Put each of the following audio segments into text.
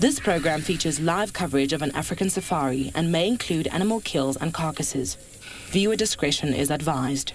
This program features live coverage of an African safari and may include animal kills and carcasses. Viewer discretion is advised.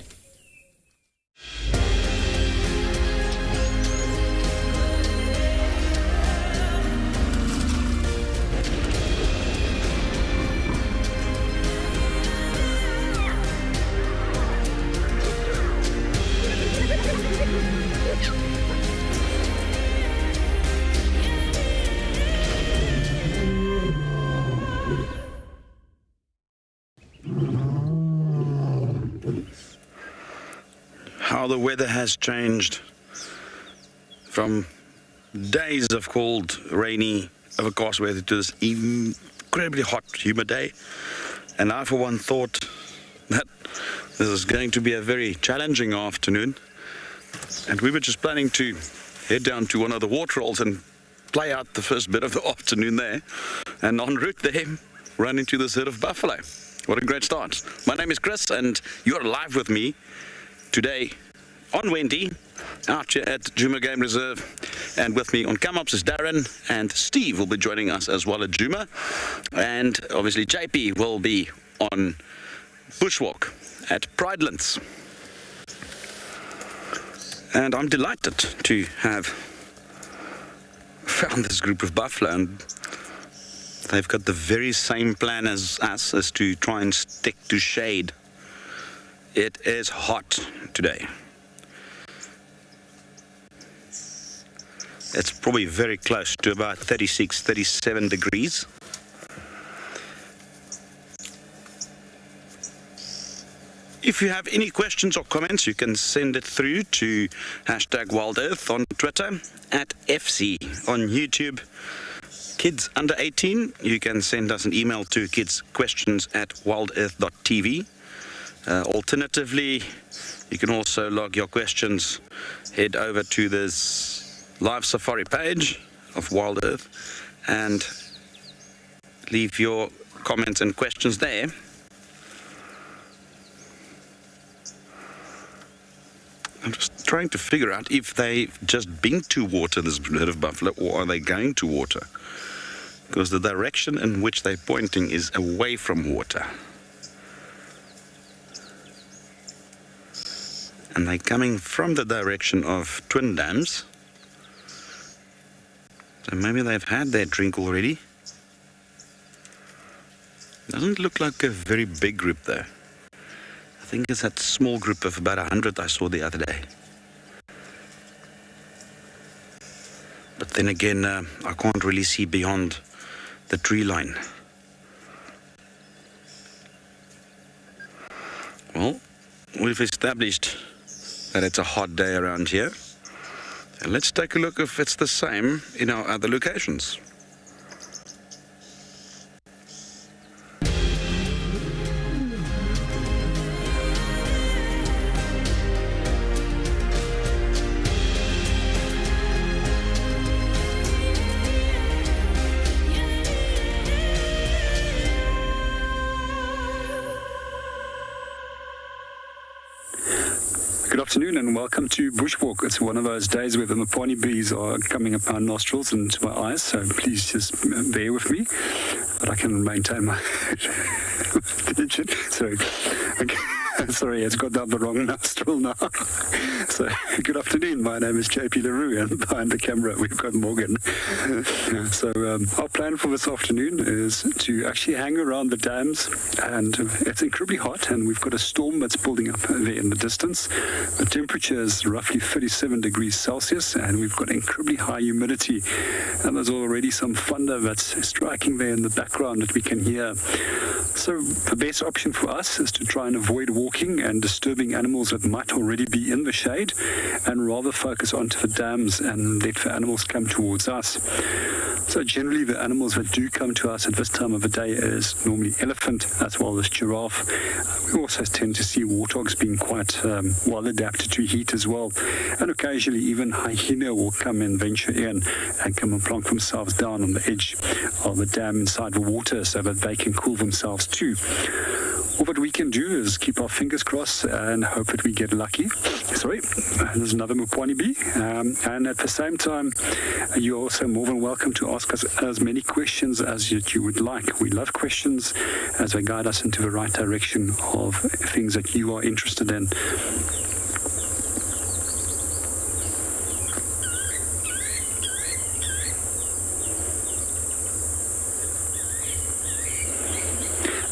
How the weather has changed from days of cold, rainy, overcast weather to this incredibly hot, humid day. And I, for one, thought that this is going to be a very challenging afternoon. And we were just planning to head down to one of the waterholes and play out the first bit of the afternoon there. And en route there, run into this herd of buffalo. What a great start. My name is Chris, and you're live with me today on Wendy, out here at Djuma Game Reserve. And with me on Come Ups is Darren, and Steve will be joining us as well at Djuma. And obviously JP will be on Bushwalk at Pridelands. And I'm delighted to have found this group of buffalo, and they've got the very same plan as us, as to try and stick to shade. It is hot today. It's probably very close to about 36, 37 degrees. If you have any questions or comments, you can send it through to #WildEarth on Twitter, @FC on YouTube. Kids under 18, you can send us an email to kidsquestions@wildearth.tv. Alternatively, you can also log your questions, head over to this live safari page of WildEarth and leave your comments and questions there. I'm just trying to figure out if they've just been to water, this herd of buffalo, or are they going to water? Because the direction in which they're pointing is away from water. And they're coming from the direction of Twin Dams. So maybe they've had their drink already. Doesn't look like a very big group though. I think it's that small group of about 100 I saw the other day. But then again, I can't really see beyond the tree line. Well, we've established that it's a hot day around here. And let's take a look if it's the same in our other locations. Good afternoon and welcome to Bushwalk. It's one of those days where the Mopani bees are coming up my nostrils and to my eyes, so please just bear with me. But I can maintain my attention. Sorry. Okay. Sorry, it's got down the wrong nostril now. So, good afternoon. My name is JP LaRue, and behind the camera we've got Morgan. So, our plan for this afternoon is to actually hang around the dams, and it's incredibly hot, and we've got a storm that's building up there in the distance. The temperature is roughly 37 degrees Celsius, and we've got incredibly high humidity, and there's already some thunder that's striking there in the background that we can hear. So, the best option for us is to try and avoid walking and disturbing animals that might already be in the shade, and rather focus onto the dams and let the animals come towards us. So generally the animals that do come to us at this time of the day is normally elephant as well as giraffe. We also tend to see warthogs being quite well adapted to heat as well, and occasionally even hyena will come and venture in and come and plonk themselves down on the edge of the dam inside the water so that they can cool themselves too. all that we can do is keep our fingers crossed and hope that we get lucky. Sorry, there's another Mopani bee. And at the same time, you're also more than welcome to ask us as many questions as you would like. We love questions as they guide us into the right direction of things that you are interested in.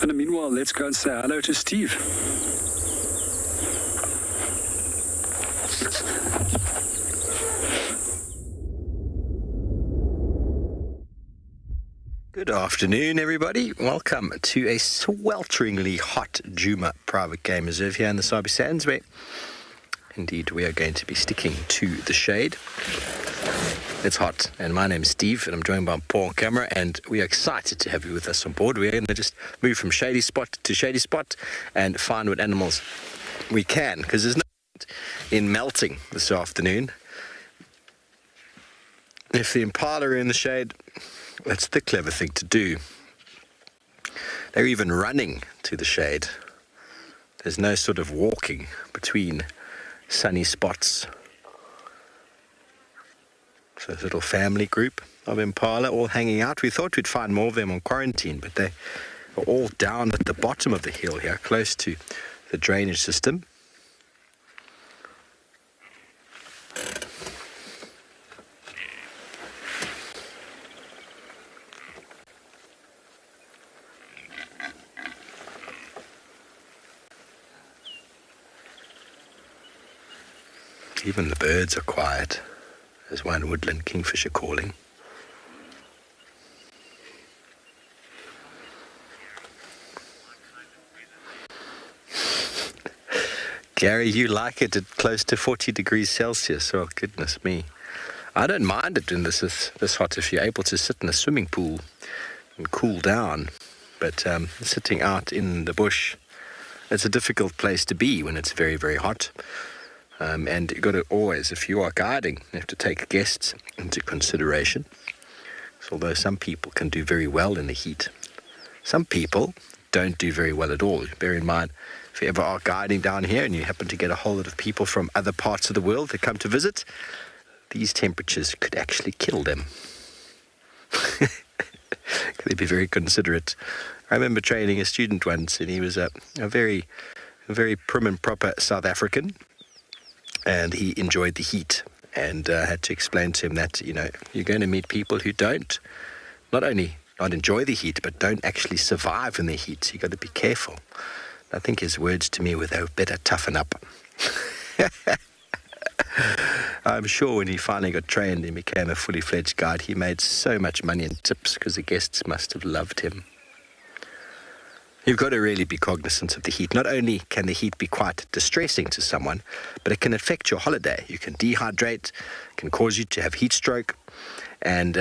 And meanwhile, let's go and say hello to Steve. Good afternoon, everybody. Welcome to a swelteringly hot Djuma Private Game Reserve here in the Sabi Sands, where indeed we are going to be sticking to the shade. It's hot, and my name is Steve, and I'm joined by Paul on camera, and we are excited to have you with us on board. We're going to just move from shady spot to shady spot and find what animals we can, because there's no point in melting this afternoon. If the impala are in the shade, that's the clever thing to do. They're even running to the shade. There's no sort of walking between sunny spots. So this little family group of impala all hanging out. We thought we'd find more of them on quarantine, but they are all down at the bottom of the hill here, close to the drainage system. Even the birds are quiet. There's one woodland kingfisher calling. Gary, you like it at close to 40 degrees Celsius. Oh, goodness me. I don't mind it when this is this hot if you're able to sit in a swimming pool and cool down. But sitting out in the bush, it's a difficult place to be when it's very, very hot. And you've got to always, if you are guiding, you have to take guests into consideration. So although some people can do very well in the heat, some people don't do very well at all. Bear in mind, if you ever are guiding down here and you happen to get a whole lot of people from other parts of the world that come to visit, these temperatures could actually kill them. They'd be very considerate. I remember training a student once, and he was a very prim and proper South African. And he enjoyed the heat, and had to explain to him that, you know, you're going to meet people who don't not only not enjoy the heat, but don't actually survive in the heat. So you've got to be careful. I think his words to me were, they better toughen up. I'm sure when he finally got trained and became a fully fledged guide, he made so much money in tips because the guests must have loved him. You've got to really be cognizant of the heat. Not only can the heat be quite distressing to someone, but it can affect your holiday. You can dehydrate, can cause you to have heat stroke, and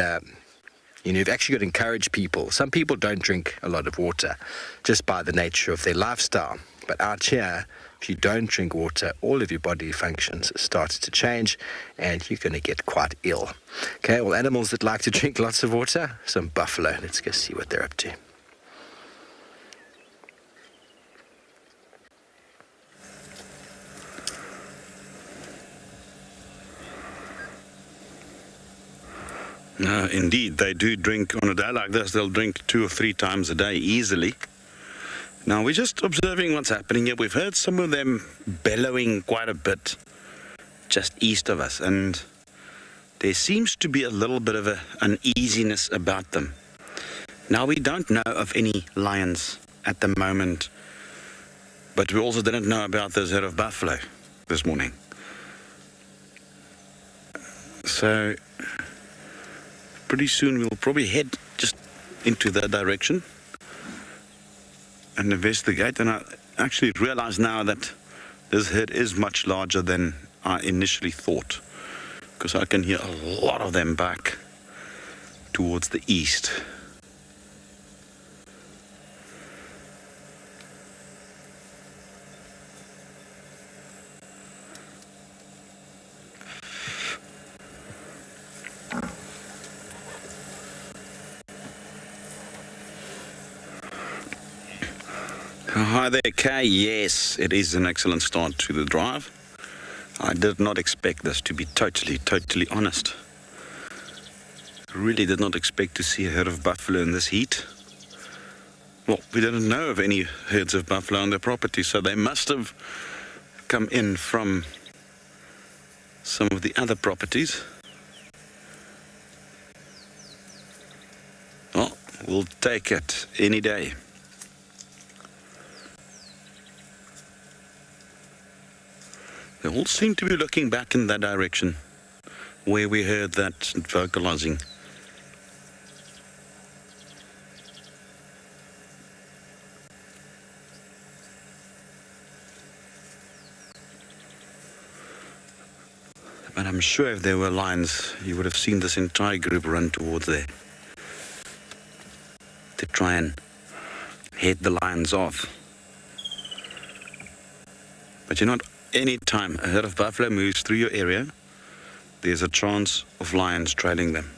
you've actually got to encourage people. Some people don't drink a lot of water just by the nature of their lifestyle. But out here, if you don't drink water, all of your body functions start to change, and you're going to get quite ill. Okay, well, animals that like to drink lots of water, some buffalo. Let's go see what they're up to. Indeed, they do drink on a day like this. They'll drink 2 or 3 times a day easily. Now, we're just observing what's happening here. We've heard some of them bellowing quite a bit just east of us, and there seems to be a little bit of an uneasiness about them. Now, we don't know of any lions at the moment, but we also didn't know about this herd of buffalo this morning. So pretty soon we'll probably head just into that direction and investigate. And I actually realize now that this herd is much larger than I initially thought, because I can hear a lot of them back towards the east. Hi there, Kay. Yes, it is an excellent start to the drive. I did not expect this, to be totally honest. Really did not expect to see a herd of buffalo in this heat. Well, we didn't know of any herds of buffalo on their property, so they must have come in from some of the other properties. Well, we'll take it any day. They all seem to be looking back in that direction, where we heard that vocalizing. But I'm sure if there were lions, you would have seen this entire group run towards there to try and head the lions off. But you know what? Any time a herd of buffalo moves through your area, there's a chance of lions trailing them.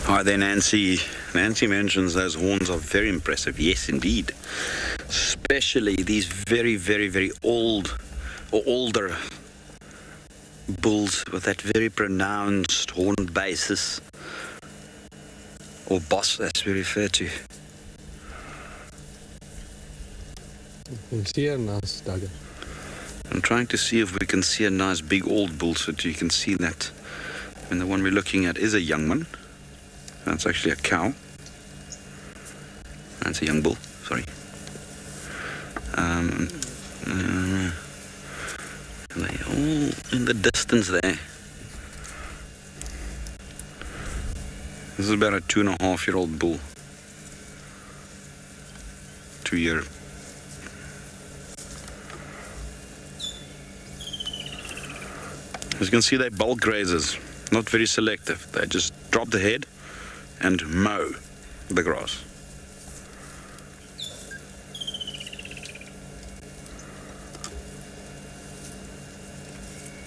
Hi there, Nancy. Nancy mentions those horns are very impressive. Yes, indeed. Especially these very old or older bulls with that very pronounced horn basis, or boss as we refer to. You can see a nice dagger. I'm trying to see if we can see a nice big old bull so that you can see that. And the one we're looking at is a young one. That's actually a cow. That's a young bull, sorry. They're all in the distance there. This is about a 2.5-year-old bull. 2-year. As you can see, they're bulk grazers, not very selective. They just drop the head and mow the grass.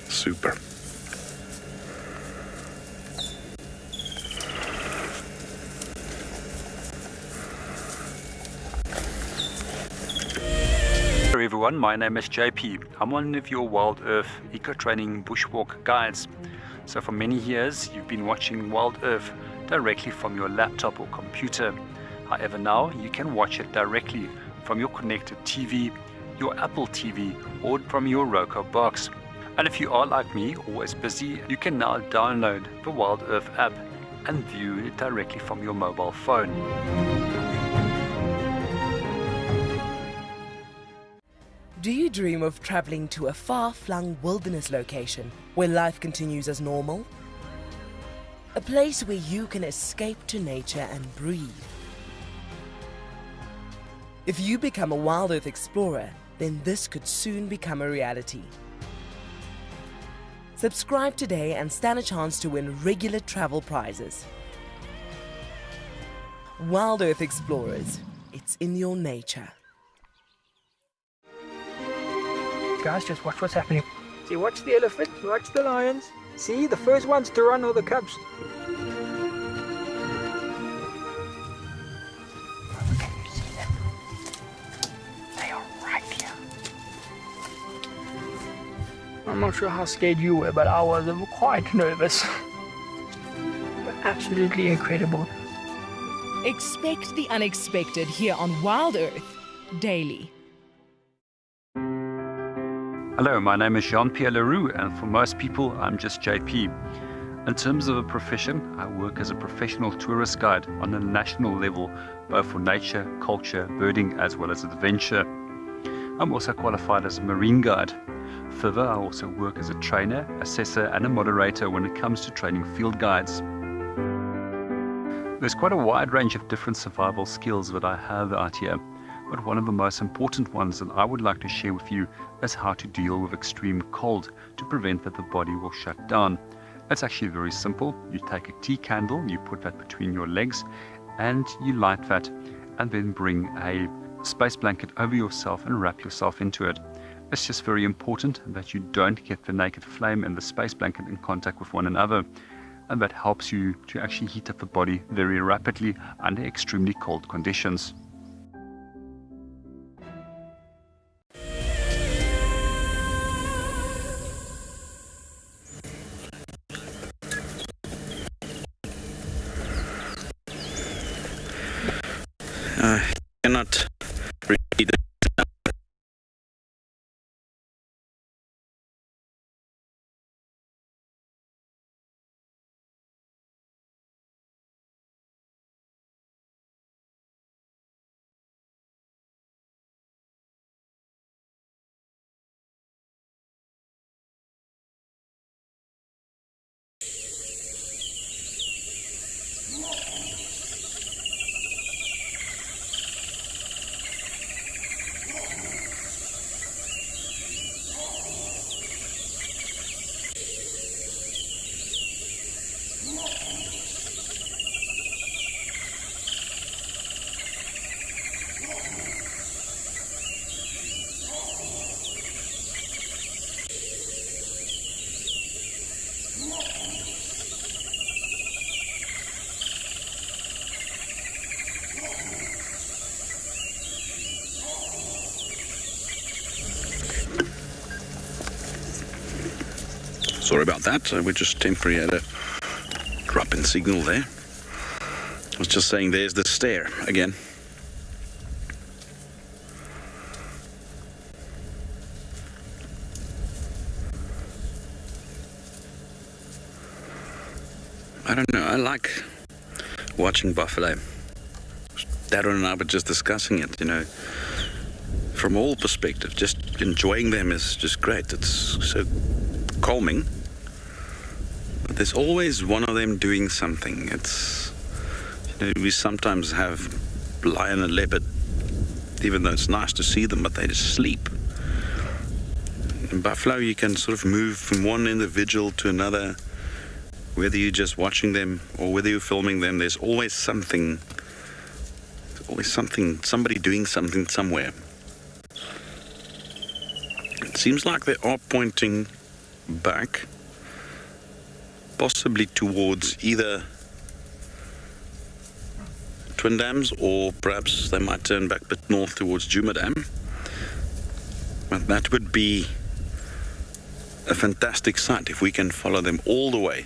Super. Hello everyone, my name is JP. I'm one of your WildEarth eco-training bushwalk guides. So for many years you've been watching WildEarth directly from your laptop or computer. However, now you can watch it directly from your connected TV, your Apple TV, or from your Roku box. And if you are like me, always busy, you can now download the WildEarth app and view it directly from your mobile phone. Do you dream of traveling to a far-flung wilderness location where life continues as normal? A place where you can escape to nature and breathe. If you become a WildEarth explorer, then this could soon become a reality. Subscribe today and stand a chance to win regular travel prizes. WildEarth Explorers, it's in your nature. Guys, just watch what's happening. See, watch the elephant, watch the lions. See, the first ones to run are the cubs. Can you see them? They are right here. I'm not sure how scared you were, but I was quite nervous. But absolutely incredible. Expect the unexpected here on Wild Earth Daily. Hello, my name is Jean-Pierre Leroux, and for most people, I'm just JP. In terms of a profession, I work as a professional tourist guide on a national level, both for nature, culture, birding, as well as adventure. I'm also qualified as a marine guide. Further, I also work as a trainer, assessor, and a moderator when it comes to training field guides. There's quite a wide range of different survival skills that I have out here, but one of the most important ones that I would like to share with you is how to deal with extreme cold to prevent that the body will shut down. It's actually very simple. You take a tea candle, you put that between your legs, and you light that, and then bring a space blanket over yourself and wrap yourself into it. It's just very important that you don't get the naked flame and the space blanket in contact with one another, and that helps you to actually heat up the body very rapidly under extremely cold conditions. I cannot read it. Sorry about that. We just temporarily had a drop in signal there. I was just saying there's the stair again. I don't know, I like watching buffalo. Darren and I were just discussing it, you know, from all perspectives. Just enjoying them is just great. It's so calming. But there's always one of them doing something. It's, you know, we sometimes have lion and leopard, even though it's nice to see them, but they just sleep. In buffalo, you can sort of move from one individual to another. Whether you're just watching them or whether you're filming them, there's always something, somebody doing something somewhere. It seems like they are pointing back, possibly towards either Twin Dams, or perhaps they might turn back a bit north towards Djuma Dam. But that would be a fantastic sight if we can follow them all the way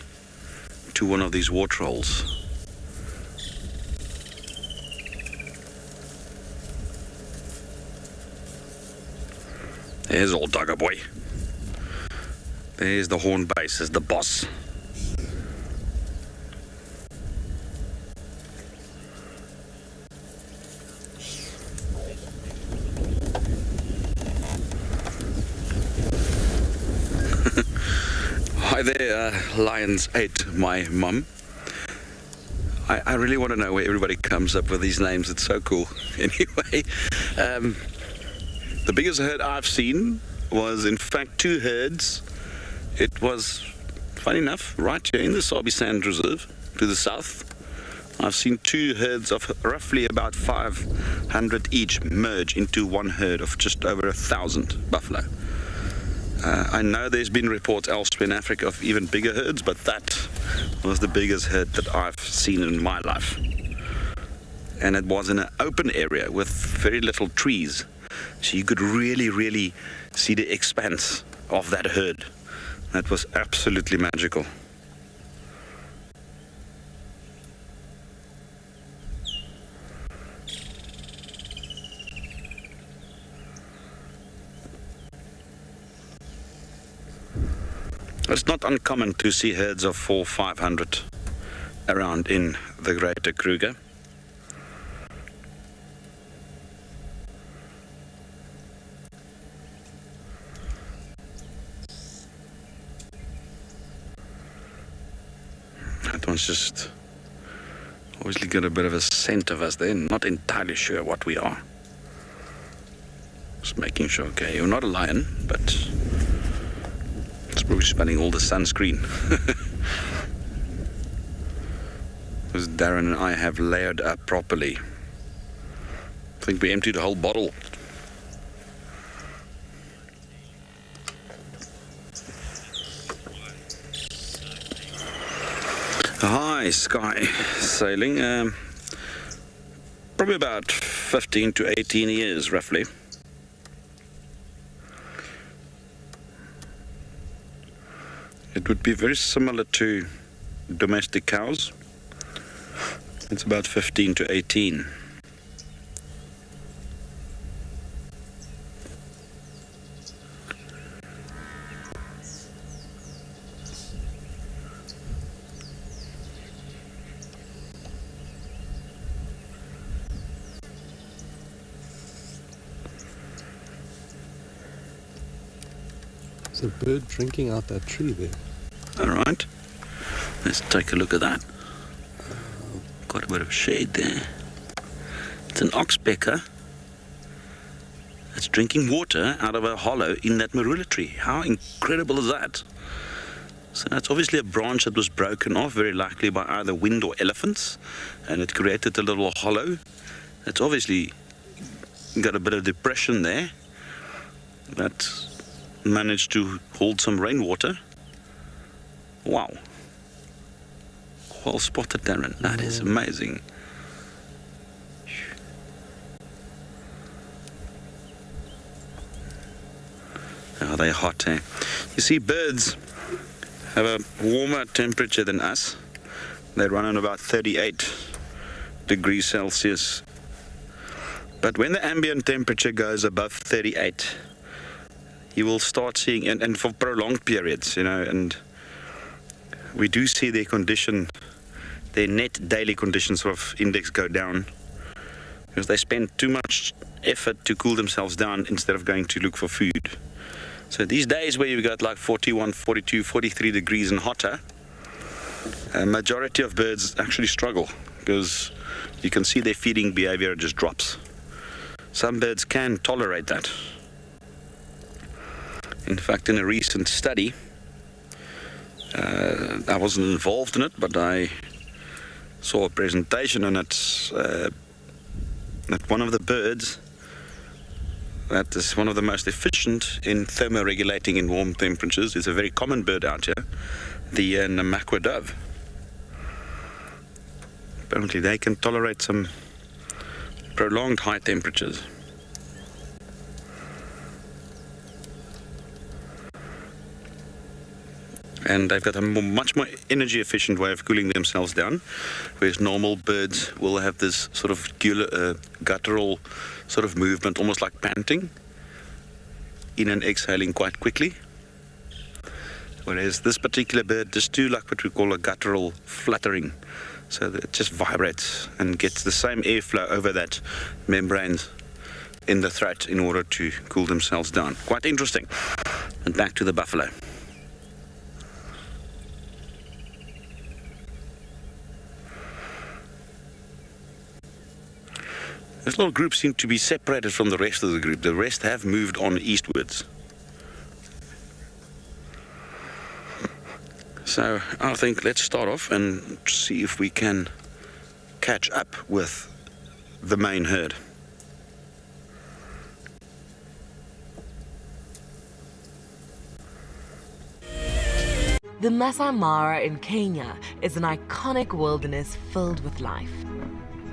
to one of these waterholes. There's old Dugger boy. There's the horn base, is the boss. Hi there, Lions 8, my mum. I really want to know where everybody comes up with these names. It's so cool. Anyway, the biggest herd I've seen was, in fact, 2 herds. It was, funny enough, right here in the Sabi Sand Reserve to the south. I've seen 2 herds of roughly about 500 each merge into one herd of just over 1,000 buffalo. I know there's been reports elsewhere in Africa of even bigger herds, but that was the biggest herd that I've seen in my life. And it was in an open area with very little trees. So you could really see the expanse of that herd. That was absolutely magical. It's not uncommon to see herds of 400-500 around in the greater Kruger. That one's just obviously got a bit of a scent of us there, not entirely sure what we are. Just making sure, okay, you're not a lion, but it's probably smelling all the sunscreen. Because Darren and I have layered up properly. I think we emptied a whole bottle. High sky sailing, probably about 15 to 18 years roughly. It would be very similar to domestic cows. It's about 15 to 18. There's a bird drinking out that tree there. All right, let's take a look at that. Got a bit of shade there. It's an oxpecker that's drinking water out of a hollow in that marula tree. How incredible is that? So that's obviously a branch that was broken off, very likely by either wind or elephants, and it created a little hollow. It's obviously got a bit of depression there. That managed to hold some rainwater. Wow. Well spotted, Darren. That is amazing. Are they hot, eh? You see, birds have a warmer temperature than us. They run on about 38 degrees Celsius. But when the ambient temperature goes above 38, you will start seeing, and for prolonged periods, you know, and we do see their condition, their net daily condition sort of index go down because they spend too much effort to cool themselves down instead of going to look for food. So these days where you've got like 41, 42, 43 degrees and hotter, a majority of birds actually struggle because you can see their feeding behavior just drops. Some birds can tolerate that. In fact, in a recent study, I wasn't involved in it, but I saw a presentation on it that one of the birds that is one of the most efficient in thermoregulating in warm temperatures is a very common bird out here, the Namakwa dove. Apparently they can tolerate some prolonged high temperatures. And they've got a much more energy efficient way of cooling themselves down, whereas normal birds will have this sort of guttural sort of movement, almost like panting, in and exhaling quite quickly. Whereas this particular bird just do like what we call a guttural fluttering, so that it just vibrates and gets the same airflow over that membrane in the throat in order to cool themselves down. Quite interesting. And back to the buffalo. This little group seems to be separated from the rest of the group. The rest have moved on eastwards. So I think let's start off and see if we can catch up with the main herd. The Masai Mara in Kenya is an iconic wilderness filled with life.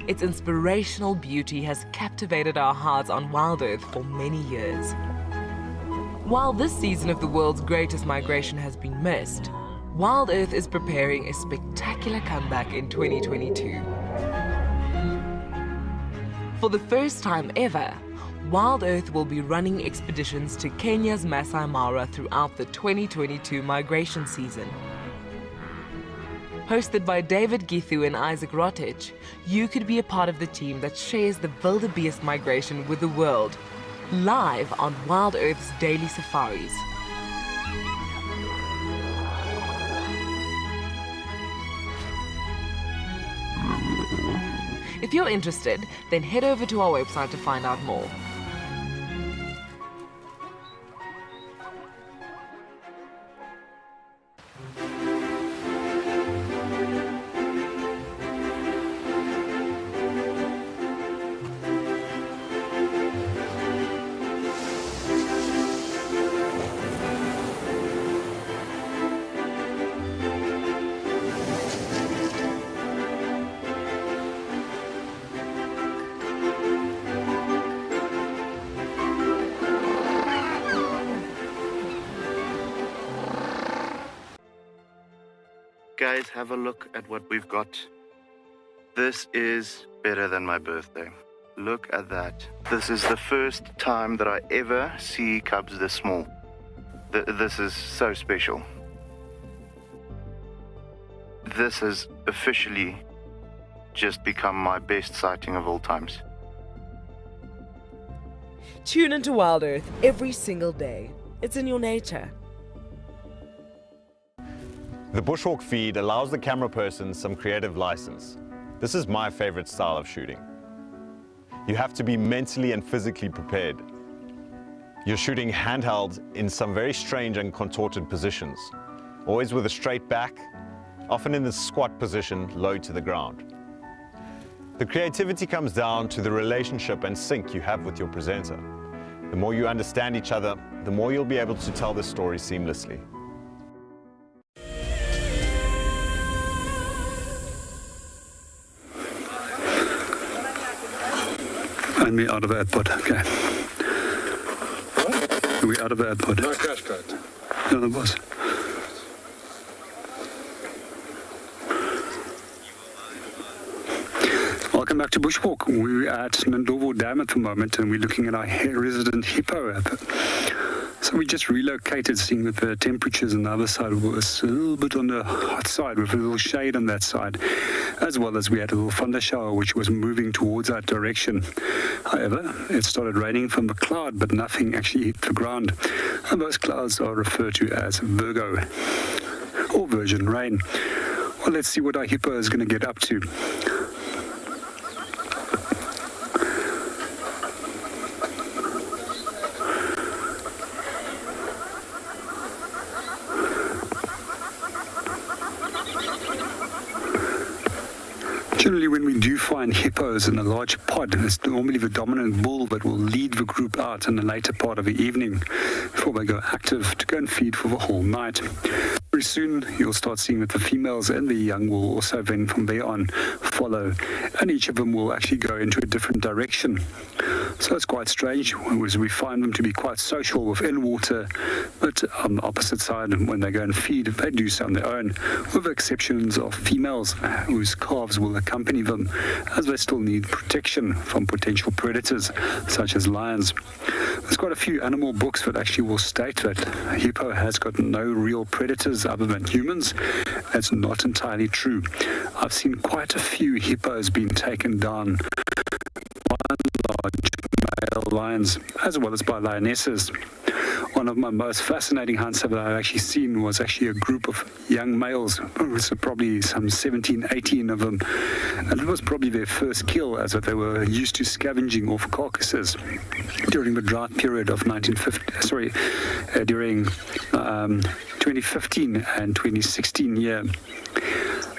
Its inspirational beauty has captivated our hearts on WildEarth for many years. While this season of the world's greatest migration has been missed, WildEarth is preparing a spectacular comeback in 2022. For the first time ever, WildEarth will be running expeditions to Kenya's Masai Mara throughout the 2022 migration season. Hosted by David Githu and Isaac Rotich, you could be a part of the team that shares the wildebeest migration with the world, live on WildEarth's daily safaris. If you're interested, then head over to our website to find out more. Guys, have a look at what we've got. This is better than my birthday. Look at that. This is the first time that I ever see cubs this small. This is so special. This has officially just become my best sighting of all times. Tune into WildEarth every single day. It's in your nature. The bushwalk feed allows the camera person some creative license. This is my favorite style of shooting. You have to be mentally and physically prepared. You're shooting handheld in some very strange and contorted positions, always with a straight back, often in the squat position, low to the ground. The creativity comes down to the relationship and sync you have with your presenter. The more you understand each other, the more you'll be able to tell the story seamlessly. And we're out of AirPod, okay. What? We're out of AirPod. No crash code. No, there was. Welcome back to Bushwalk. We're at Ndovo Dam at the moment and we're looking at our resident hippo. So we just relocated, seeing that the temperatures on the other side was a little bit on the hot side with a little shade on that side, as well as we had a little thunder shower which was moving towards that direction. However, it started raining from the cloud, but nothing actually hit the ground. And those clouds are referred to as Virgo or Virgin rain. Well, let's see what our hippo is going to get up to. Generally, when we do find hippos in a large pod, it's normally the dominant bull that will lead the group out in the later part of the evening before they go active to go and feed for the whole night. Very soon, you'll start seeing that the females and the young will also then from there on follow, and each of them will actually go into a different direction. So it's quite strange, as we find them to be quite social within water, but on the opposite side, when they go and feed, they do so on their own, with the exceptions of females whose calves will accompany them, as they still need protection from potential predators, such as lions. There's quite a few animal books that actually will state that a hippo has got no real predators other than humans. That's not entirely true. I've seen quite a few hippos being taken down by large male lions, as well as by lionesses. One of my most fascinating hunts that I've actually seen was actually a group of young males. It was probably some 17, 18 of them. And it was probably their first kill, as that they were used to scavenging off carcasses during the drought period of during 2015 and 2016 year.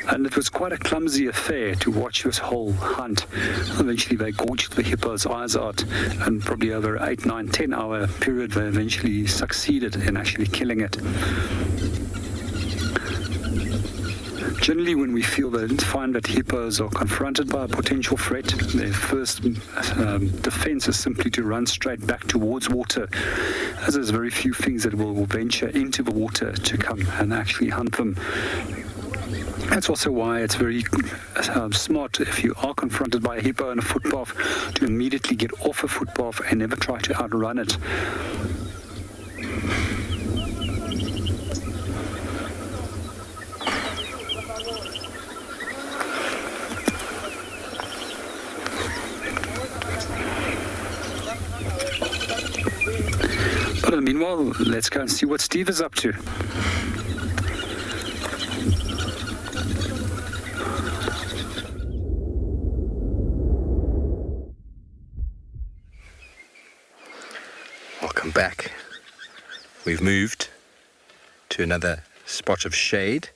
And it was quite a clumsy affair to watch this whole hunt. Eventually they gouged the hippo's eyes out, and probably over 8, 9, 10 hour period they eventually succeeded in actually killing it. Generally, when we find that hippos are confronted by a potential threat, their first defense is simply to run straight back towards water, as there's very few things that will venture into the water to come and actually hunt them. That's also why it's very smart if you are confronted by a hippo in a footpath to immediately get off a footpath and never try to outrun it. But meanwhile, let's go and see what Steve is up to. Welcome back. We've moved to another spot of shade.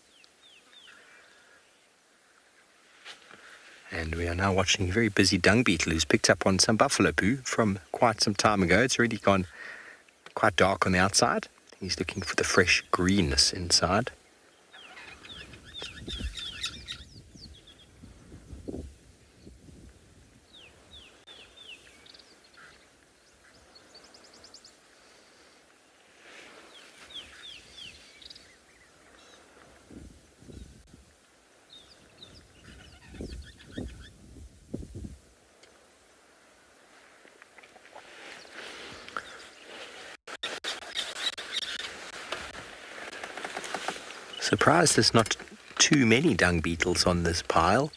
And we are now watching a very busy dung beetle who's picked up on some buffalo poo from quite some time ago. It's already gone quite dark on the outside. He's looking for the fresh greenness inside. Surprised there's not too many dung beetles on this pile.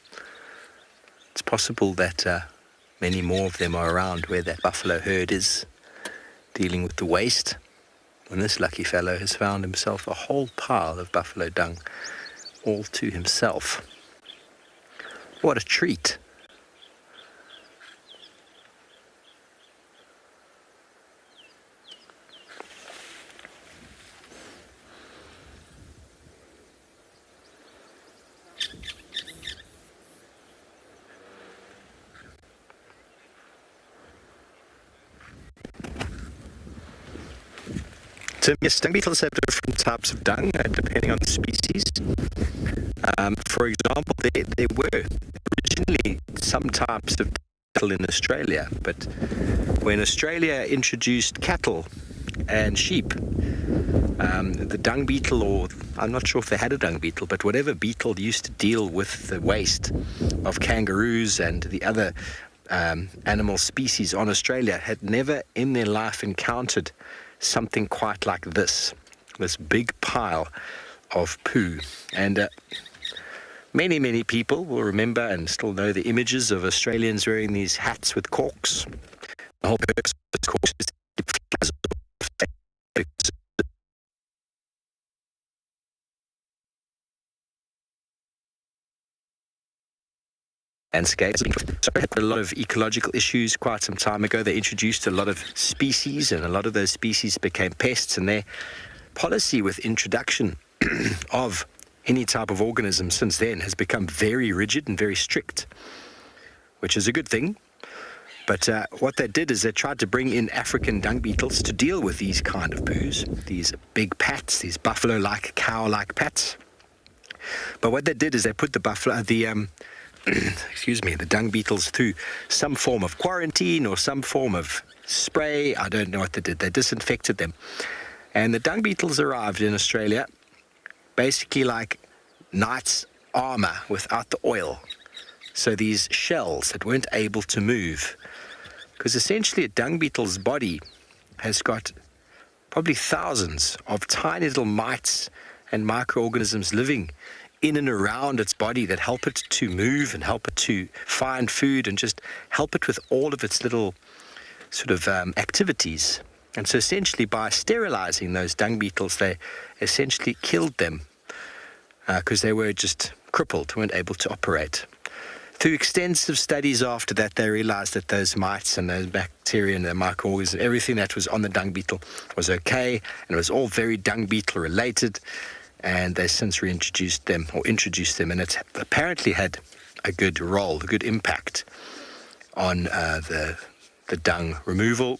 It's possible that many more of them are around where that buffalo herd is, dealing with the waste. And this lucky fellow has found himself a whole pile of buffalo dung, all to himself. What a treat. So yes, dung beetles have different types of dung depending on the species. For example, there were originally some types of beetle in Australia, but when Australia introduced cattle and sheep, the dung beetle, or I'm not sure if they had a dung beetle, but whatever beetle used to deal with the waste of kangaroos and the other animal species on Australia, had never in their life encountered something quite like this big pile of poo. And many people will remember and still know the images of Australians wearing these hats with corks. The whole purpose of this corks is to keep flies off. Landscapes. So had a lot of ecological issues quite some time ago. They introduced a lot of species, and a lot of those species became pests, and their policy with introduction of any type of organism since then has become very rigid and very strict, which is a good thing. But what they did is they tried to bring in African dung beetles to deal with these kind of poos, these big pats, these buffalo-like, cow-like pats. But what they did is they put the the dung beetles through some form of quarantine or some form of spray. I don't know what they did. They disinfected them. And the dung beetles arrived in Australia basically like knight's armor without the oil. So these shells that weren't able to move. Because essentially a dung beetle's body has got probably thousands of tiny little mites and microorganisms living in and around its body that help it to move and help it to find food and just help it with all of its little sort of activities. And so essentially by sterilizing those dung beetles, they essentially killed them because they were just crippled, weren't able to operate. Through extensive studies after that, they realized that those mites and those bacteria and the microorganisms, everything that was on the dung beetle was okay, and it was all very dung beetle related. And they since reintroduced them, or introduced them, and it's apparently had a good role, a good impact on the dung removal.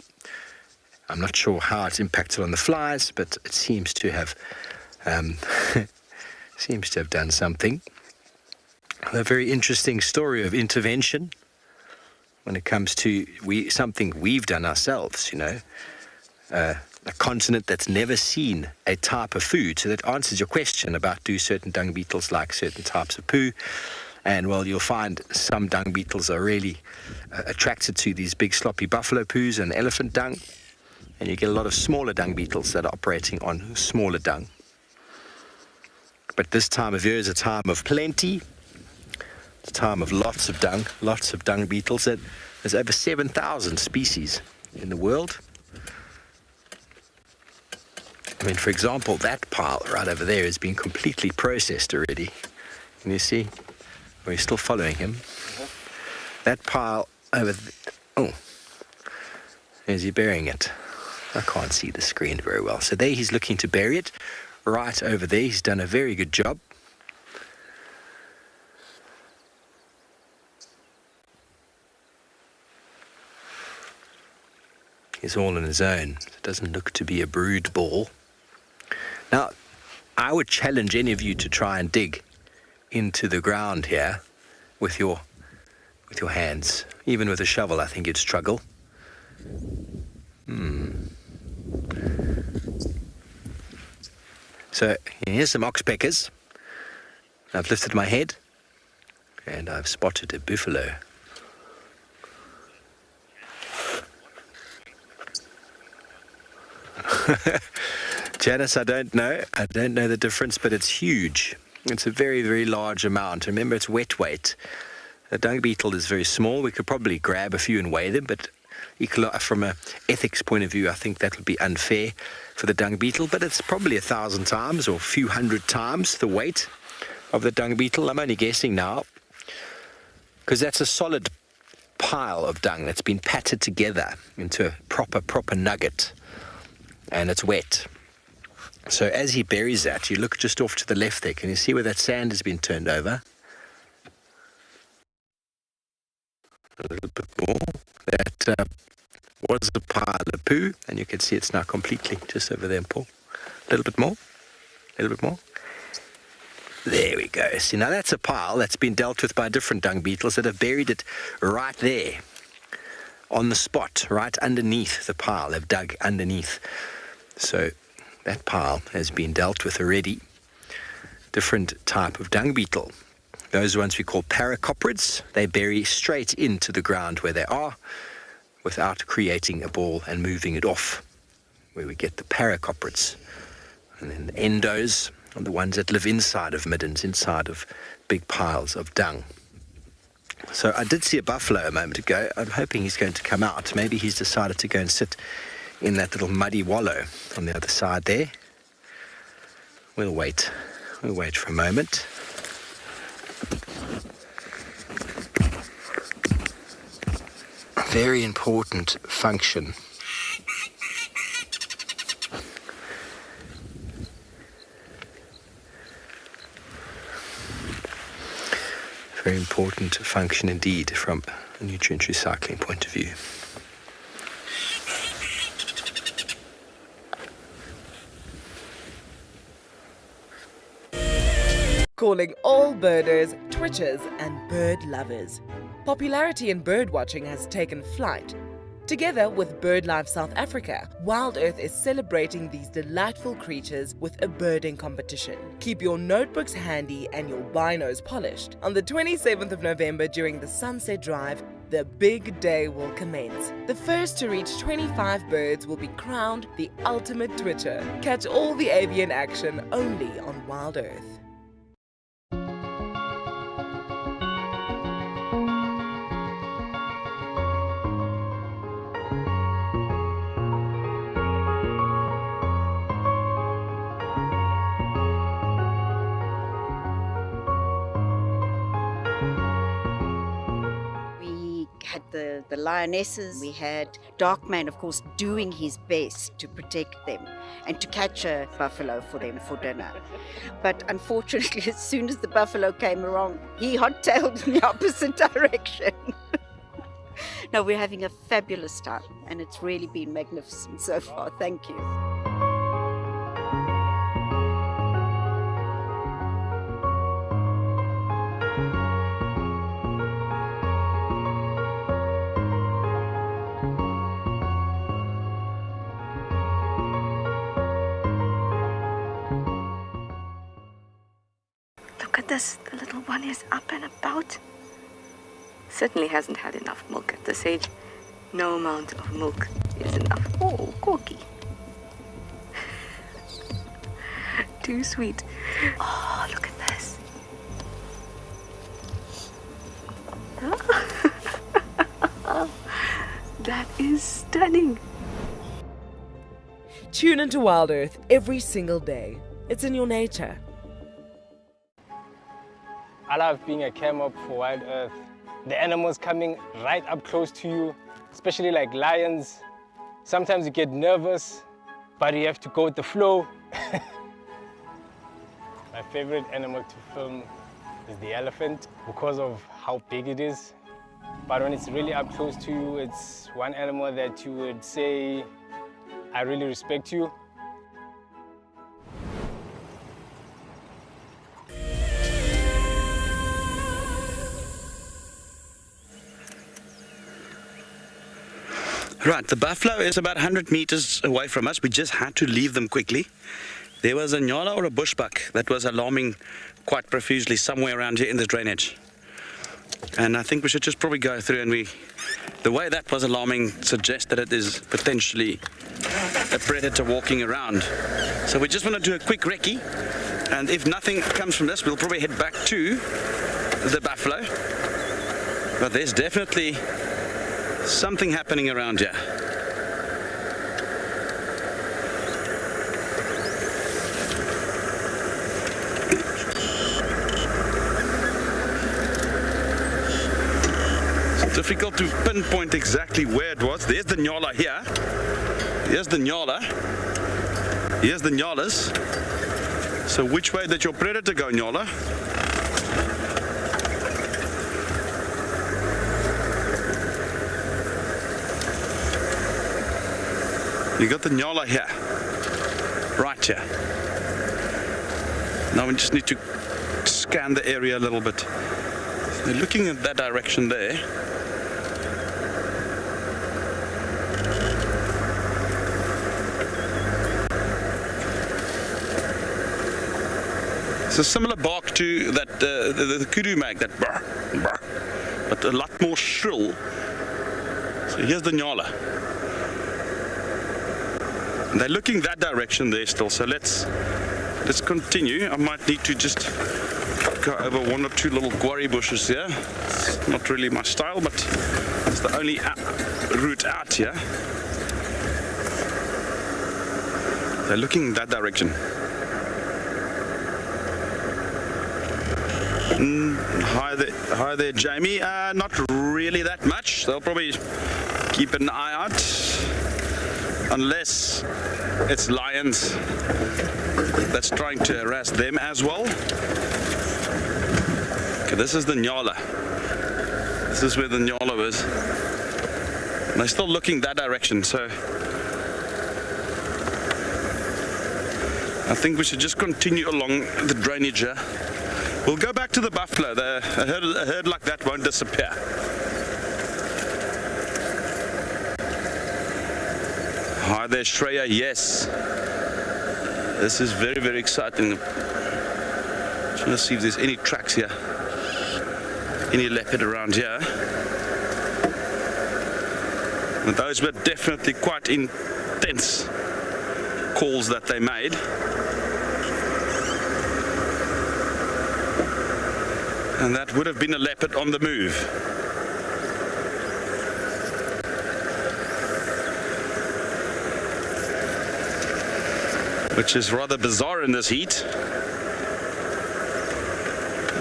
I'm not sure how it's impacted on the flies, but it seems to have done something. A very interesting story of intervention when it comes to something we've done ourselves, you know. a continent that's never seen a type of food. So that answers your question about do certain dung beetles like certain types of poo. And, well, you'll find some dung beetles are really attracted to these big sloppy buffalo poos and elephant dung. And you get a lot of smaller dung beetles that are operating on smaller dung. But this time of year is a time of plenty. It's a time of lots of dung beetles. There's over 7,000 species in the world. I mean, for example, that pile right over there has been completely processed already. Can you see? We're still following him. That pile over there. Oh, is he burying it? I can't see the screen very well. So there he's looking to bury it. Right over there, he's done a very good job. He's all on his own. It doesn't look to be a brood ball. Now, I would challenge any of you to try and dig into the ground here with your hands. Even with a shovel, I think you'd struggle. So here's some oxpeckers. I've lifted my head and I've spotted a buffalo. Janice, I don't know the difference, but it's huge. It's a very, very large amount. Remember, it's wet weight. A dung beetle is very small. We could probably grab a few and weigh them, but from an ethics point of view, I think that would be unfair for the dung beetle. But it's probably 1,000 times or a few hundred times the weight of the dung beetle. I'm only guessing now, because that's a solid pile of dung that's been patted together into a proper nugget, and it's wet. So as he buries that, you look just off to the left there. Can you see where that sand has been turned over? A little bit more. That was a pile of poo, and you can see it's now completely just over there, Paul. A little bit more. A little bit more. There we go. See, now that's a pile that's been dealt with by different dung beetles that have buried it right there on the spot, right underneath the pile. They've dug underneath. So that pile has been dealt with already. Different type of dung beetle. Those ones we call paracoprids. They bury straight into the ground where they are without creating a ball and moving it off, where we get the paracoprids. And then the endos are the ones that live inside of middens, inside of big piles of dung. So I did see a buffalo a moment ago. I'm hoping he's going to come out. Maybe he's decided to go and sit in that little muddy wallow on the other side there. We'll wait. We'll wait for a moment. Very important function. Very important function indeed from a nutrient recycling point of view. Calling all birders, twitchers and bird lovers. Popularity in bird watching has taken flight. Together with BirdLife South Africa, WildEarth is celebrating these delightful creatures with a birding competition. Keep your notebooks handy and your binos polished. On the 27th of November during the Sunset Drive, the big day will commence. The first to reach 25 birds will be crowned the ultimate twitcher. Catch all the avian action only on WildEarth. The lionesses, we had Darkman, of course, doing his best to protect them and to catch a buffalo for them for dinner. But unfortunately, as soon as the buffalo came along, he hot-tailed in the opposite direction. No, we're having a fabulous time, and it's really been magnificent so far. Thank you. this. The little one is up and about. Certainly hasn't had enough milk at this age. No amount of milk is enough. Oh, Corky. Too sweet. Oh, look at this. That is stunning. Tune into Wild Earth every single day. It's in your nature. I love being a cam-op for Wild Earth. The animals coming right up close to you, especially like lions. Sometimes you get nervous, but you have to go with the flow. My favorite animal to film is the elephant because of how big it is. But when it's really up close to you, it's one animal that you would say, I really respect you. Right, the buffalo is about 100 meters away from us. We just had to leave them quickly. There was a nyala or a bushbuck that was alarming quite profusely somewhere around here in the drainage. And I think we should just probably go through, and the way that was alarming suggests that it is potentially a predator walking around. So we just want to do a quick recce, and if nothing comes from this, we'll probably head back to the buffalo. But there's definitely something happening around here. It's difficult to pinpoint exactly where it was. There's the nyala here. Here's the nyala. Here's the nyalas. So which way did your predator go, nyala? You got the nyala here, right here. Now we just need to scan the area a little bit. They're looking at that direction there. It's a similar bark to that the kudu mag, that brr, brr, but a lot more shrill. So here's the nyala. They're looking that direction there still, so let's continue. I might need to just go over one or two little guarri bushes here. It's not really my style, but it's the only route out here. They're looking in that direction. Hi there, Jamie. Not really that much. They'll probably keep an eye out. Unless it's lions that's trying to harass them as well. Okay, this is the nyala. This is where the nyala is. And they're still looking that direction, so I think we should just continue along the drainage here. We'll go back to the buffalo. A herd like that won't disappear. Hi there, Shreya. Yes, this is very, very exciting. Just want to see if there's any tracks here, any leopard around here. And those were definitely quite intense calls that they made. And that would have been a leopard on the move. Which is rather bizarre in this heat.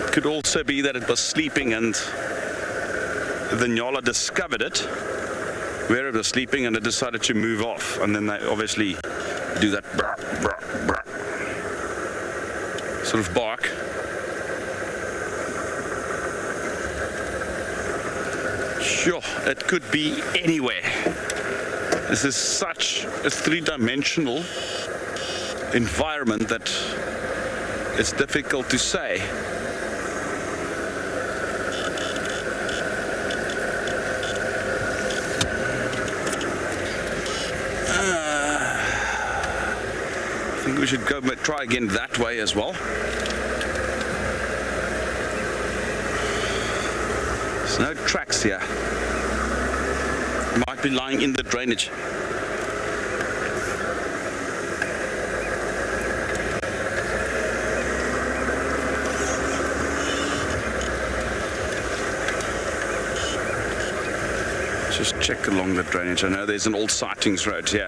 It could also be that it was sleeping and the nyala discovered it where it was sleeping and it decided to move off, and then they obviously do that brr, brr, brr, sort of bark. Sure, it could be anywhere. This is such a three-dimensional environment that it's difficult to say. I think we should go try again that way as well. There's no tracks here. Might be lying in the drainage. Just check along the drainage. I know there's an old sightings road here.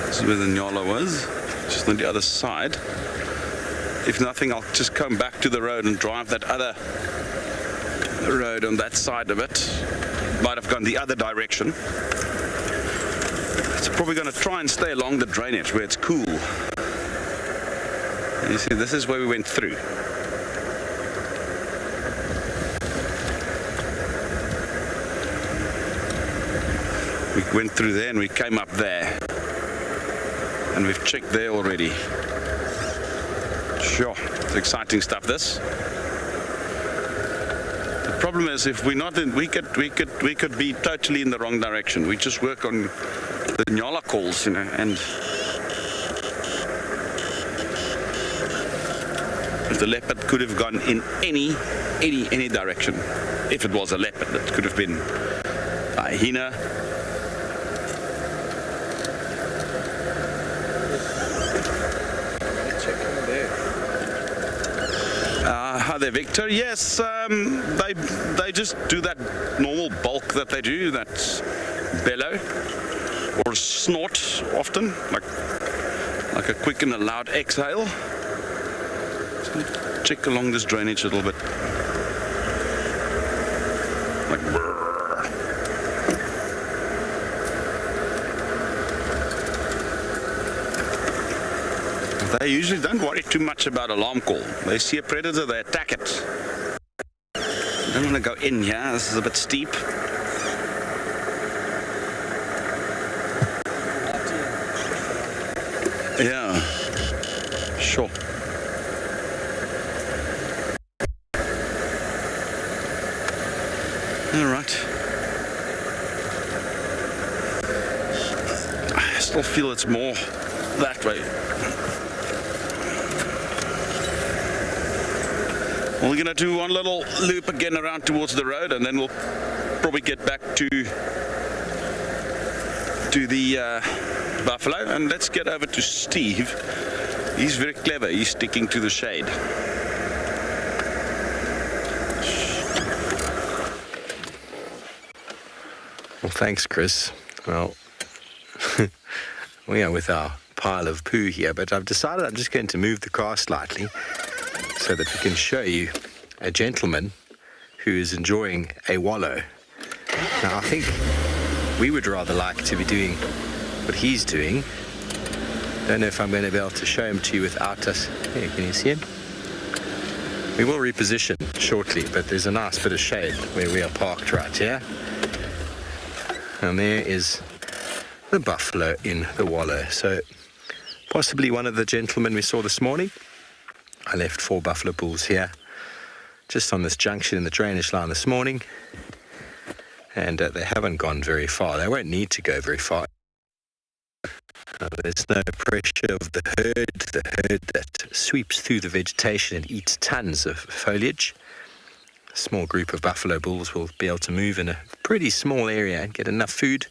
This is where the Nyala was, just on the other side. If nothing, I'll just come back to the road and drive that other road on that side of it. Might have gone the other direction. It's probably going to try and stay along the drainage where it's cool. You see, this is where we went through. We went through there and we came up there. And we've checked there already. Sure, it's exciting stuff, this. The problem is, if we're not in, we could be totally in the wrong direction. We just work on the Nyala calls, you know, and the leopard could have gone in any direction. If it was a leopard, it could have been a hyena. Hi there, Victor. Yes, they just do that normal bulk that they do, that bellow or snort often, like a quick and a loud exhale. So check along this drainage a little bit. Like brrr. They usually don't worry too much about alarm call. They see a predator, they attack it. I don't want to go in here, this is a bit steep. Yeah, sure. All right. I still feel it's more that way. We're going to do one little loop again around towards the road, and then we'll probably get back to the buffalo. And let's get over to Steve. He's very clever. He's sticking to the shade. Well, thanks, Chris. Well, we are with our pile of poo here, but I've decided I'm just going to move the car slightly so that we can show you a gentleman who is enjoying a wallow. Now, I think we would rather like to be doing what he's doing. Don't know if I'm going to be able to show him to you without us. Here, can you see him? We will reposition shortly, but there's a nice bit of shade where we are parked right here. And there is the buffalo in the wallow. So possibly one of the gentlemen we saw this morning. I left 4 buffalo bulls here, just on this junction in the drainage line this morning, and they haven't gone very far. They won't need to go very far. There's no pressure of the herd that sweeps through the vegetation and eats tons of foliage. A small group of buffalo bulls will be able to move in a pretty small area and get enough food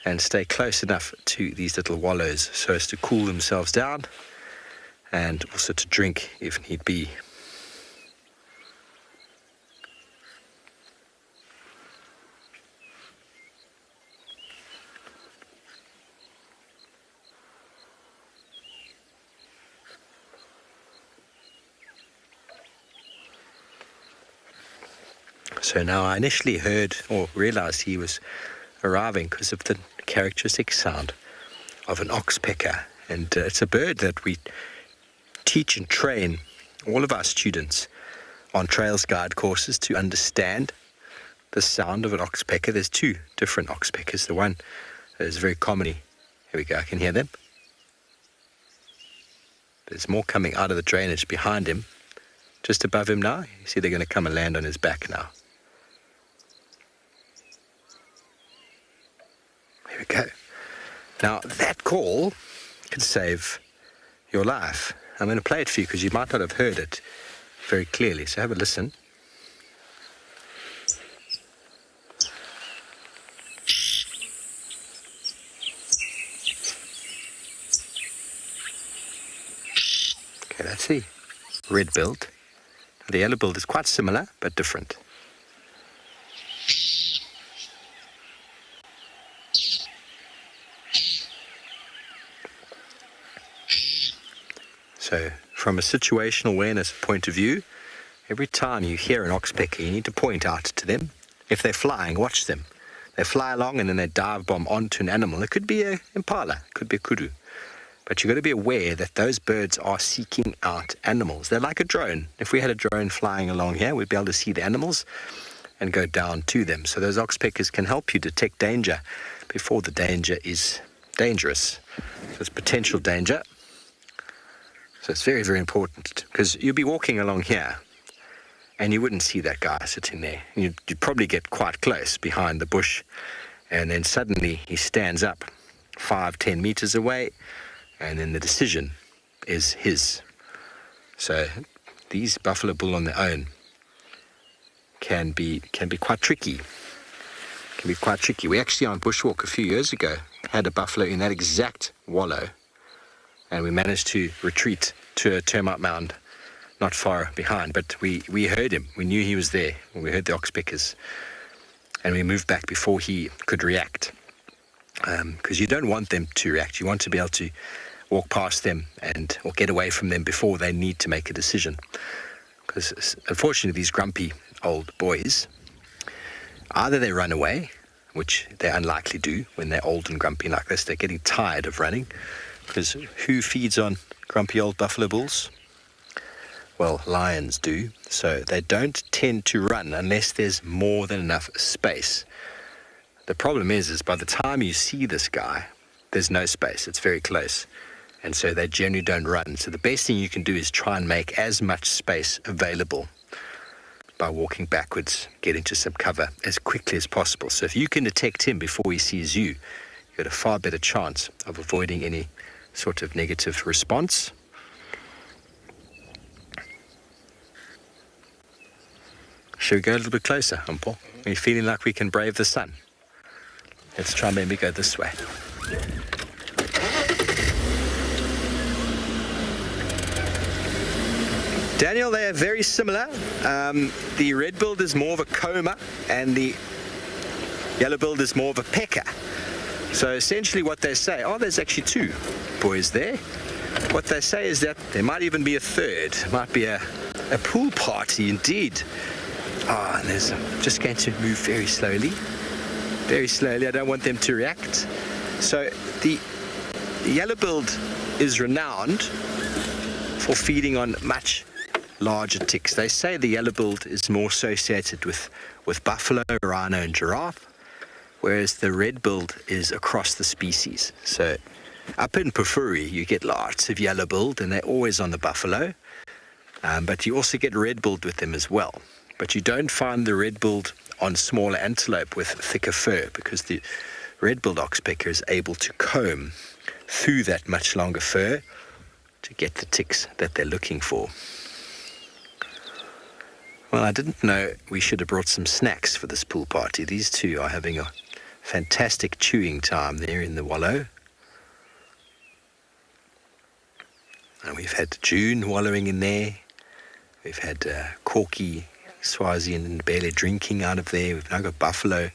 and stay close enough to these little wallows so as to cool themselves down, and also to drink if need be. So now I initially heard or realized he was arriving because of the characteristic sound of an oxpecker, and it's a bird that we teach and train all of our students on trails guide courses to understand the sound of an oxpecker. There's 2 different oxpeckers. The one that is very commonly, here we go, I can hear them. There's more coming out of the drainage behind him, just above him now. You see they're going to come and land on his back now. There we go. Now, that call could save your life. I'm going to play it for you because you might not have heard it very clearly. So have a listen. Okay, that's the red-billed. The yellow-billed is quite similar, but different. So, from a situational awareness point of view, every time you hear an oxpecker, you need to point out to them. If they're flying, watch them. They fly along and then they dive bomb onto an animal. It could be an impala, it could be a kudu. But you've got to be aware that those birds are seeking out animals. They're like a drone. If we had a drone flying along here, we'd be able to see the animals and go down to them. So those oxpeckers can help you detect danger before the danger is dangerous. So it's potential danger. So it's very, very important, because you'd be walking along here and you wouldn't see that guy sitting there. You'd probably get quite close behind the bush, and then suddenly he stands up 5-10 meters away, and then the decision is his. So these buffalo bull on their own can be quite tricky. Can be quite tricky. We actually on bushwalk a few years ago had a buffalo in that exact wallow, and we managed to retreat to a termite mound not far behind. But we heard him. We knew he was there. We heard the oxpeckers. And we moved back before he could react. Because you don't want them to react. You want to be able to walk past them or get away from them before they need to make a decision. Because unfortunately, these grumpy old boys, either they run away, which they unlikely do when they're old and grumpy like this. They're getting tired of running. Because who feeds on grumpy old buffalo bulls? Well, lions do. So they don't tend to run unless there's more than enough space. The problem is by the time you see this guy, there's no space. It's very close. And so they generally don't run. So the best thing you can do is try and make as much space available by walking backwards, get into some cover as quickly as possible. So if you can detect him before he sees you, you've got a far better chance of avoiding any sort of negative response. Should we go a little bit closer, Humpo? Are you feeling like we can brave the sun? Let's try and maybe go this way. Daniel, they are very similar. The red-billed is more of a coma and the yellow-billed is more of a pecker. So essentially what they say, there's actually two boys there. What they say is that there might even be a third. It might be a pool party indeed. And I'm just going to move very slowly. Very slowly. I don't want them to react. So the yellow-billed is renowned for feeding on much larger ticks. They say the yellow-billed is more associated with buffalo, rhino and giraffe, whereas the red-billed is across the species. So up in Pafuri, you get lots of yellow-billed, and they're always on the buffalo. But you also get red-billed with them as well. But you don't find the red-billed on smaller antelope with thicker fur, because the red-billed oxpecker is able to comb through that much longer fur to get the ticks that they're looking for. Well, I didn't know we should have brought some snacks for this pool party. These two are having a fantastic chewing time there in the wallow. And we've had June wallowing in there. We've had Corky, Swazi and Ndebele drinking out of there. We've now got buffalo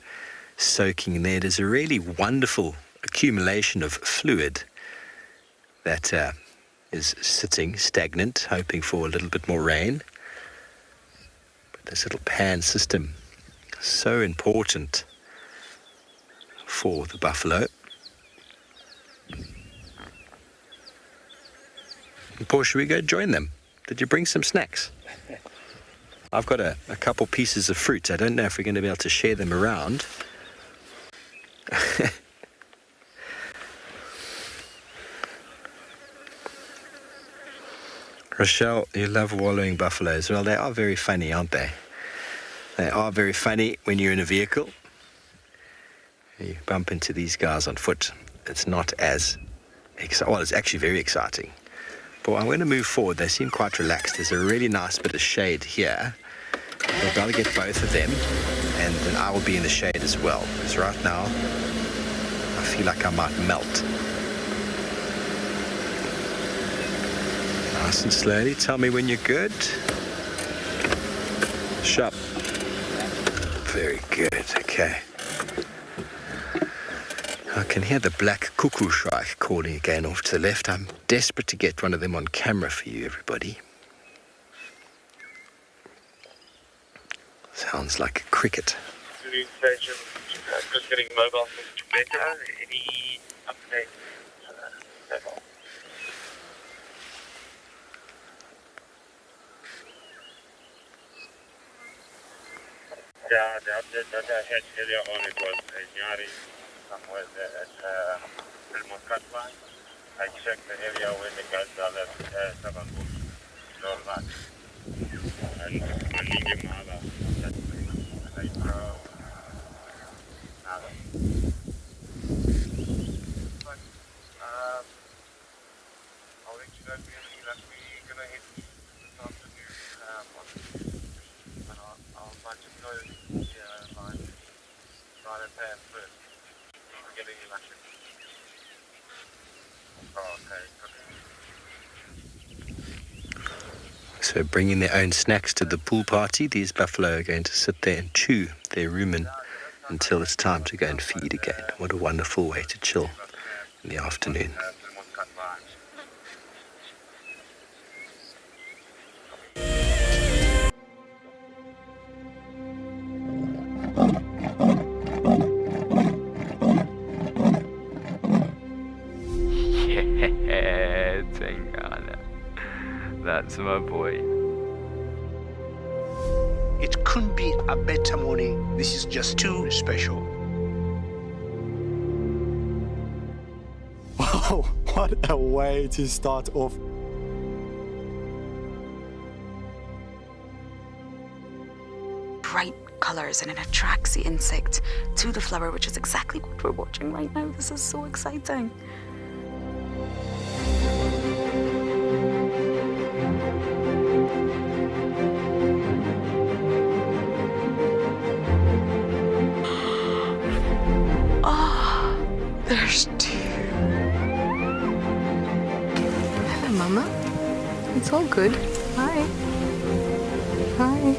soaking in there. There's a really wonderful accumulation of fluid that is sitting stagnant, hoping for a little bit more rain. But this little pan system, so important for the buffalo. And Paul, should we go join them? Did you bring some snacks? I've got a couple pieces of fruit. I don't know if we're going to be able to share them around. Rochelle, you love wallowing buffaloes. Well, they are very funny, aren't they? They are very funny when you're in a vehicle. You bump into these guys on foot. It's not as exciting. Well, it's actually very exciting. But I'm going to move forward. They seem quite relaxed. There's a really nice bit of shade here. We'll be able to get both of them, and then I will be in the shade as well. Because right now, I feel like I might melt. Nice and slowly. Tell me when you're good. Sharp. Very good. Okay. I can hear the black cuckoo shrike calling again off to the left. I'm desperate to get one of them on camera for you, everybody. Sounds like a cricket. Police station, just getting mobile from Jamaica. Any updates? Yeah, the update that I had earlier on, it was a Yari somewhere there at Springbok line. I checked the area where the guys are left, Sabanbu, Norman, and Manigi Mala. I'll let you know if we're going to hit this afternoon. I'll just go line and pan first. We're getting electric. Oh, okay. So bringing their own snacks to the pool party, these buffalo are going to sit there and chew their rumen until it's time to go and feed again. What a wonderful way to chill in the afternoon. Yeah, Tingana. That's my boy. It couldn't be a better morning. This is just too special. Wow, what a way to start off. Bright colors, and it attracts the insect to the flower, which is exactly what we're watching right now. This is so exciting. There's two. Hello, Mama. It's all good. Hi. Hi.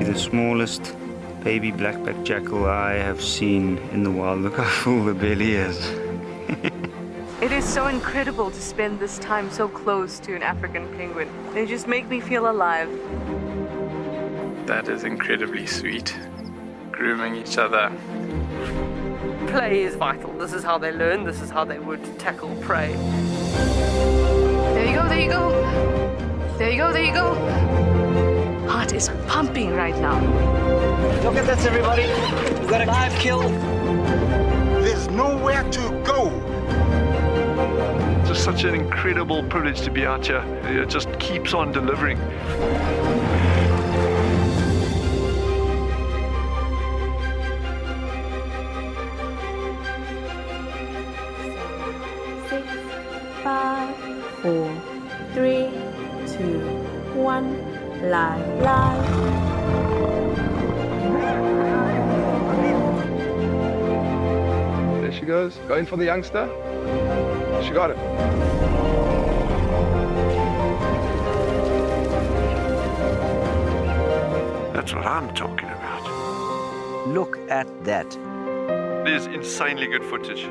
The smallest baby black-backed jackal I have seen in the wild. Look how full the belly is. It is so incredible to spend this time so close to an African penguin. They just make me feel alive. That is incredibly sweet. Grooming each other. Play is vital. This is how they learn. This is how they would tackle prey. There you go, there you go. There you go, there you go. Heart is pumping right now. Look at this, everybody. We got a live kill. There's nowhere to go. It's just such an incredible privilege to be out here. It just keeps on delivering. Five, 4, 3, 2, 1, live. There she goes, going for the youngster. She got it. That's what I'm talking about. Look at that. There's insanely good footage.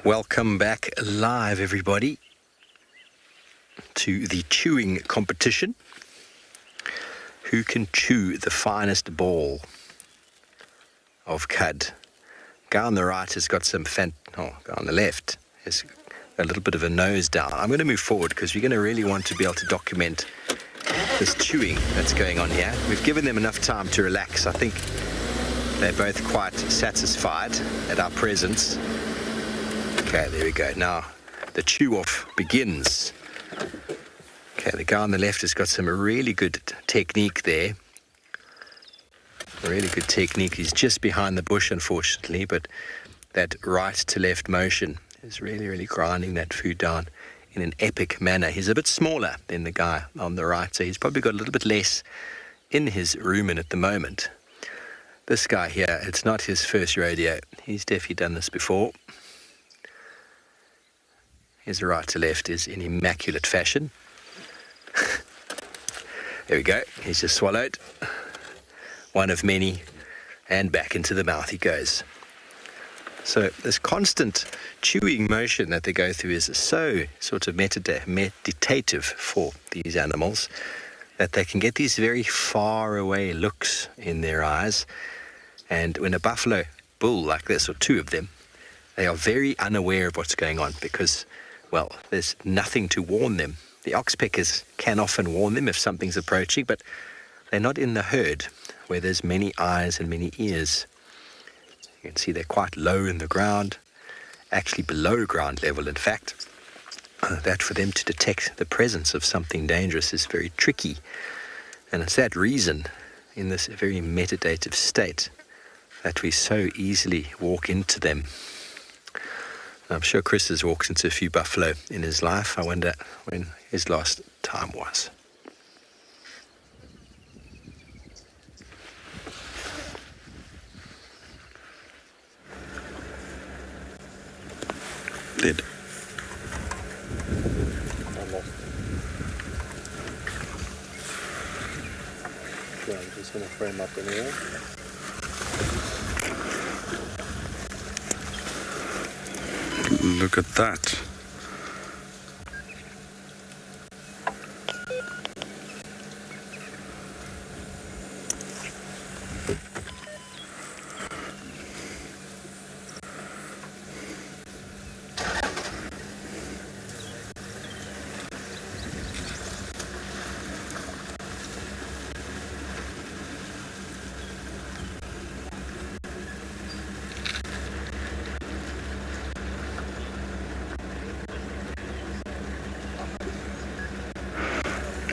Welcome back live, everybody, to the chewing competition. Who can chew the finest ball of cud? Guy on the right has got some guy on the left has a little bit of a nose down. I'm going to move forward because we're going to really want to be able to document this chewing that's going on here. We've given them enough time to relax. I think they're both quite satisfied at our presence. Okay, there we go. Now, the chew-off begins. Okay, the guy on the left has got some really good technique there. Really good technique. He's just behind the bush, unfortunately, but that right to left motion is really, really grinding that food down in an epic manner. He's a bit smaller than the guy on the right, so he's probably got a little bit less in his rumen at the moment. This guy here, it's not his first rodeo. He's definitely done this before. His right to left is in immaculate fashion. There we go. He's just swallowed. One of many, and back into the mouth he goes. So this constant chewing motion that they go through is so sort of meditative for these animals that they can get these very far away looks in their eyes. And when a buffalo bull like this, or two of them, they are very unaware of what's going on because, well, there's nothing to warn them. The oxpeckers can often warn them if something's approaching, but they're not in the herd where there's many eyes and many ears. You can see they're quite low in the ground, actually below ground level, in fact. That for them to detect the presence of something dangerous is very tricky. And it's that reason, in this very meditative state, that we so easily walk into them. I'm sure Chris has walked into a few buffalo in his life. I wonder when his last time was. Did. Yeah, I'm just going to frame up anyway. Look at that.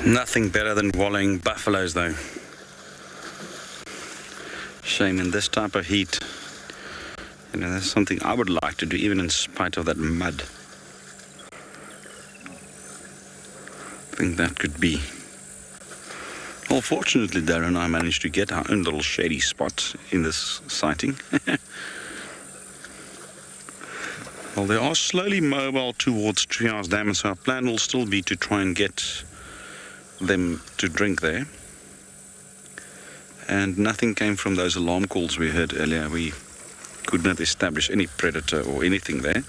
Nothing better than wallowing buffaloes, though. Shame in this type of heat. You know, that's something I would like to do, even in spite of that mud. I think that could be. Well, fortunately, Darren and I managed to get our own little shady spot in this sighting. Well, they are slowly mobile towards Treehouse Dam, and so our plan will still be to try and get them to drink there. And nothing came from those alarm calls we heard earlier. We could not establish any predator or anything there.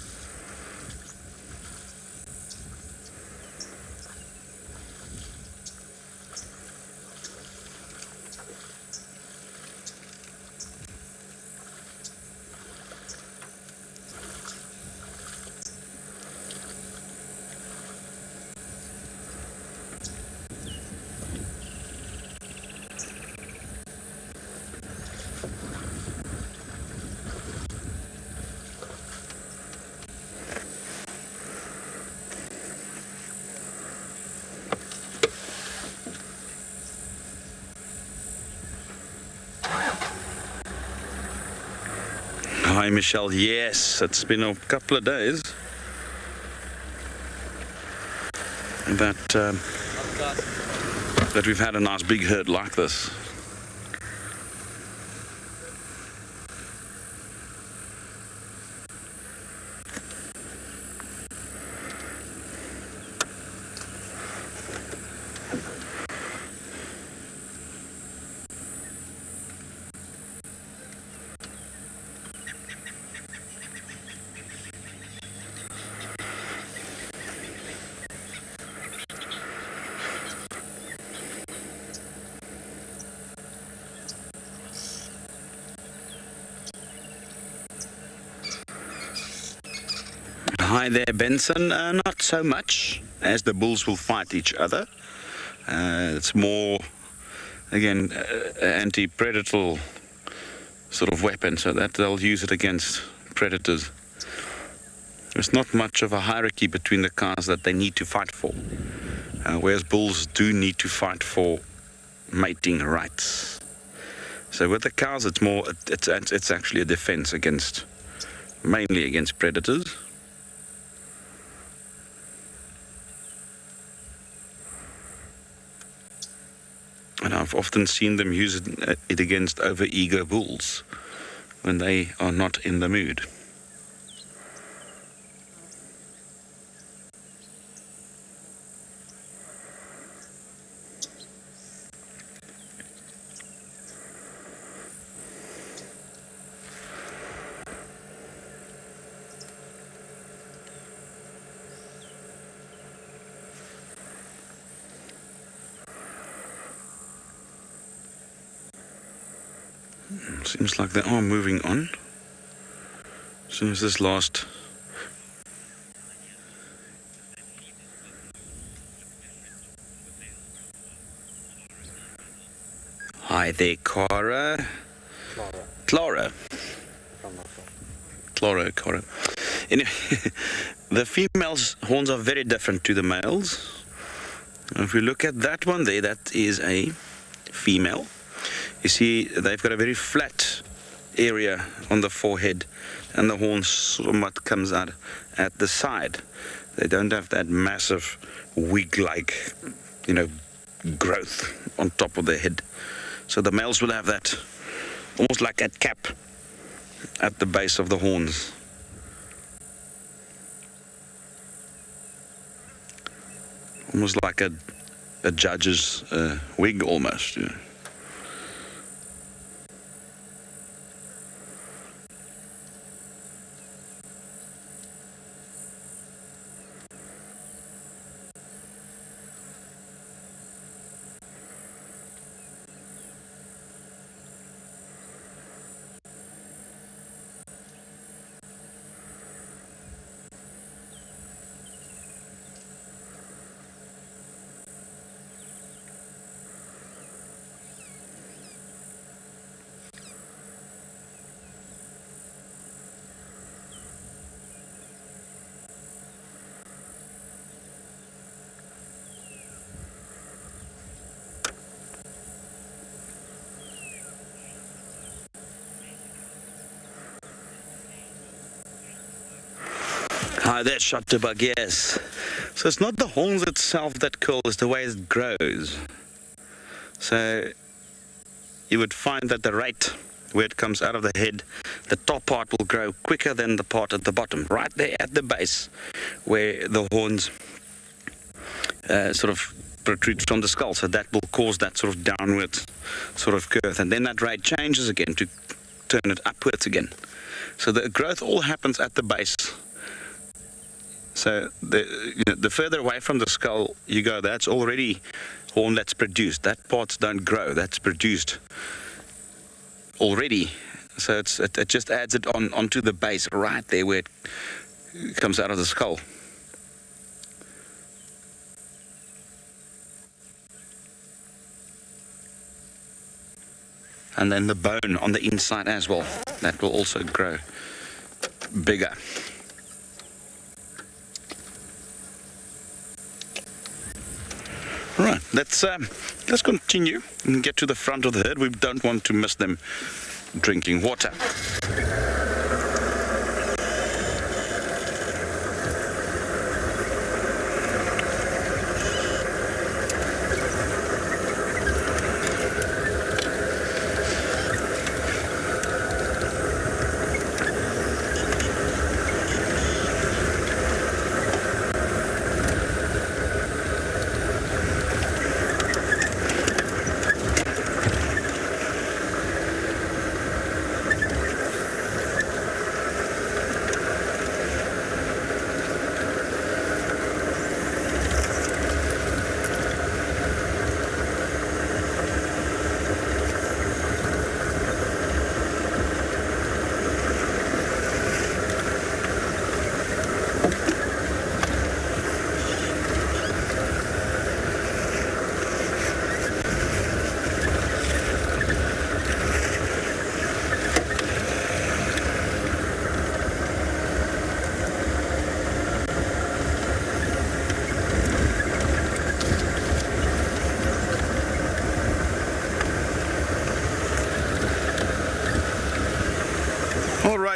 Hi, Michelle. Yes, it's been a couple of days that we've had a nice big herd like this. Hi there, Benson. Not so much, as the bulls will fight each other. It's more, again, anti-predator sort of weapon, so that they'll use it against predators. There's not much of a hierarchy between the cows that they need to fight for, whereas bulls do need to fight for mating rights. So with the cows, it's more, it's actually a defense against, mainly against predators. And I've often seen them use it against over-eager bulls when they are not in the mood. Seems like they are moving on. As soon as this last hi there, Clara. Clara. Anyway, the female's horns are very different to the males. If we look at that one there, that is a female. You see, they've got a very flat area on the forehead, and the horn somewhat comes out at the side. They don't have that massive wig-like, growth on top of their head. So the males will have that, almost like that cap at the base of the horns. Almost like a judge's wig, almost. Hi, that's shot to bug, yes. So it's not the horns itself that curl, it's the way it grows. So you would find that the rate where it comes out of the head, the top part will grow quicker than the part at the bottom, right there at the base, where the horns sort of protrude from the skull. So that will cause that sort of downward sort of curve. And then that rate changes again to turn it upwards again. So the growth all happens at the base. So the further away from the skull you go, that's already horn that's produced. That parts don't grow, that's produced already. So it just adds it onto the base right there where it comes out of the skull. And then the bone on the inside as well, that will also grow bigger. Right, let's continue and get to the front of the herd. We don't want to miss them drinking water.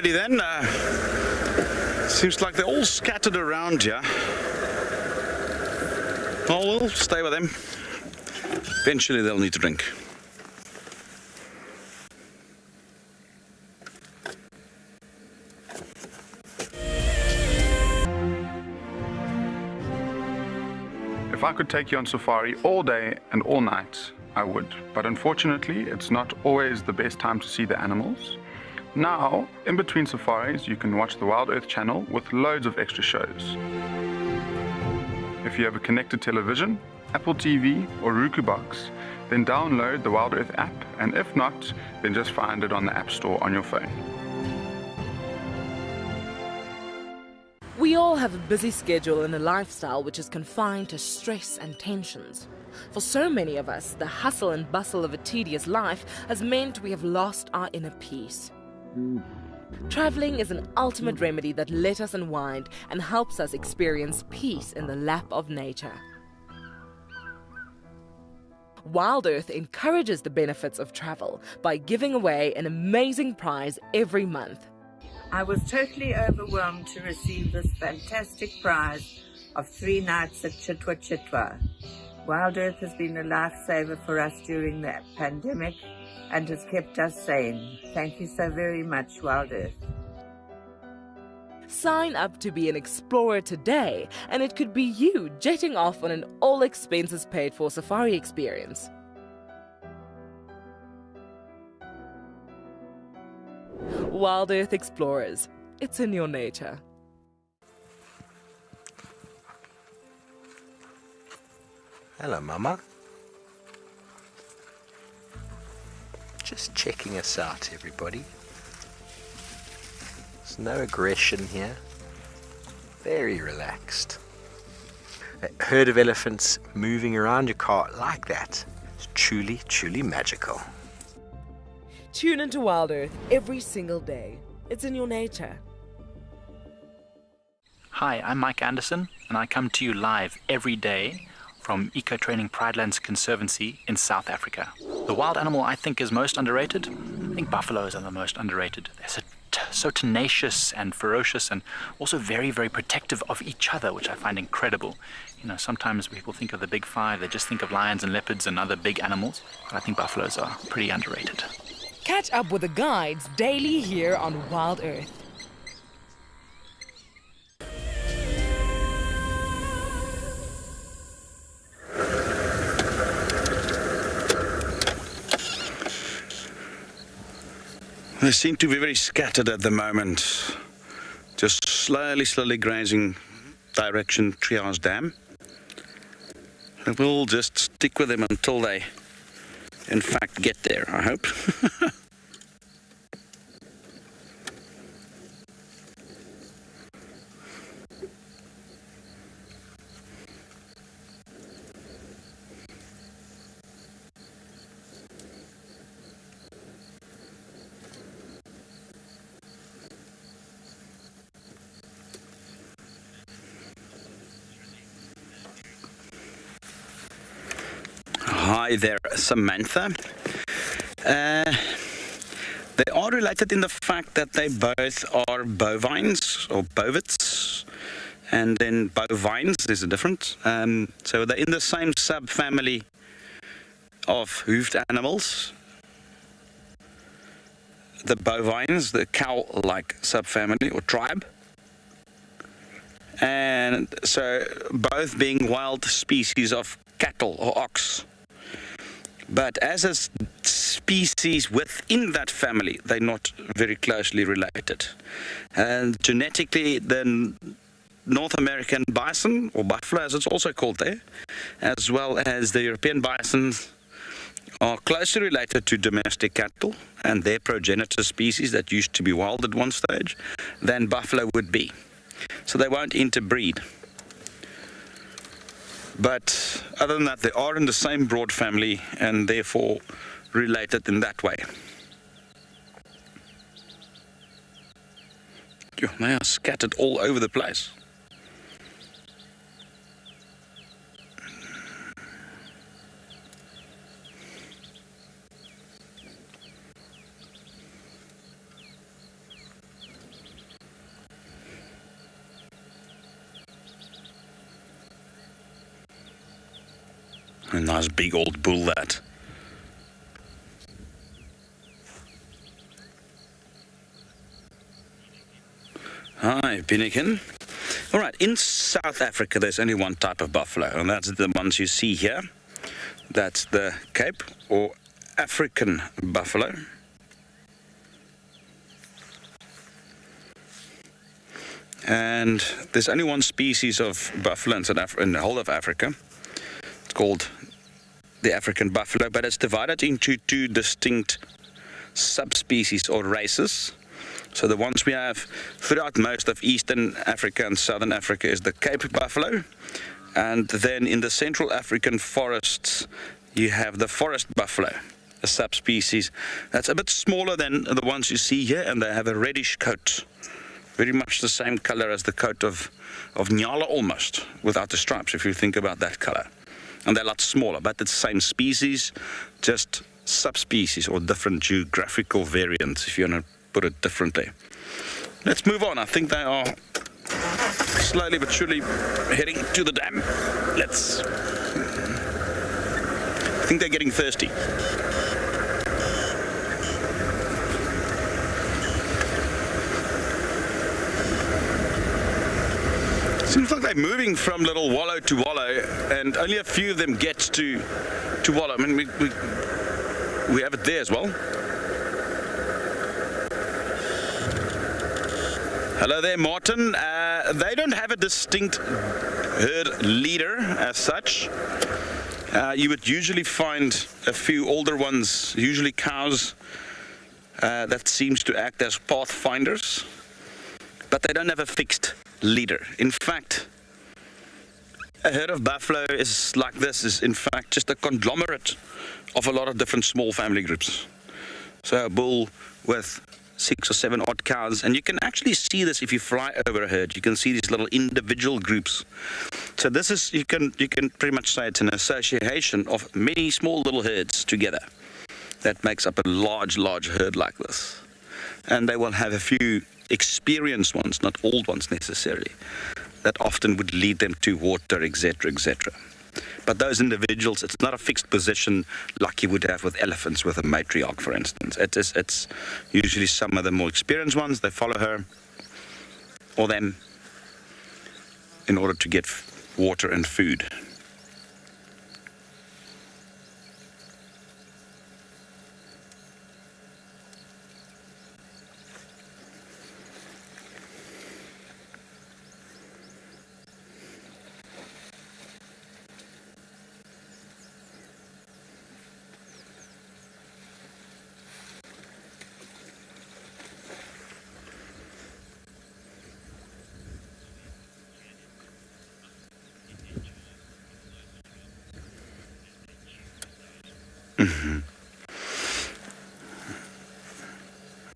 Alrighty then. Seems like they're all scattered around here. Oh, we'll stay with them. Eventually they'll need to drink. If I could take you on safari all day and all night, I would. But unfortunately, it's not always the best time to see the animals. Now, in between safaris, you can watch the WildEarth Channel with loads of extra shows. If you have a connected television, Apple TV or Roku box, then download the WildEarth app, and if not, then just find it on the App Store on your phone. We all have a busy schedule and a lifestyle which is confined to stress and tensions. For so many of us, the hustle and bustle of a tedious life has meant we have lost our inner peace. Traveling is an ultimate remedy that lets us unwind and helps us experience peace in the lap of nature. WildEarth encourages the benefits of travel by giving away an amazing prize every month. I was totally overwhelmed to receive this fantastic prize of 3 nights at Chitwa Chitwa. WildEarth has been a lifesaver for us during the pandemic and has kept us sane. Thank you so very much, WildEarth. Sign up to be an explorer today, and it could be you jetting off on an all-expenses-paid-for safari experience. WildEarth Explorers. It's in your nature. Hello, Mama. Just checking us out, everybody. There's no aggression here. Very relaxed. A herd of elephants moving around your car like that is truly, truly magical. Tune into WildEarth every single day. It's in your nature. Hi, I'm Mike Anderson, and I come to you live every day from Eco Training Pridelands Conservancy in South Africa. The wild animal I think is most underrated. I think buffaloes are the most underrated. They're so tenacious and ferocious, and also very, very protective of each other, which I find incredible. You know, sometimes people think of the big five, they just think of lions and leopards and other big animals, but I think buffaloes are pretty underrated. Catch up with the guides daily here on WildEarth. They seem to be very scattered at the moment. Just slowly grazing direction Triage Dam. And we'll just stick with them until they, in fact, get there, I hope. Hi there, Samantha. They are related in the fact that they both are bovines or bovids, and then bovines is a difference. So they're in the same subfamily of hoofed animals. The bovines, the cow-like subfamily or tribe. And so both being wild species of cattle or ox. But as a species within that family, they're not very closely related. And genetically, the North American bison, or buffalo as it's also called there, as well as the European bisons, are closely related to domestic cattle and their progenitor species that used to be wild at one stage than buffalo would be. So they won't interbreed. But other than that, they are in the same broad family and therefore related in that way. They are scattered all over the place. A nice big old bull, that. Hi, Pinnakin. All right, in South Africa, there's only one type of buffalo, and that's the ones you see here. That's the Cape or African buffalo. And there's only one species of buffalo in the whole of Africa. It's called the African buffalo, but it's divided into two distinct subspecies or races. So the ones we have throughout most of Eastern Africa and Southern Africa is the Cape buffalo. And then in the Central African forests, you have the forest buffalo, a subspecies that's a bit smaller than the ones you see here, and they have a reddish coat. Very much the same color as the coat of Nyala almost, without the stripes, if you think about that color. And they're a lot smaller, but it's the same species, just subspecies or different geographical variants, if you want to put it differently. Let's move on. I think they are slowly but surely heading to the dam. I think they're getting thirsty. Seems like they're moving from little wallow to wallow, and only a few of them get to wallow. I mean, we have it there as well. Hello there, Martin. They don't have a distinct herd leader as such. You would usually find a few older ones, usually cows, that seems to act as pathfinders, but they don't have a fixed leader. In fact, a herd of buffalo is like this, is in fact just a conglomerate of a lot of different small family groups. So a bull with 6 or 7 odd cows, and you can actually see this if you fly over a herd. You can see these little individual groups. So this is, you can pretty much say it's an association of many small little herds together that makes up a large herd like this. And they will have a few experienced ones, not old ones necessarily, that often would lead them to water, etc., etc. But those individuals, it's not a fixed position like you would have with elephants with a matriarch, for instance. It's usually some of the more experienced ones. They follow her or them in order to get water and food.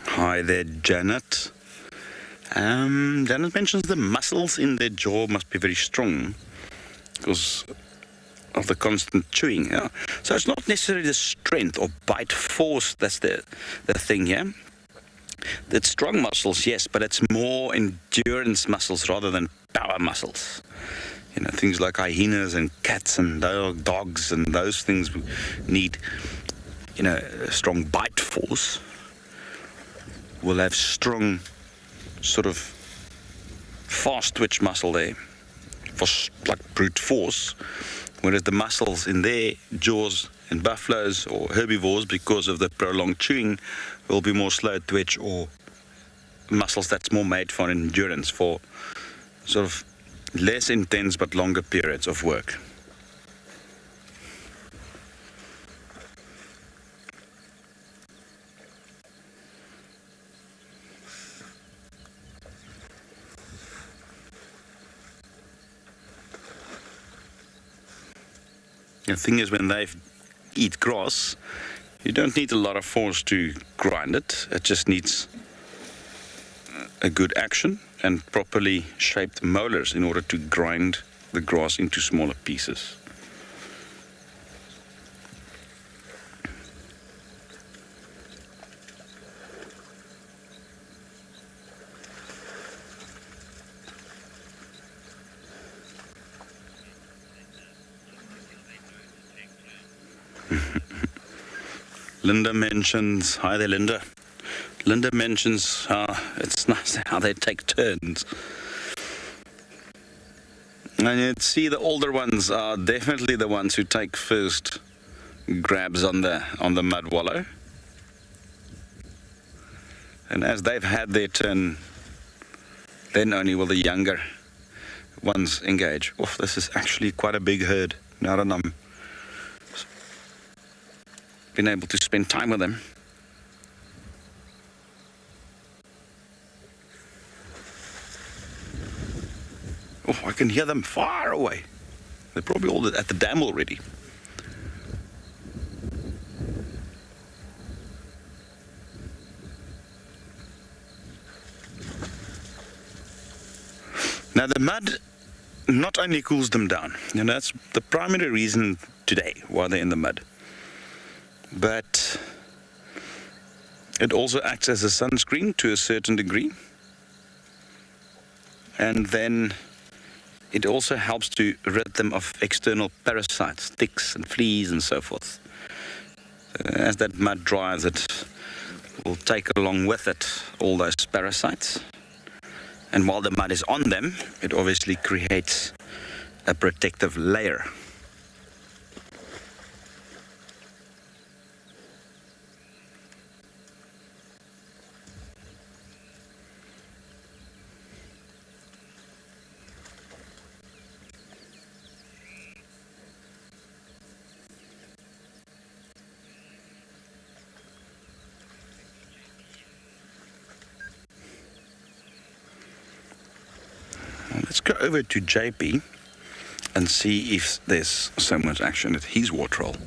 Hi there, Janet. Janet mentions the muscles in their jaw must be very strong because of the constant chewing. Yeah? So it's not necessarily the strength or bite force that's the thing here. It's strong muscles, yes, but it's more endurance muscles rather than power muscles. You know, things like hyenas and cats and dogs and those things need, you know, a strong bite force. Will have strong sort of fast twitch muscle there for like brute force, whereas the muscles in their jaws in buffaloes or herbivores, because of the prolonged chewing, will be more slow twitch or muscles that's more made for endurance, for sort of less intense but longer periods of work. The thing is, when they eat grass, you don't need a lot of force to grind it. It just needs a good action and properly shaped molars in order to grind the grass into smaller pieces. Linda mentions, hi there Linda. Linda mentions it's nice how they take turns. And you'd see the older ones are definitely the ones who take first grabs on the mud wallow. And as they've had their turn, then only will the younger ones engage. Oh, this is actually quite a big herd now that I'm been able to spend time with them. Oh, I can hear them far away. They're probably all at the dam already. Now the mud not only cools them down, and that's the primary reason today why they're in the mud, but it also acts as a sunscreen to a certain degree, and then it also helps to rid them of external parasites, ticks and fleas and so forth. As that mud dries, it will take along with it all those parasites. And while the mud is on them, it obviously creates a protective layer. Let's go over to JP and see if there's so much action at his waterhole.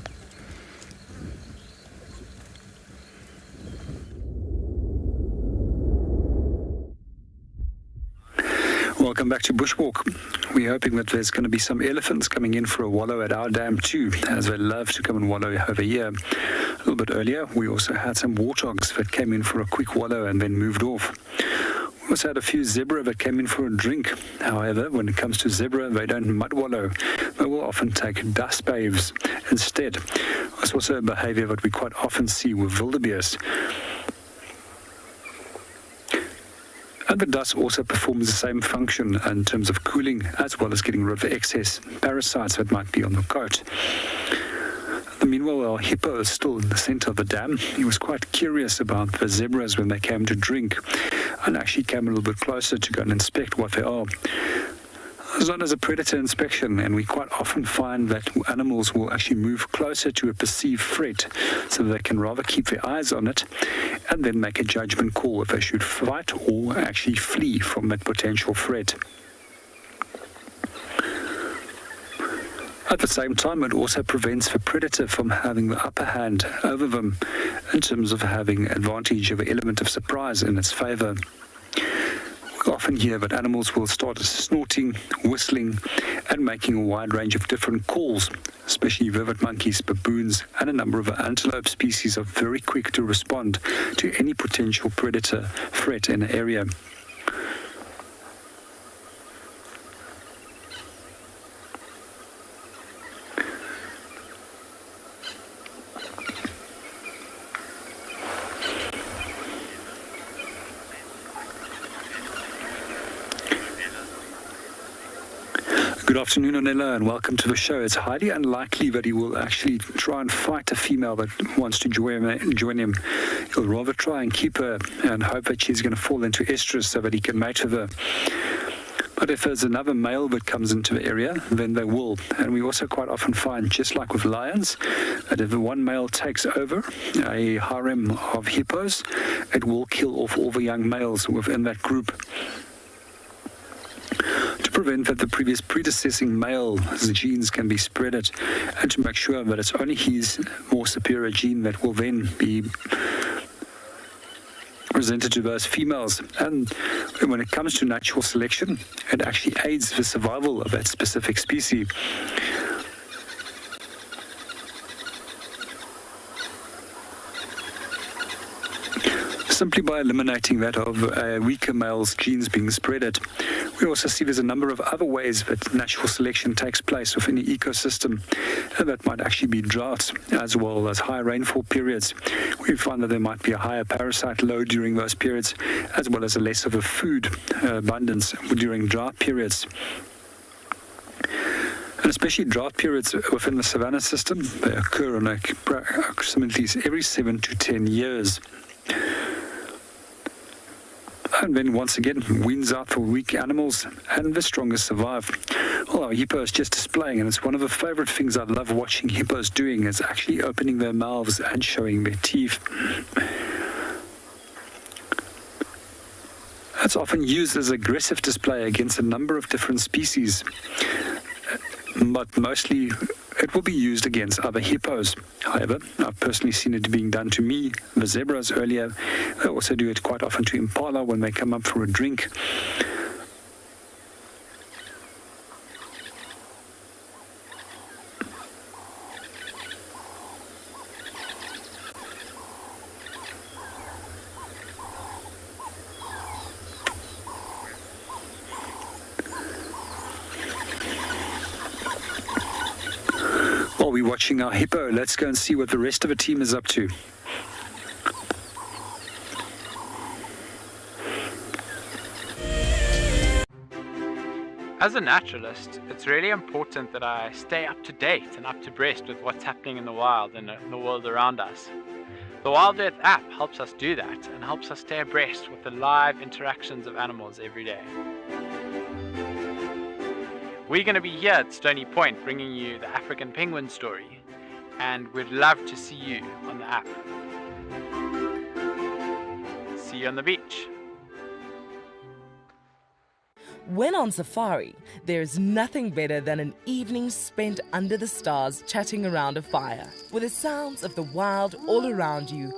Welcome back to Bushwalk. We're hoping that there's going to be some elephants coming in for a wallow at our dam too, as they love to come and wallow over here. A little bit earlier, we also had some warthogs that came in for a quick wallow and then moved off. We also had a few zebra that came in for a drink. However, when it comes to zebra, they don't mud wallow. They will often take dust bathes instead. It's also a behavior that we quite often see with wildebeest. And the dust also performs the same function in terms of cooling, as well as getting rid of excess parasites that might be on the coat. Meanwhile, our hippo is still in the center of the dam. He was quite curious about the zebras when they came to drink, and actually came a little bit closer to go and inspect what they are. It's known as a predator inspection, and we quite often find that animals will actually move closer to a perceived threat, so they can rather keep their eyes on it and then make a judgment call if they should fight or actually flee from that potential threat. At the same time, it also prevents the predator from having the upper hand over them in terms of having advantage of an element of surprise in its favor. We often hear that animals will start snorting, whistling, and making a wide range of different calls, especially vivid monkeys, baboons, and a number of antelope species are very quick to respond to any potential predator threat in an area. Good afternoon, Onela, and welcome to the show. It's highly unlikely that he will actually try and fight a female that wants to join him. He'll rather try and keep her and hope that she's going to fall into estrus so that he can mate with her. But if there's another male that comes into the area, then they will. And we also quite often find, just like with lions, that if the one male takes over a harem of hippos, it will kill off all the young males within that group. To prevent that the previous predecessing male's genes can be spreaded, and to make sure that it's only his more superior gene that will then be presented to those females. And when it comes to natural selection, it actually aids the survival of that specific species. Simply by eliminating that of a weaker male's genes being spreaded, we We also see there's a number of other ways that natural selection takes place within the ecosystem, and that might actually be droughts as well as high rainfall periods. We find that there might be a higher parasite load during those periods, as well as a less of a food abundance during drought periods. And especially drought periods within the savanna system, they occur on approximately every 7 to 10 years. And then once again, wins out for weak animals, and the strongest survive. Well, our hippo is just displaying, and it's one of the favorite things I love watching hippos doing, is actually opening their mouths and showing their teeth. It's often used as aggressive display against a number of different species, but mostly it will be used against other hippos. However, I've personally seen it being done to me, the zebras earlier. They also do it quite often to impala when they come up for a drink. While we're watching our hippo, let's go and see what the rest of the team is up to. As a naturalist, it's really important that I stay up to date and up to breast with what's happening in the wild and in the world around us. The WildEarth app helps us do that and helps us stay abreast with the live interactions of animals every day. We're going to be here at Stony Point bringing you the African penguin story, and we'd love to see you on the app. See you on the beach. When on safari, there's nothing better than an evening spent under the stars chatting around a fire, with the sounds of the wild all around you.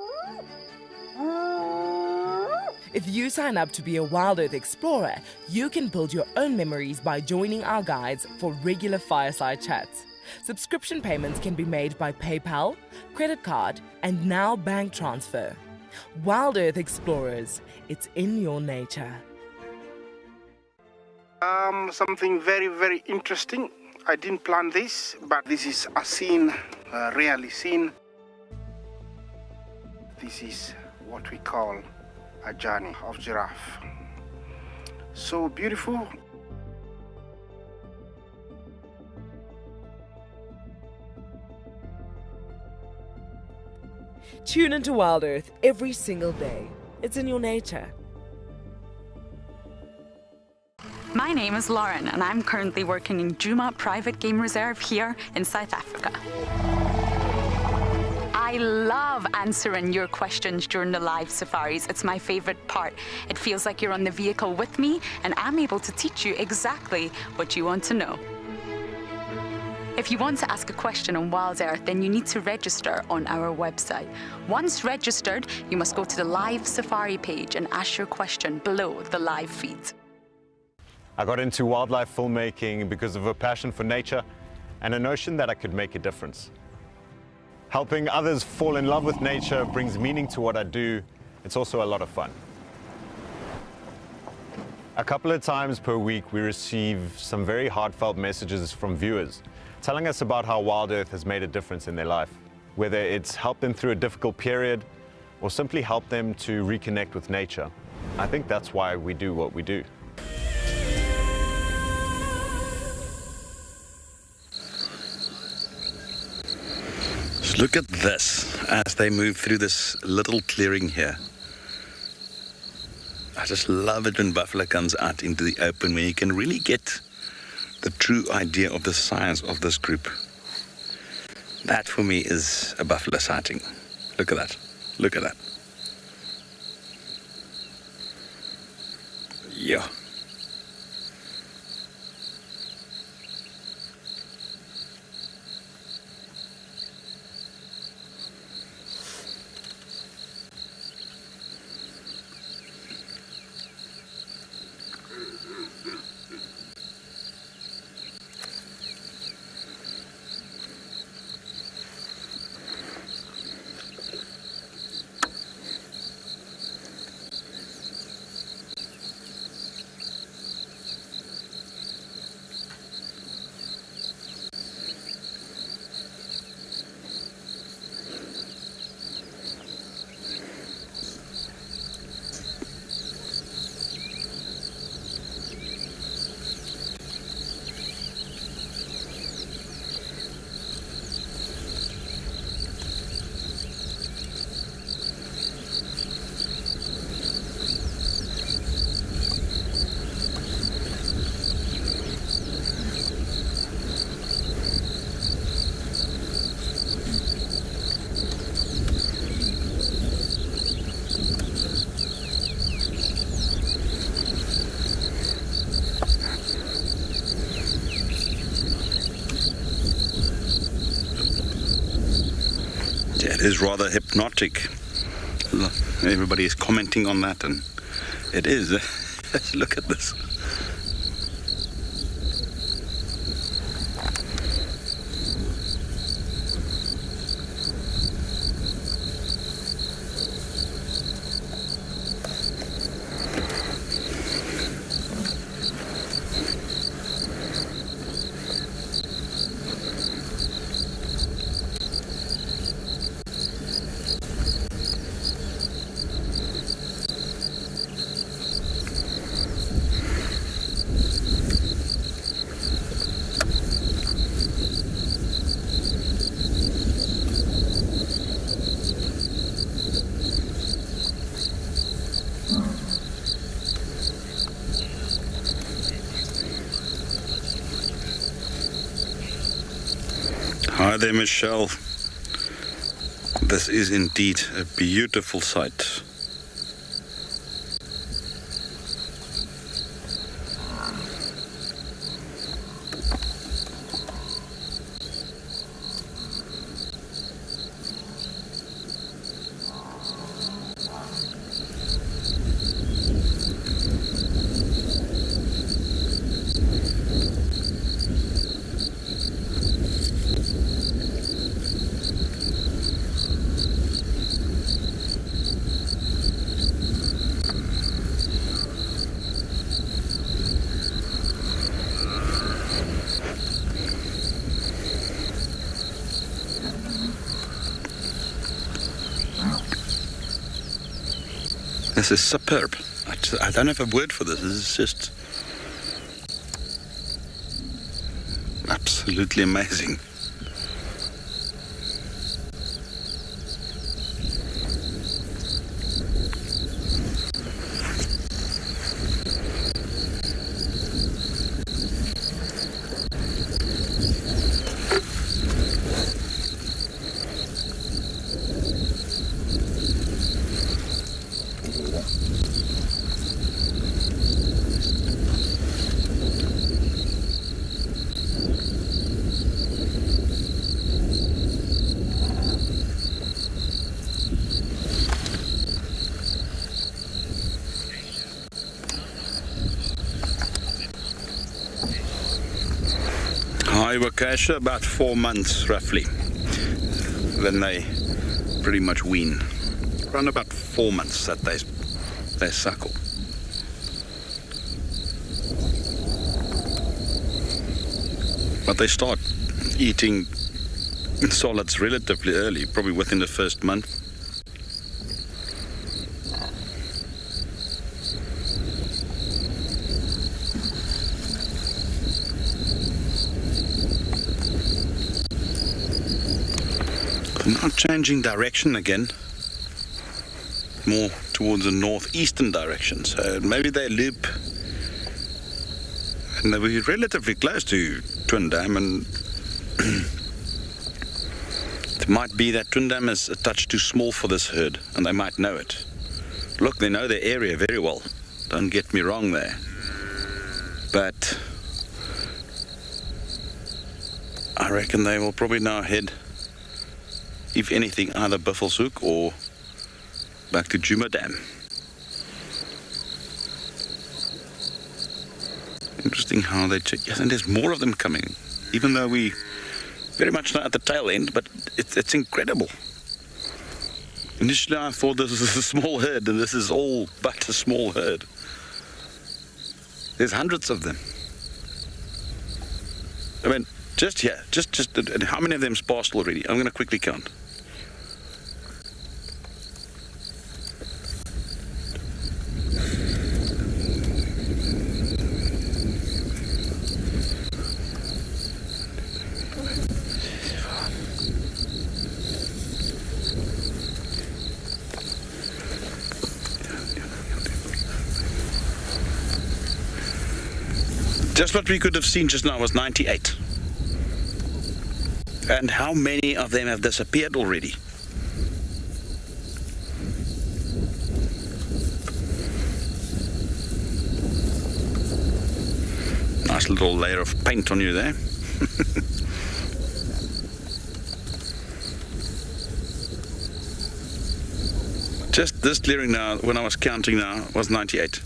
If you sign up to be a WildEarth Explorer, you can build your own memories by joining our guides for regular fireside chats. Subscription payments can be made by PayPal, credit card, and now bank transfer. WildEarth Explorers, it's in your nature. Something very, very interesting. I didn't plan this, but this is a scene rarely seen. This is what we call a journey of giraffe. So beautiful. Tune into WildEarth every single day. It's in your nature. My name is Lauren, and I'm currently working in Djuma Private Game Reserve here in South Africa. I love answering your questions during the live safaris. It's my favorite part. It feels like you're on the vehicle with me, and I'm able to teach you exactly what you want to know. If you want to ask a question on WildEarth, then you need to register on our website. Once registered, you must go to the live safari page and ask your question below the live feed. I got into wildlife filmmaking because of a passion for nature and a notion that I could make a difference. Helping others fall in love with nature brings meaning to what I do. It's also a lot of fun. A couple of times per week, we receive some very heartfelt messages from viewers telling us about how WildEarth has made a difference in their life, whether it's helped them through a difficult period or simply helped them to reconnect with nature. I think that's why we do what we do. Look at this as they move through this little clearing here. I just love it when buffalo comes out into the open, where you can really get the true idea of the size of this group. That for me is a buffalo sighting. Look at that. Look at that. Yeah. It is rather hypnotic. Everybody is commenting on that, and it is. Look at this. Hi there, Michelle. This is indeed a beautiful sight. This is superb. I don't have a word for this. This is just absolutely amazing. Wakasha, about 4 months roughly. Then they pretty much wean. Around about 4 months that they suckle. But they start eating solids relatively early, probably within the first month. Now changing direction again, more towards the northeastern direction. So maybe they loop, and they were relatively close to Twin Dam, and it might be that Twin Dam is a touch too small for this herd, and they might know it. Look, they know their area very well. Don't get me wrong there, but I reckon they will probably now head, if anything, either Buffelshoek or back to Djuma Dam. Interesting how they check. Yes, and there's more of them coming, even though we very much not at the tail end, but it's incredible. Initially I thought this was a small herd, and this is all but a small herd. There's hundreds of them. I mean, just here, just how many of them passed already? I'm going to quickly count. Just what we could have seen just now was 98. And how many of them have disappeared already? Nice little layer of paint on you there. Just this clearing now, when I was counting now, was 98.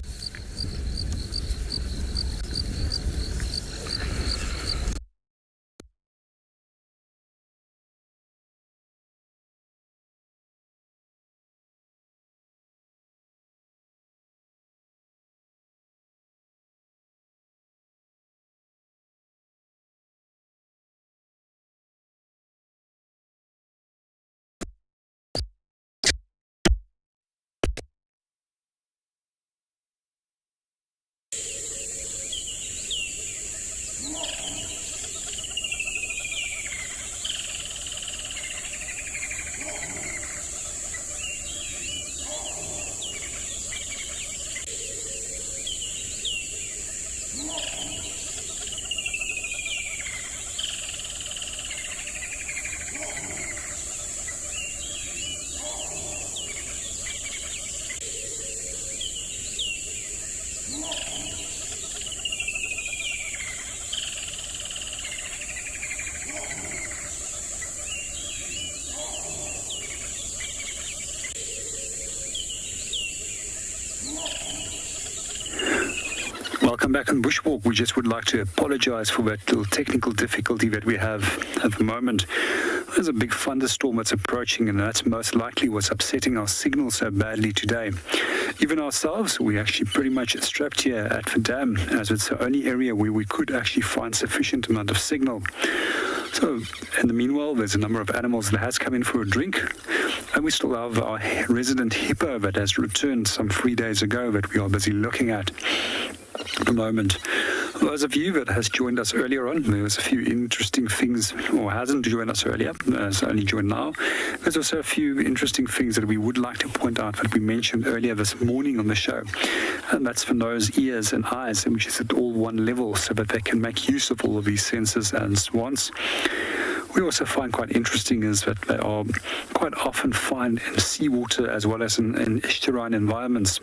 Welcome back on Bushwalk. We just would like to apologize for that little technical difficulty that we have at the moment. There's a big thunderstorm that's approaching, and that's most likely what's upsetting our signal so badly today. Even ourselves, we're actually pretty much strapped here at the dam, as it's the only area where we could actually find sufficient amount of signal. So, in the meanwhile, there's a number of animals that has come in for a drink, and we still have our resident hippo that has returned some 3 days ago that we are busy looking at the moment. Those of you that has joined us earlier on, there was a few interesting things, or hasn't joined us earlier, has only joined now. There's also a few interesting things that we would like to point out that we mentioned earlier this morning on the show. And that's for nose, ears and eyes, which is at all one level so that they can make use of all of these senses as once. We also find quite interesting is that they are quite often found in seawater as well as in estuarine environments.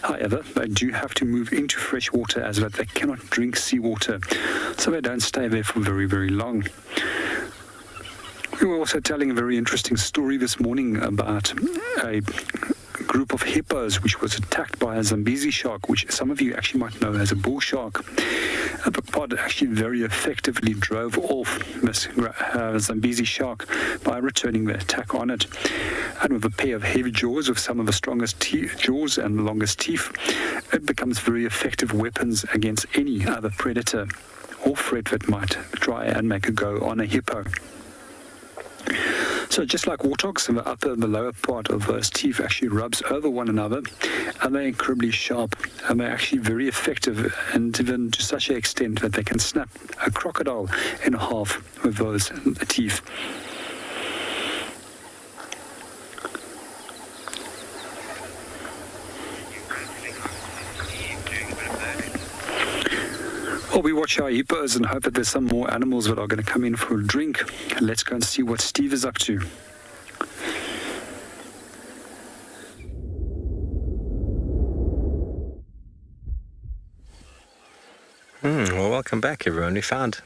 However, they do have to move into fresh water as that they cannot drink seawater, so they don't stay there for very, very long. We were also telling a very interesting story this morning about a group of hippos which was attacked by a Zambezi shark, which some of you actually might know as a bull shark. The pod actually very effectively drove off this Zambezi shark by returning the attack on it. And with a pair of heavy jaws with some of the strongest jaws and the longest teeth, it becomes very effective weapons against any other predator or threat that might try and make a go on a hippo. So just like warthogs, the upper and the lower part of those teeth actually rubs over one another, and they're incredibly sharp, and they're actually very effective, and even to such an extent that they can snap a crocodile in half with those teeth. Well, we watch our hippos and hope that there's some more animals that are going to come in for a drink. Let's go and see what Steve is up to. Well, welcome back, everyone. We found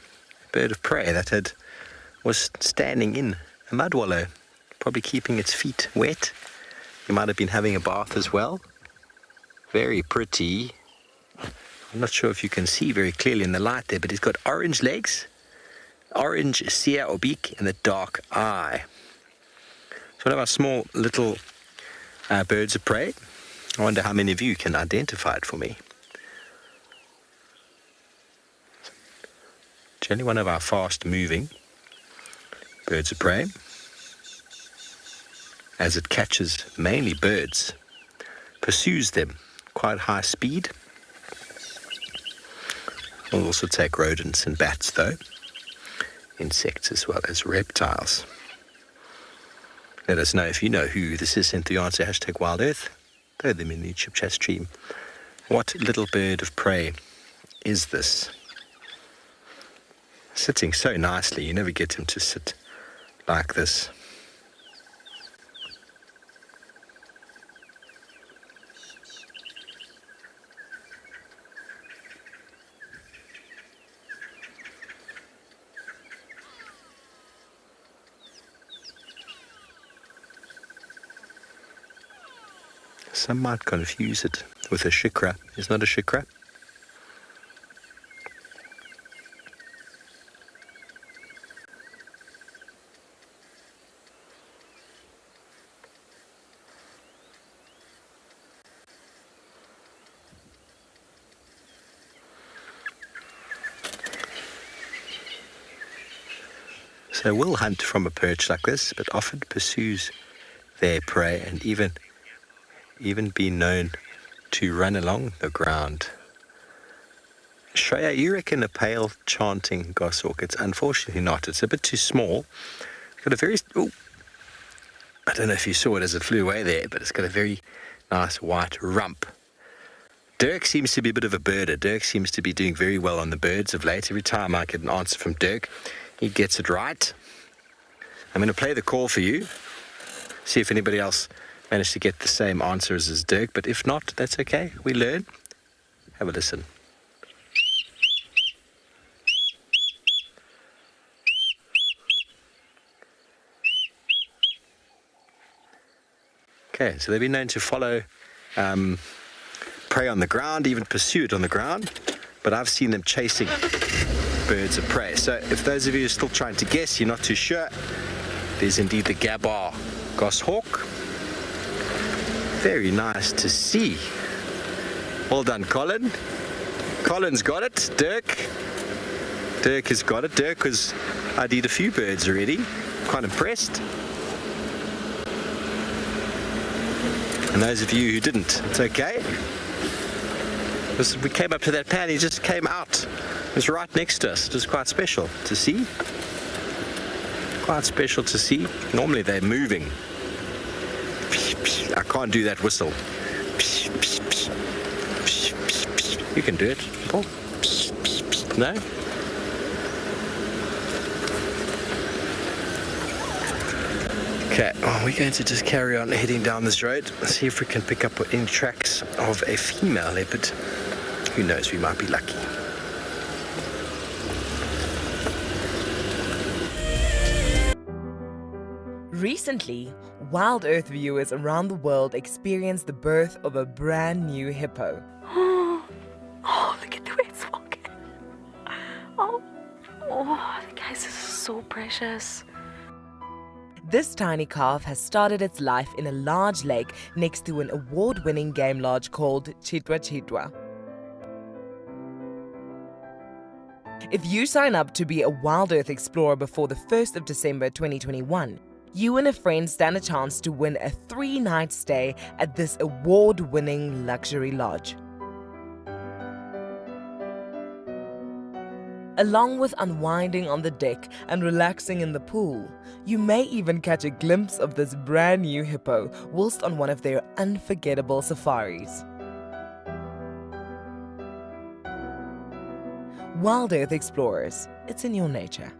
a bird of prey that was standing in a mud wallow, probably keeping its feet wet. He might have been having a bath as well. Very pretty. I'm not sure if you can see very clearly in the light there, but he's got orange legs, orange cere or beak, and a dark eye. It's one of our small little birds of prey. I wonder how many of you can identify it for me. Generally one of our fast-moving birds of prey, as it catches mainly birds, pursues them quite high speed. We'll also take rodents and bats, though, insects as well as reptiles. Let us know if you know who this is. Send the answer #WildEarth. Throw them in the YouTube chat stream. What little bird of prey is this? Sitting so nicely. You never get him to sit like this. Some might confuse it with a shikra. It's not a shikra. So will hunt from a perch like this, but often pursues their prey and even be known to run along the ground. Shreya, you reckon a pale chanting goshawk? It's unfortunately not. It's a bit too small. It's got a very... Ooh, I don't know if you saw it as it flew away there, but it's got a very nice white rump. Dirk seems to be a bit of a birder. Dirk seems to be doing very well on the birds of late. Every time I get an answer from Dirk, he gets it right. I'm going to play the call for you. See if anybody else managed to get the same answers as Dirk. But if not, that's okay. We learn. Have a listen. Okay, so they've been known to follow prey on the ground, even pursue it on the ground. But I've seen them chasing birds of prey. So if those of you are still trying to guess, you're not too sure, there's indeed the Gabar goshawk. Very nice to see. Well done, Colin. Colin's got it. Dirk has got it. Dirk has ID'd a few birds already. Quite impressed. And those of you who didn't, it's okay. We came up to that pan, he just came out. It was right next to us. It was quite special to see. Quite special to see. Normally they're moving. I can't do that whistle. You can do it, Paul. No? Okay, well, we're going to just carry on heading down this road. See if we can pick up any tracks of a female leopard. Who knows, we might be lucky. Recently, WildEarth viewers around the world experienced the birth of a brand new hippo. Oh, look at the way it's walking. Oh, the guys are so precious. This tiny calf has started its life in a large lake next to an award-winning game lodge called Chitwa Chitwa. If you sign up to be a WildEarth Explorer before the 1st of December 2021, you and a friend stand a chance to win a 3-night stay at this award-winning luxury lodge. Along with unwinding on the deck and relaxing in the pool, you may even catch a glimpse of this brand new hippo whilst on one of their unforgettable safaris. WildEarth Explorers, it's in your nature.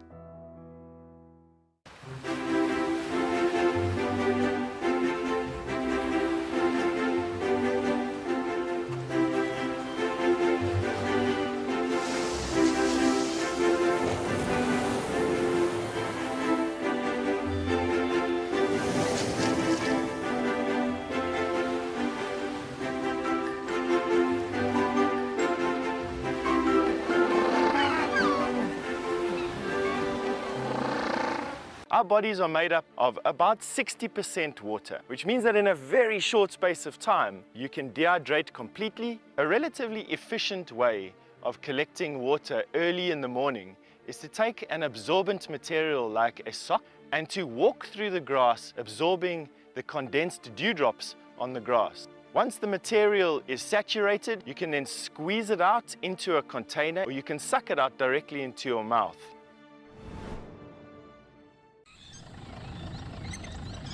Our bodies are made up of about 60% water, which means that in a very short space of time, you can dehydrate completely. A relatively efficient way of collecting water early in the morning is to take an absorbent material like a sock and to walk through the grass, absorbing the condensed dewdrops on the grass. Once the material is saturated, you can then squeeze it out into a container, or you can suck it out directly into your mouth.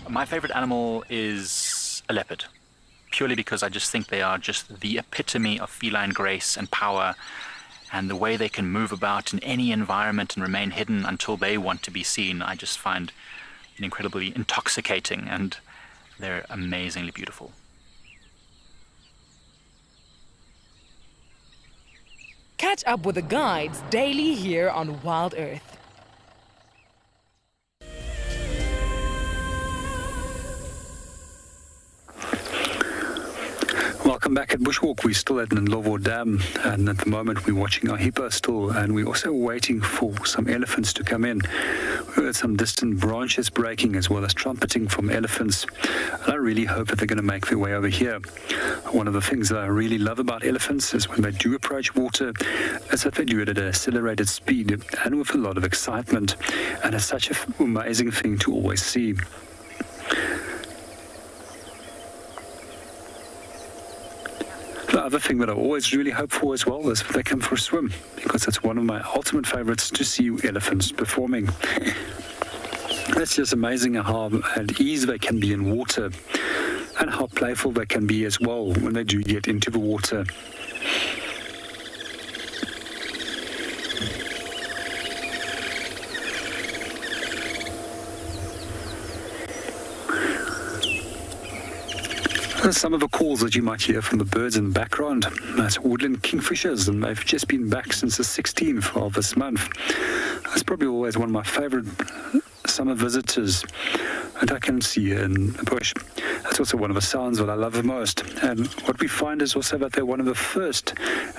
My favorite animal is a leopard, purely because I just think they are just the epitome of feline grace and power, and the way they can move about in any environment and remain hidden until they want to be seen, I just find incredibly intoxicating, and they're amazingly beautiful. Catch up with the guides daily here on WildEarth. Welcome back at Bushwalk. We're still at Ndlovu Dam, and at the moment we're watching our hippo still, and we're also waiting for some elephants to come in. We heard some distant branches breaking as well as trumpeting from elephants, and I really hope that they're going to make their way over here. One of the things that I really love about elephants is when they do approach water, is that they do it at an accelerated speed and with a lot of excitement, and it's such an amazing thing to always see. The other thing that I always really hope for as well is that they come for a swim, because it's one of my ultimate favorites to see elephants performing. It's just amazing how at ease they can be in water and how playful they can be as well when they do get into the water. Some of the calls that you might hear from the birds in the background, that's woodland kingfishers, and they've just been back since the 16th of this month. That's probably always one of my favorite summer visitors that I can see in the bush. That's also one of the sounds that I love the most. And what we find is also that they're one of the first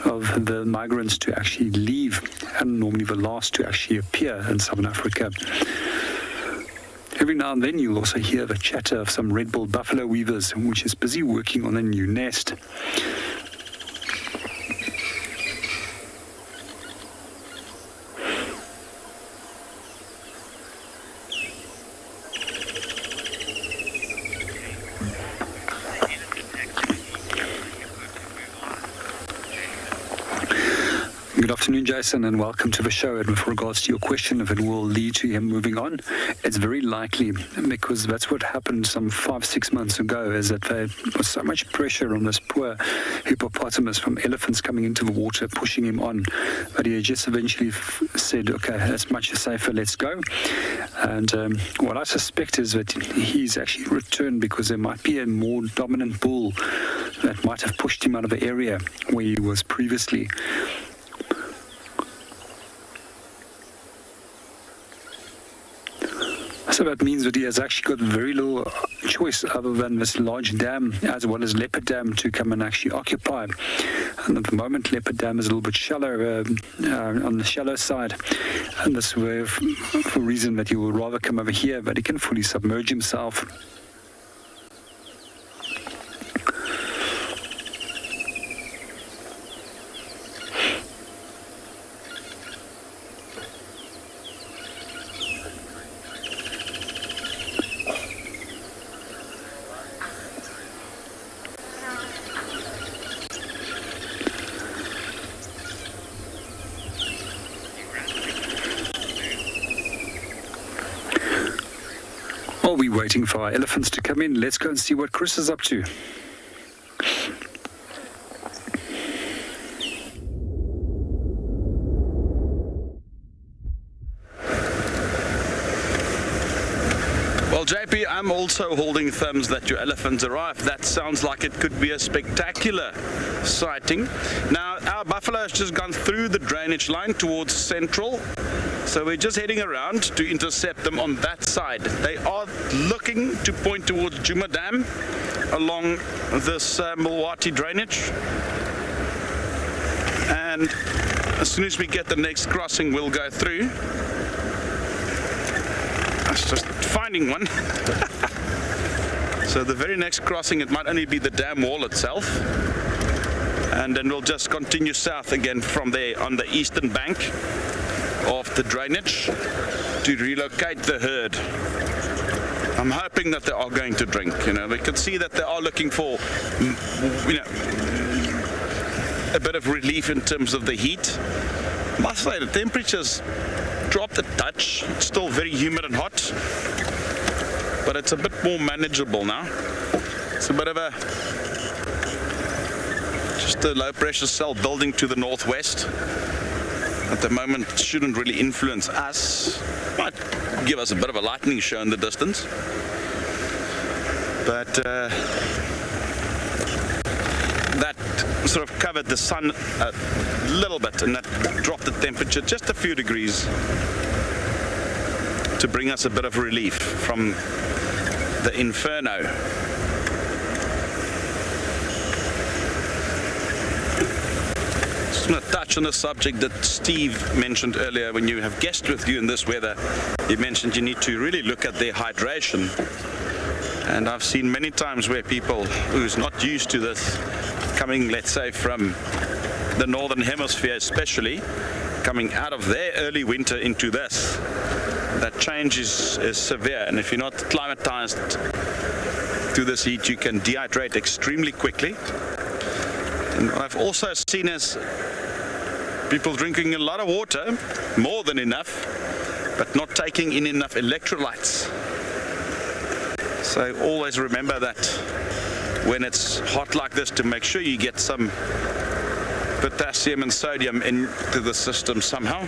of the migrants to actually leave, and normally the last to actually appear in Southern Africa. Every now and then you'll also hear the chatter of some red-billed buffalo weavers, which is busy working on a new nest. Good afternoon, Jason, and welcome to the show. And with regards to your question, if it will lead to him moving on, it's very likely, because that's what happened some 5-6 months ago, is that there was so much pressure on this poor hippopotamus from elephants coming into the water, pushing him on, that he just eventually said, okay, that's much safer, let's go. And what I suspect is that he's actually returned because there might be a more dominant bull that might have pushed him out of the area where he was previously. So that means that he has actually got very little choice other than this large dam as well as Leopard Dam to come and actually occupy. And at the moment, Leopard Dam is a little bit shallow on the shallow side, and this way for a reason that he will rather come over here, but he can fully submerge himself. While we're waiting for our elephants to come in, let's go and see what Chris is up to. Well, JP, I'm also holding thumbs that your elephants arrived. That sounds like it could be a spectacular sighting. Now, our buffalo has just gone through the drainage line towards Central, so we're just heading around to intercept them on that side. They are looking to point towards Djuma Dam along this Mulwati drainage. And as soon as we get the next crossing, we'll go through. That's just finding one. So the very next crossing, it might only be the dam wall itself. And then we'll just continue south again from there on the eastern bank of the drainage to relocate the herd. I'm hoping that they are going to drink. We can see that they are looking for, a bit of relief in terms of the heat. I must say the temperatures dropped a touch. It's still very humid and hot, but it's a bit more manageable now. It's a bit of just a low pressure cell building to the northwest. At the moment, shouldn't really influence us. Might give us a bit of a lightning show in the distance, but that sort of covered the sun a little bit, and that dropped the temperature just a few degrees to bring us a bit of relief from the inferno. just want to touch on a subject that Steve mentioned earlier. When you have guests with you in this weather, he mentioned you need to really look at their hydration. And I've seen many times where people who's not used to this, coming, let's say, from the northern hemisphere especially, coming out of their early winter into this, that change is severe. And if you're not climatized to this heat, you can dehydrate extremely quickly. And what I've also seen is people drinking a lot of water, more than enough, but not taking in enough electrolytes. So always remember that when it's hot like this, to make sure you get some potassium and sodium into the system somehow.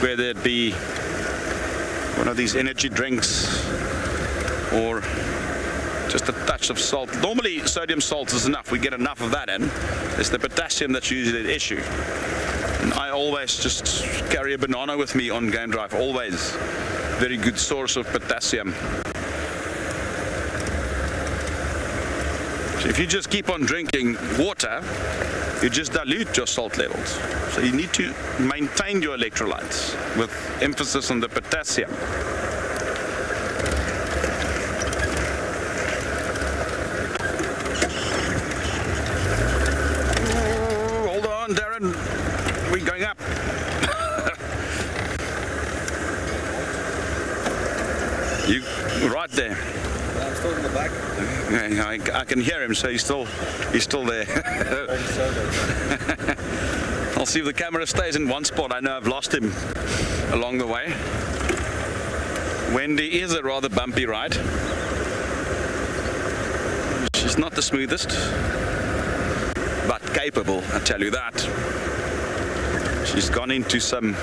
Whether it be one of these energy drinks or just a touch of salt. Normally sodium salt is enough, we get enough of that in. It's the potassium that's usually the issue. And I always just carry a banana with me on game drive, always. Very good source of potassium. So if you just keep on drinking water, you just dilute your salt levels. So you need to maintain your electrolytes with emphasis on the potassium. Ooh, hold on, Darren. We're going up. You right there. I'm still in the back. Yeah, I can hear him, so he's still there. I'll see if the camera stays in one spot. I know I've lost him along the way. Wendy is a rather bumpy ride. She's not the smoothest, but capable, I tell you that. She's gone into some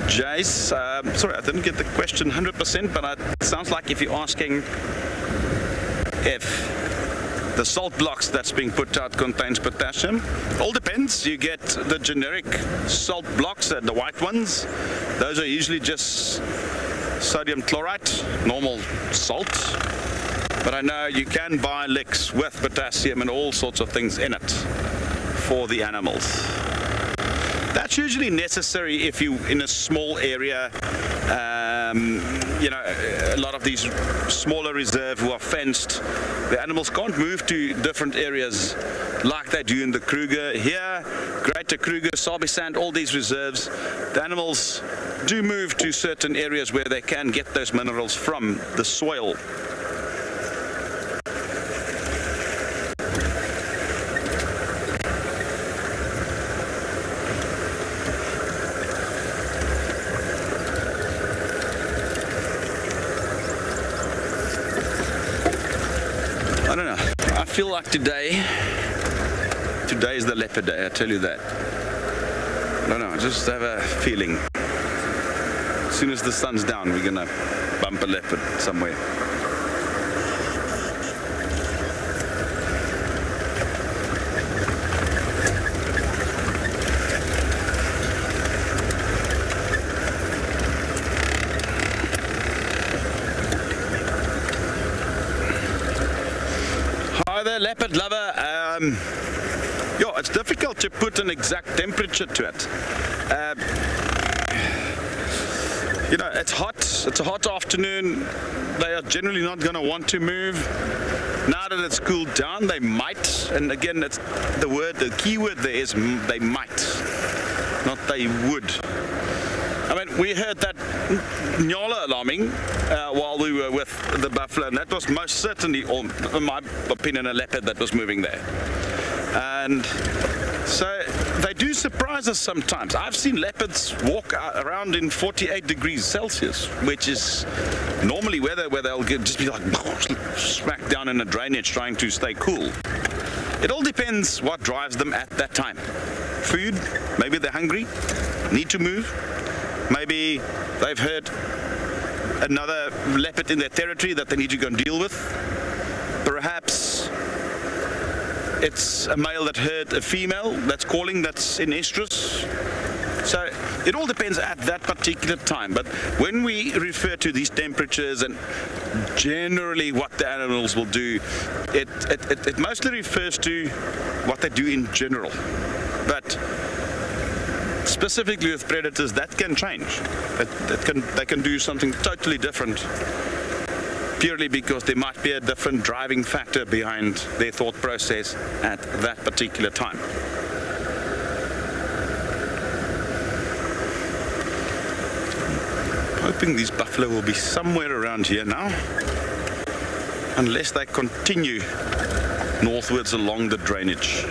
Jace, sorry, I didn't get the question 100%, but it sounds like if you're asking if the salt blocks that's being put out contains potassium. All depends. You get the generic salt blocks, the white ones. Those are usually just sodium chloride, normal salt. But I know you can buy licks with potassium and all sorts of things in it for the animals. That's usually necessary if you're in a small area. You know, a lot of these smaller reserves who are fenced, the animals can't move to different areas like they do in the Kruger. Here, Greater Kruger, Sabi Sand, all these reserves, the animals do move to certain areas where they can get those minerals from the soil. I feel like today is the leopard day, I tell you that. I don't know, I just have a feeling. As soon as the sun's down, we're gonna bump a leopard somewhere. Hi there, leopard lover. It's difficult to put an exact temperature to it. You know, it's hot. It's a hot afternoon. They are generally not going to want to move. Now that it's cooled down, they might. And again, it's the key word there is they might, not they would. I mean, we heard that Nyala alarming while we were with the buffalo, and that was most certainly, in my opinion, a leopard that was moving there. And so they do surprise us sometimes. I've seen leopards walk around in 48 degrees Celsius, which is normally weather where they'll just be like smack down in a drainage trying to stay cool. It all depends what drives them at that time. Food, maybe they're hungry, need to move. Maybe they've heard another leopard in their territory that they need to go and deal with. Perhaps it's a male that heard a female that's calling, that's in estrus. So It all depends at that particular time, but when we refer to these temperatures and generally what the animals will do, it mostly refers to what they do in general. But specifically with predators, that can change. They can do something totally different, purely because there might be a different driving factor behind their thought process at that particular time. Hoping these buffalo will be somewhere around here now, unless they continue northwards along the drainage.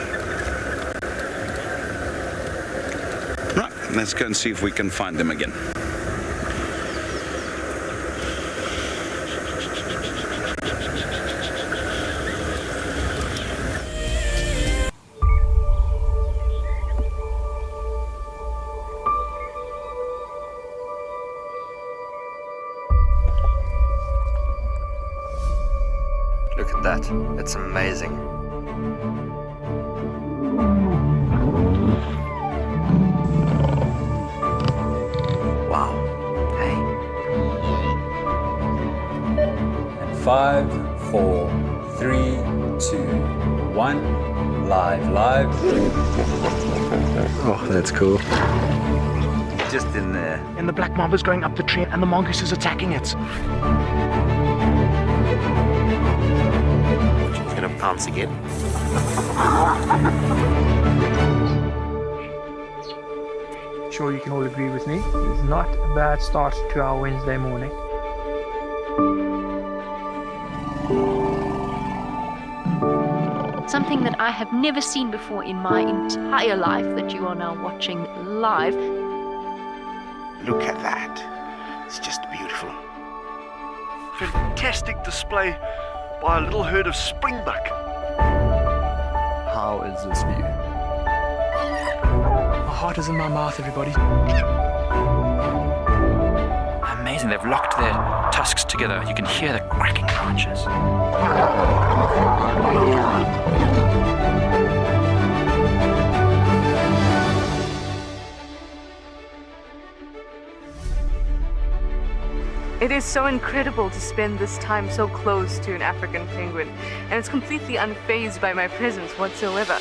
Right, let's go and see if we can find them again. Look at that, it's amazing. Wow, hey. And 5, 4, 3, 2, 1, live. Oh, that's cool. Just in there. And the black mamba's going up the tree and the mongoose is attacking it. He's gonna pounce again. Sure, you can all agree with me. It's not a bad start to our Wednesday morning. Something that I have never seen before in my entire life that you are now watching live. Look at that. It's just beautiful. Fantastic display by a little herd of Springbok. How is this view? My heart is in my mouth, everybody. Amazing, they've locked their tusks together. You can hear the cracking branches. It is so incredible to spend this time so close to an African penguin, and it's completely unfazed by my presence whatsoever.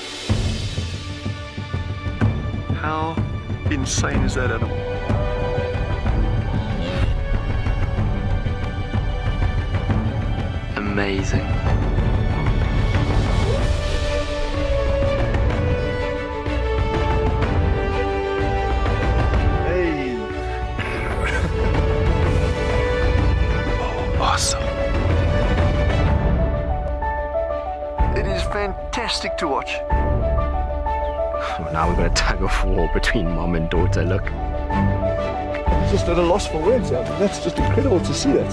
How insane is that animal? Amazing. Awesome. It is fantastic to watch. Well, now we've got a tug of war between mom and daughter, look. I'm just at a loss for words. That's just incredible to see that.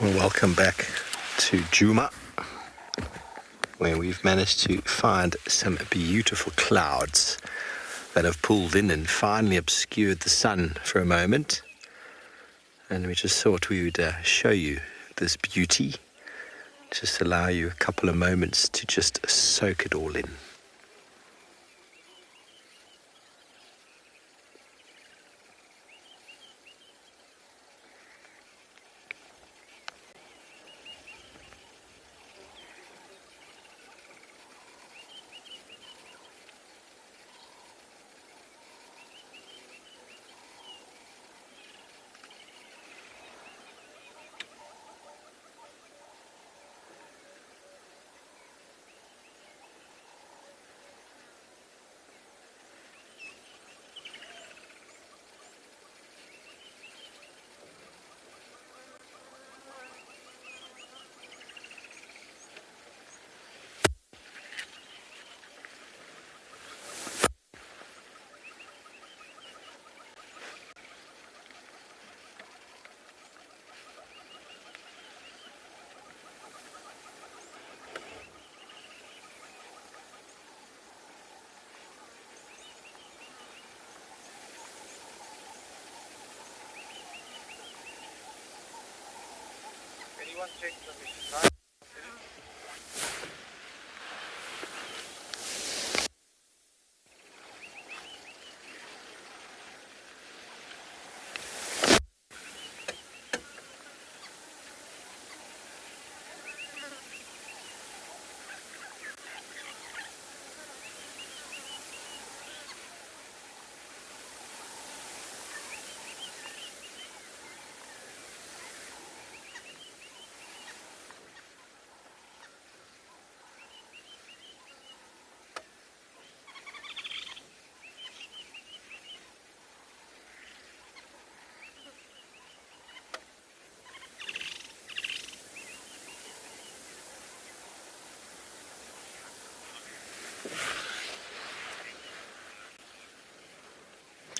Well, welcome back to Djuma, where we've managed to find some beautiful clouds that have pulled in and finally obscured the sun for a moment. And we just thought we would show you this beauty, just allow you a couple of moments to just soak it all in.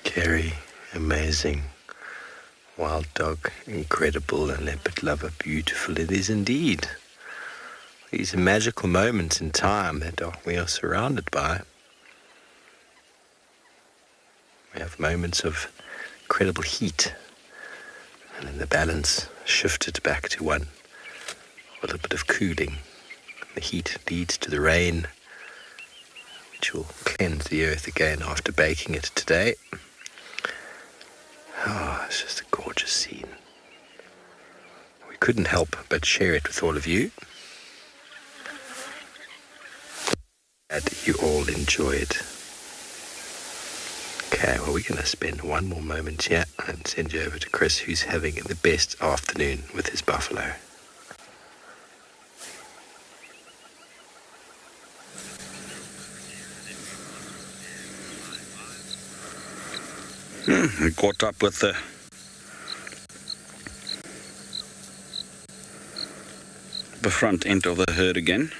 Scary, amazing, wild dog, incredible, and leopard lover, beautiful. It is indeed. These are magical moments in time that we are surrounded by. We have moments of incredible heat, and then the balance shifted back to one, a little bit of cooling. The heat leads to the rain, which will cleanse the earth again after baking it today. Oh, it's just a gorgeous scene. We couldn't help but share it with all of you. Glad you all enjoyed. Okay, well, we're going to spend one more moment here and send you over to Chris, who's having the best afternoon with his buffalo. We caught up with the front end of the herd again.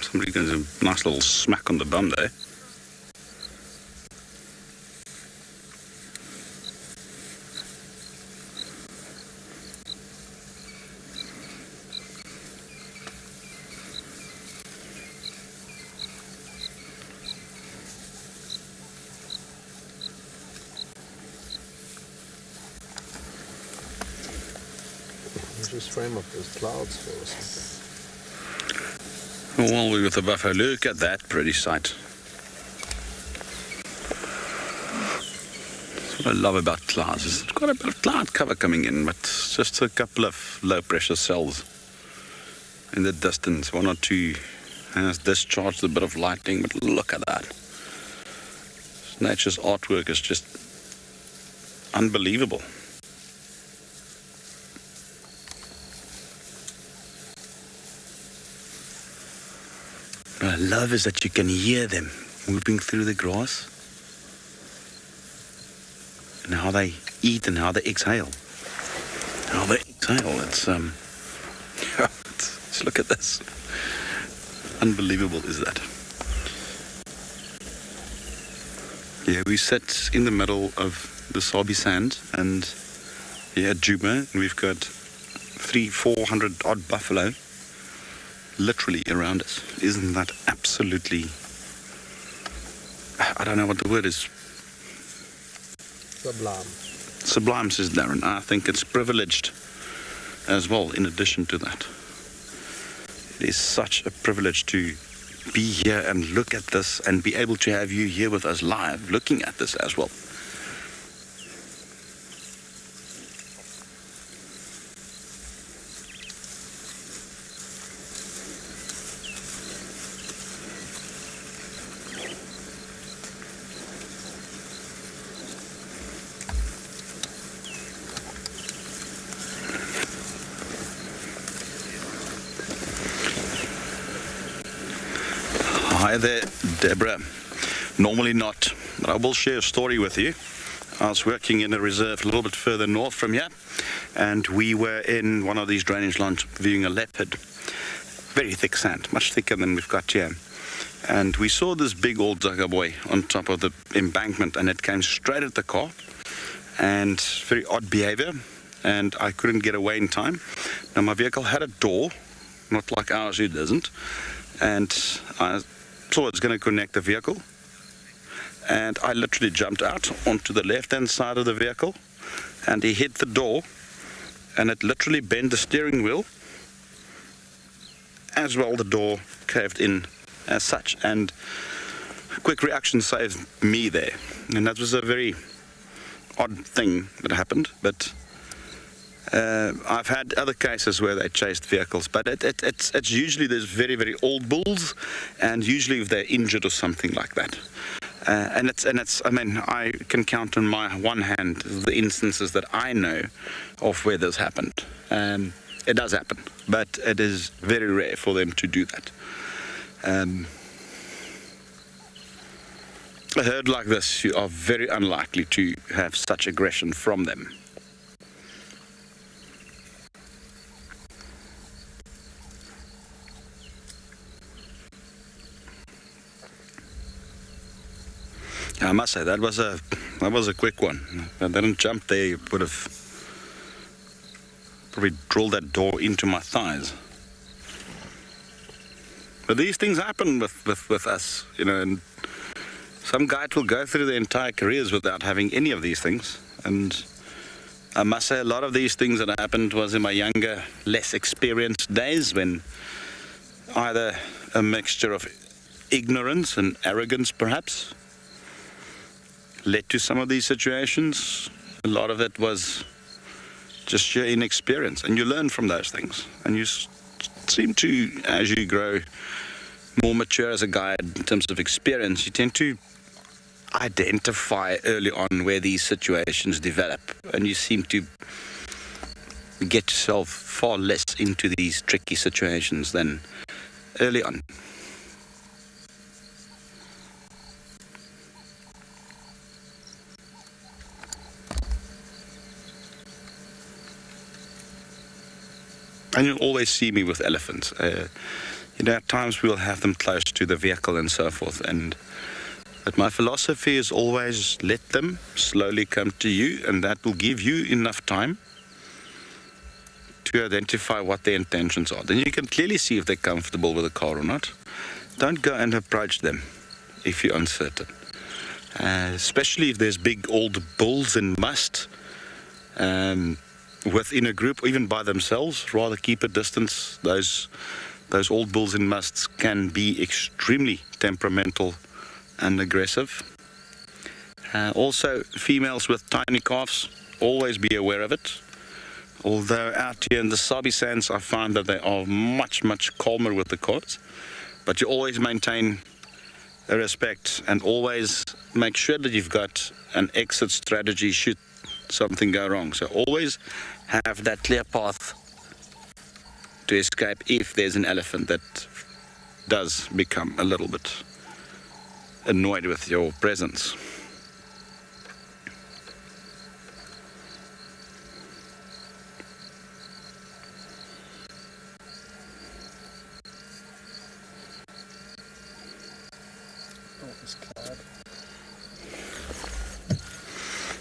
Somebody gives a nice little smack on the bum there. Just frame up those clouds for us. While we're with the buffalo, look at that pretty sight. That's what I love about clouds. It's got a bit of cloud cover coming in, but just a couple of low pressure cells in the distance. One or two has discharged a bit of lightning, but look at that. Nature's artwork is just unbelievable. What I love is that you can hear them moving through the grass and how they eat and how they exhale. How they exhale, it's look at this. Unbelievable is that. Yeah, we sit in the middle of the Sabi Sand and here at Djuma, and we've got 300-400 odd buffalo literally around us. Isn't that absolutely, I don't know what the word is. Sublime. Sublime, says Darren. I think it's privileged as well, in addition to that. It is such a privilege to be here and look at this and be able to have you here with us live, looking at this as well. Hi there, Deborah. Normally not, but I will share a story with you. I was working in a reserve a little bit further north from here, and we were in one of these drainage lines viewing a leopard. Very thick sand, much thicker than we've got here. And we saw this big old Zagga boy on top of the embankment, and it came straight at the car, and very odd behavior, and I couldn't get away in time. Now my vehicle had a door, not like ours, it doesn't, and I saw it's going to connect the vehicle, and I literally jumped out onto the left-hand side of the vehicle, and he hit the door, and it literally bent the steering wheel. As well, the door caved in as such, and quick reaction saved me there. And that was a very odd thing that happened, but I've had other cases where they chased vehicles, but it's usually there's very, very old bulls, and usually if they're injured or something like that. And it's I mean, I can count on my one hand the instances that I know of where this happened. It does happen, but it is very rare for them to do that. A herd like this, you are very unlikely to have such aggression from them. I must say that was a quick one. If I didn't jump there, you would have probably drilled that door into my thighs. But these things happen with us, you know, and some guys will go through their entire careers without having any of these things. And I must say a lot of these things that happened was in my younger, less experienced days, when either a mixture of ignorance and arrogance perhaps led to some of these situations. A lot of it was just sheer inexperience, and you learn from those things, and you seem to, as you grow more mature as a guide in terms of experience, you tend to identify early on where these situations develop, and you seem to get yourself far less into these tricky situations than early on. And you'll always see me with elephants. You know, at times we'll have them close to the vehicle and so forth. But my philosophy is always let them slowly come to you, and that will give you enough time to identify what their intentions are. Then you can clearly see if they're comfortable with the car or not. Don't go and approach them if you're uncertain. Especially if there's big old bulls in must. Within a group, or even by themselves, rather keep a distance. Those old bulls in musts can be extremely temperamental and aggressive. Also, females with tiny calves, always be aware of it. Although out here in the Sabi Sands, I find that they are much, much calmer with the calves. But you always maintain a respect, and always make sure that you've got an exit strategy should something go wrong. So always have that clear path to escape if there's an elephant that does become a little bit annoyed with your presence.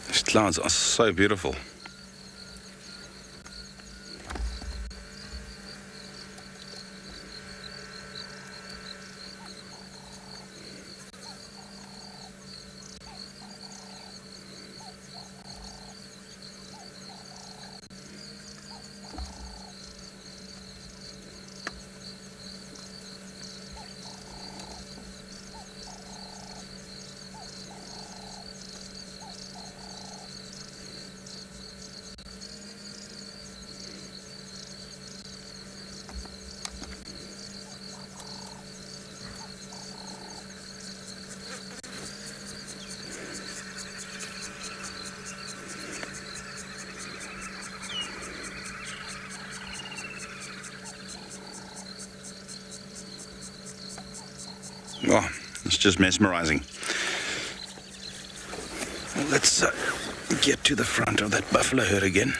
These clouds are so beautiful. just mesmerizing. Let's get to the front of that buffalo herd again.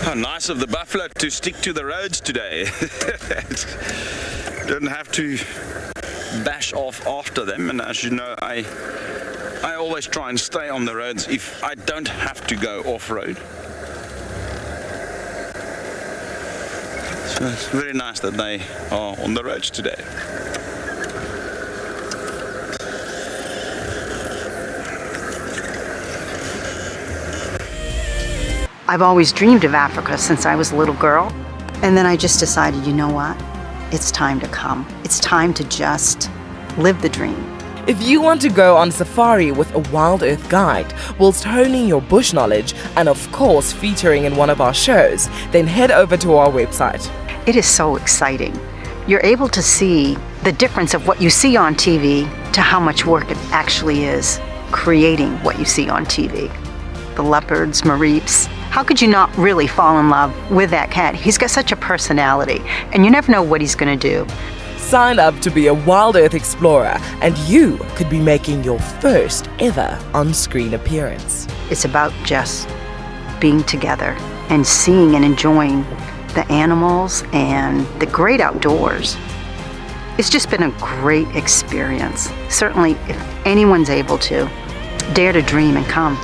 How nice of the buffalo to stick to the roads today. Don't have to bash off after them, and as you know, I always try and stay on the roads if I don't have to go off-road. So it's very nice that they are on the roads today. I've always dreamed of Africa since I was a little girl. And then I just decided, you know what? It's time to come. It's time to just live the dream. If you want to go on safari with a WildEarth guide, whilst honing your bush knowledge and of course featuring in one of our shows, then head over to our website. It is so exciting. You're able to see the difference of what you see on TV to how much work it actually is creating what you see on TV. The leopards, mareeps. How could you not really fall in love with that cat? He's got such a personality, and you never know what he's going to do. Sign up to be a WildEarth explorer, and you could be making your first ever on-screen appearance. It's about just being together and seeing and enjoying the animals and the great outdoors. It's just been a great experience. Certainly, if anyone's able to, dare to dream and come.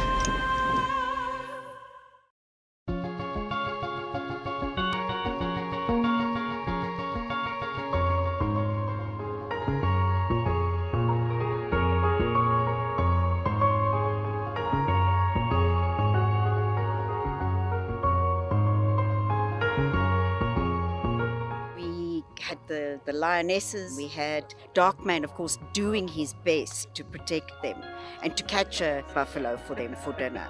The lionesses, we had Darkman, of course, doing his best to protect them and to catch a buffalo for them for dinner.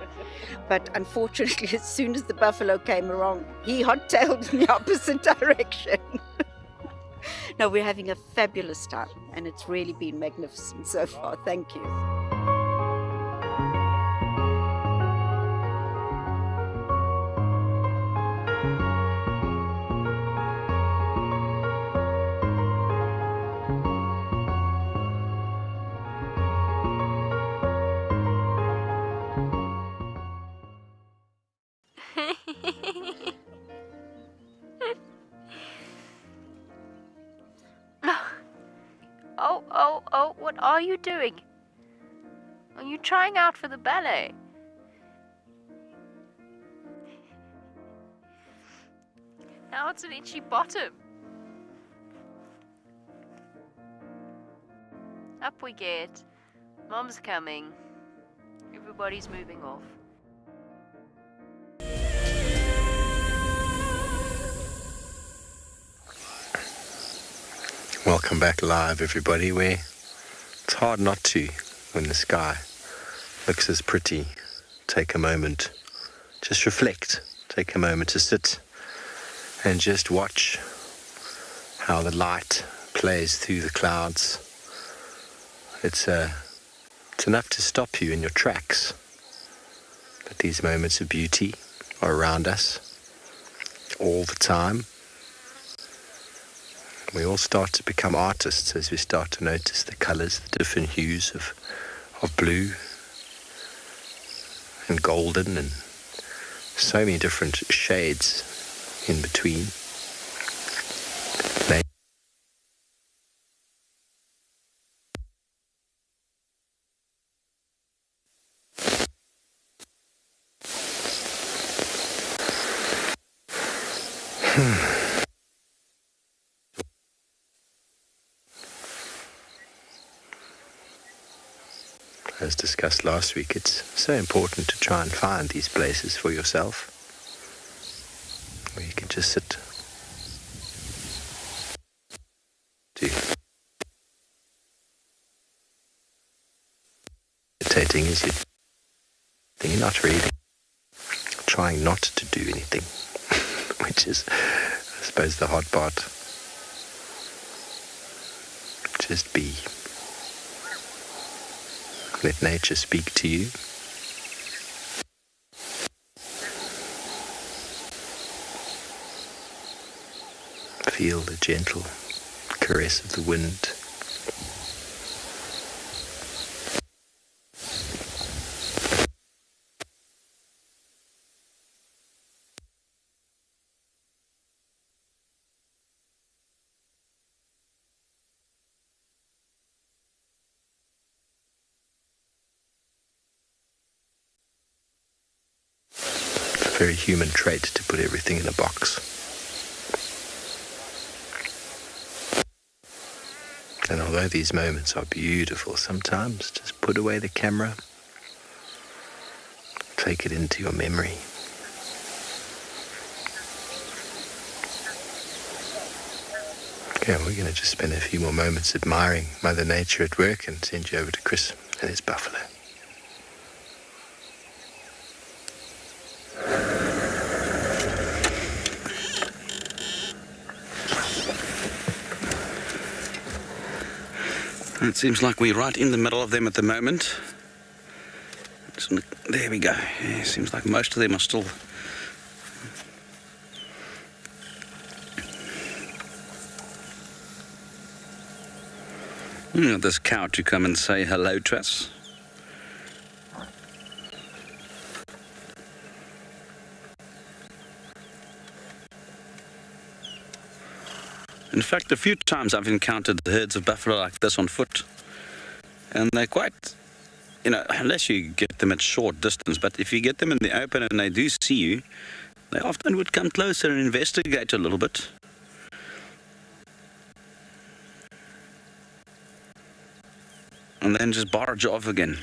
But unfortunately, as soon as the buffalo came along, he hot-tailed in the opposite direction. No, we're having a fabulous time, and it's really been magnificent so far. Thank you. Oh, what are you doing? Are you trying out for the ballet? Now it's an itchy bottom. Up we get. Mom's coming. Everybody's moving off. Welcome back live, everybody, where it's hard not to, when the sky looks as pretty, take a moment, just reflect, take a moment to sit and just watch how the light plays through the clouds. It's enough to stop you in your tracks. But these moments of beauty are around us all the time. We all start to become artists as we start to notice the colours, the different hues of blue and golden and so many different shades in between. As discussed last week, it's so important to try and find these places for yourself where you can just sit meditating as you're not reading, trying not to do anything, which is, I suppose, the hard part. Just be. Let nature speak to you. Feel the gentle caress of the wind. It's a very human trait to put everything in a box. And although these moments are beautiful, sometimes just put away the camera, take it into your memory. Okay, we're going to just spend a few more moments admiring Mother Nature at work and send you over to Chris and his buffalo. It seems like we're right in the middle of them at the moment. There we go. Yeah, seems like most of them are still... This cow to come and say hello to us. In fact, a few times I've encountered herds of buffalo like this on foot. And they're quite, unless you get them at short distance, but if you get them in the open and they do see you, they often would come closer and investigate a little bit. And then just barge off again.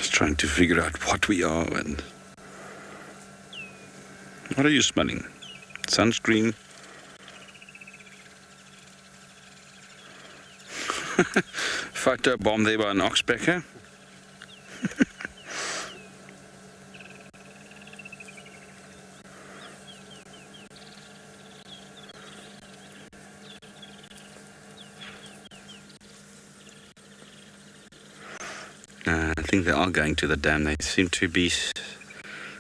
Trying to figure out what we are and what are you smelling? Sunscreen? Photo bomb there by an Oxpecker. I think they are going to the dam. They seem to be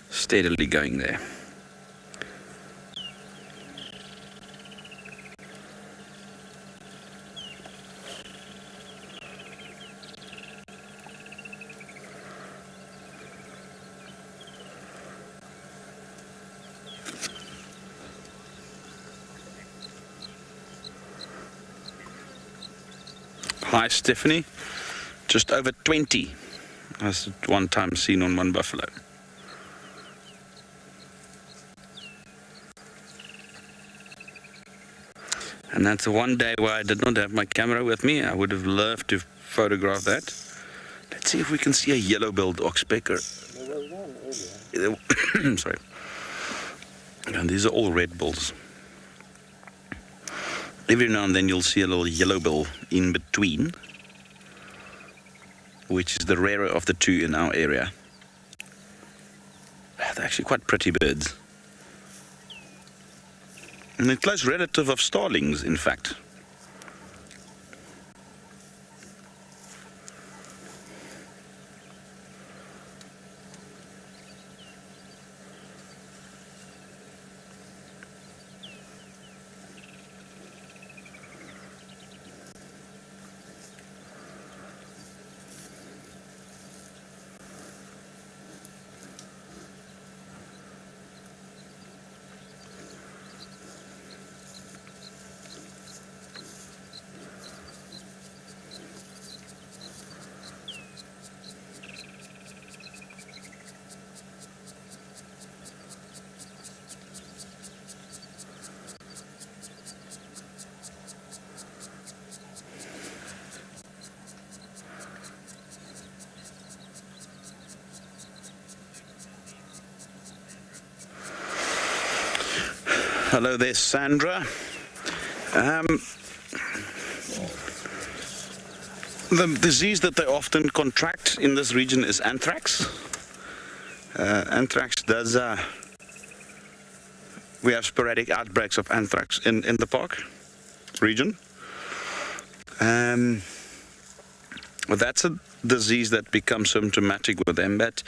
steadily going there. Hi, Stephanie. Just over 20. That's one time seen on one buffalo. And that's the one day where I did not have my camera with me. I would have loved to photograph that. Let's see if we can see a yellow-billed Oxpecker. Sorry. And these are all red bills. Every now and then you'll see a little yellow bill in between, which is the rarer of the two in our area. They're actually quite pretty birds. And they're a close relative of starlings, in fact. Hello there, Sandra. The disease that they often contract in this region is anthrax. Anthrax does... we have sporadic outbreaks of anthrax in the park region. That's a disease that becomes symptomatic with them, but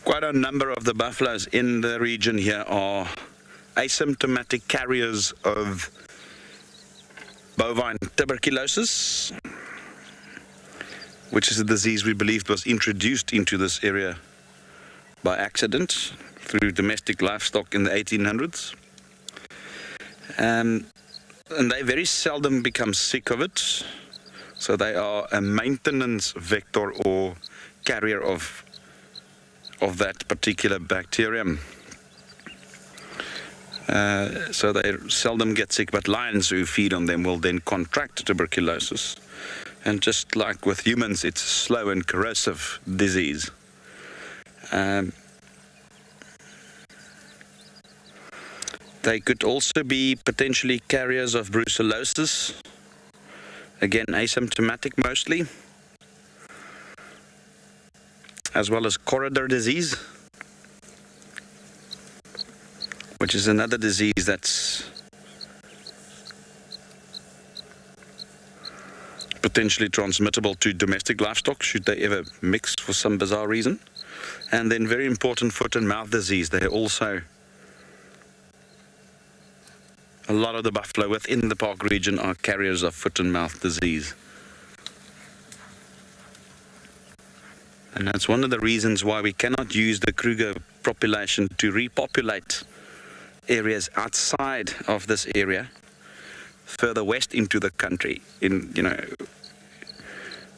quite a number of the buffaloes in the region here are asymptomatic carriers of bovine tuberculosis, which is a disease we believe was introduced into this area by accident through domestic livestock in the 1800s. And they very seldom become sick of it, so they are a maintenance vector or carrier of that particular bacterium. So they seldom get sick, but lions who feed on them will then contract tuberculosis. And just like with humans, it's a slow and corrosive disease. They could also be potentially carriers of brucellosis, again asymptomatic mostly, as well as corridor disease, which is another disease that's potentially transmittable to domestic livestock should they ever mix for some bizarre reason. And then very important, foot and mouth disease. They also, a lot of the buffalo within the park region are carriers of foot and mouth disease. And that's one of the reasons why we cannot use the Kruger population to repopulate areas outside of this area, further west into the country, in, you know,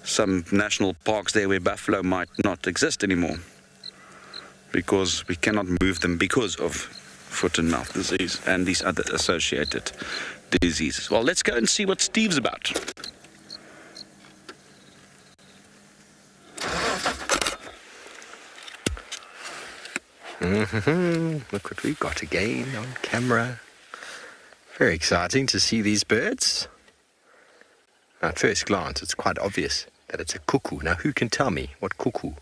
some national parks there where buffalo might not exist anymore, because we cannot move them because of foot and mouth disease and these other associated diseases. Well, let's go and see what Steve's about. Look what we got again on camera. Very exciting to see these birds. Now, at first glance, it's quite obvious that it's a cuckoo. Now, who can tell me what cuckoo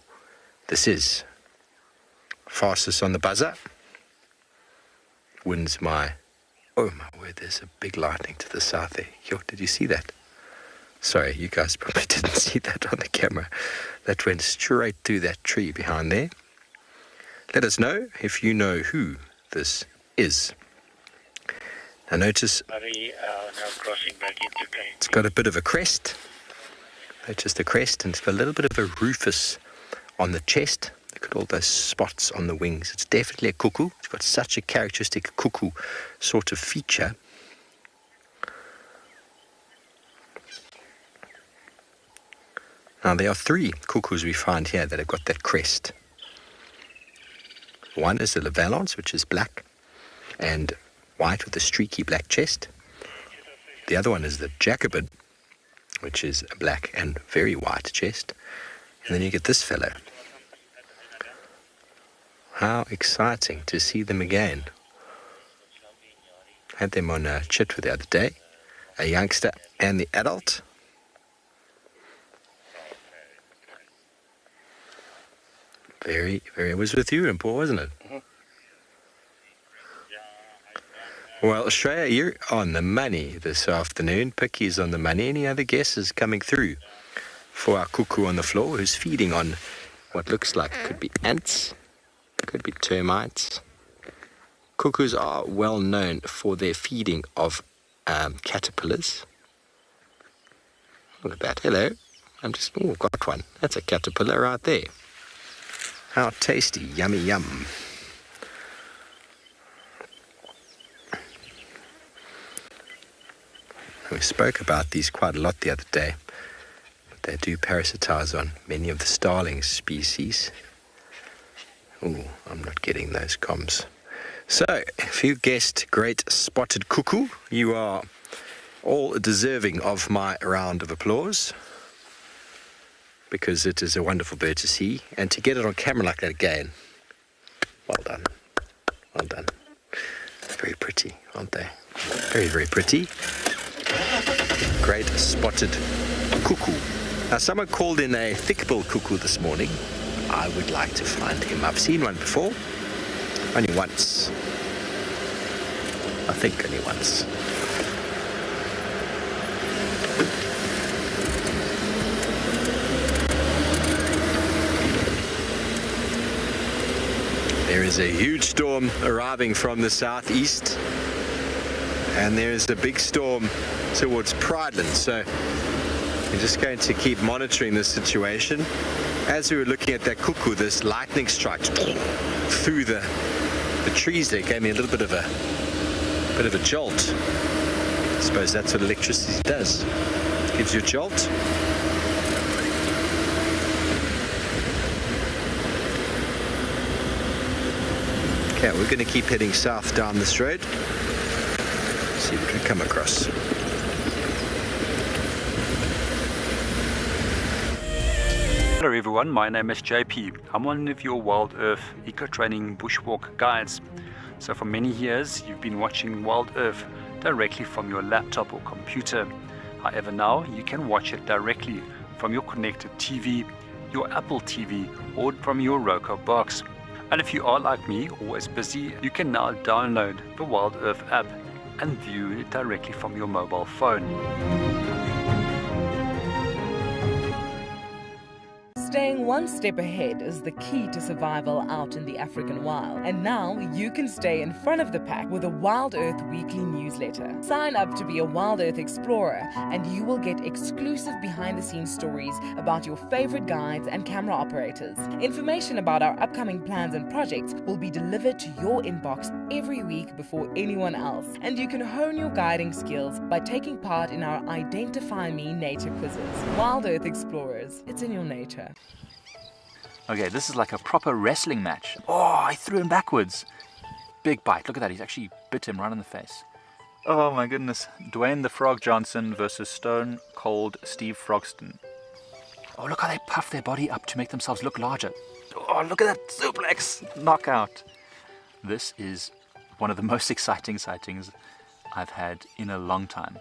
this is? Fastest on the buzzer. Wins my... Oh, my word, there's a big lightning to the south there. Yo, did you see that? Sorry, you guys probably didn't see that on the camera. That went straight through that tree behind there. Let us know if you know who this is. Now notice it's got a bit of a crest. Notice the crest, and it's got a little bit of a rufous on the chest. Look at all those spots on the wings. It's definitely a cuckoo. It's got such a characteristic cuckoo sort of feature. Now there are three cuckoos we find here that have got that crest. One is the Valance, which is black and white with a streaky black chest. The other one is the Jacobin, which is a black and very white chest. And then you get this fellow. How exciting to see them again. Had them on a chitwa the other day, a youngster and the adult. Very, it was with you, Paul, wasn't it? Mm-hmm. Well, Australia, you're on the money this afternoon. Picky's on the money. Any other guesses coming through for our cuckoo on the floor who's feeding on what looks like could be ants, could be termites. Cuckoos are well known for their feeding of caterpillars. Look at that. Hello. I've got one. That's a caterpillar right there. How tasty, yummy, yum. We spoke about these quite a lot the other day. But they do parasitize on many of the starling species. Ooh, I'm not getting those comms. So, if you guessed great spotted cuckoo, you are all deserving of my round of applause, because it is a wonderful bird to see, and to get it on camera like that again, well done, well done. Very pretty, aren't they? Very, very pretty. Great spotted cuckoo. Now, someone called in a thick-billed cuckoo this morning. I would like to find him. I've seen one before. Only once. I think only once. There is a huge storm arriving from the southeast, and there is a big storm towards Prideland. So we're just going to keep monitoring this situation. As we were looking at that cuckoo, this lightning strike through the trees there gave me a little bit of a jolt. I suppose that's what electricity does. Gives you a jolt. Okay, we're going to keep heading south down this road. See what we come across. Hello everyone, my name is JP. I'm one of your Wild Earth eco-training bushwalk guides. So for many years you've been watching Wild Earth directly from your laptop or computer. However, now you can watch it directly from your connected TV, your Apple TV, or from your Roku box. And if you are like me, always busy, you can now download the Wild Earth app and view it directly from your mobile phone. Staying one step ahead is the key to survival out in the African wild. And now you can stay in front of the pack with a Wild Earth weekly newsletter. Sign up to be a Wild Earth explorer and you will get exclusive behind-the-scenes stories about your favorite guides and camera operators. Information about our upcoming plans and projects will be delivered to your inbox every week before anyone else. And you can hone your guiding skills by taking part in our Identify Me nature quizzes. Wild Earth Explorers, it's in your nature. Okay, this is like a proper wrestling match. Oh, I threw him backwards. Big bite. Look at that. He's actually bit him right in the face. Oh my goodness. Dwayne the Frog Johnson versus Stone Cold Steve Frogston. Oh, look how they puff their body up to make themselves look larger. Oh, look at that suplex knockout. This is one of the most exciting sightings I've had in a long time.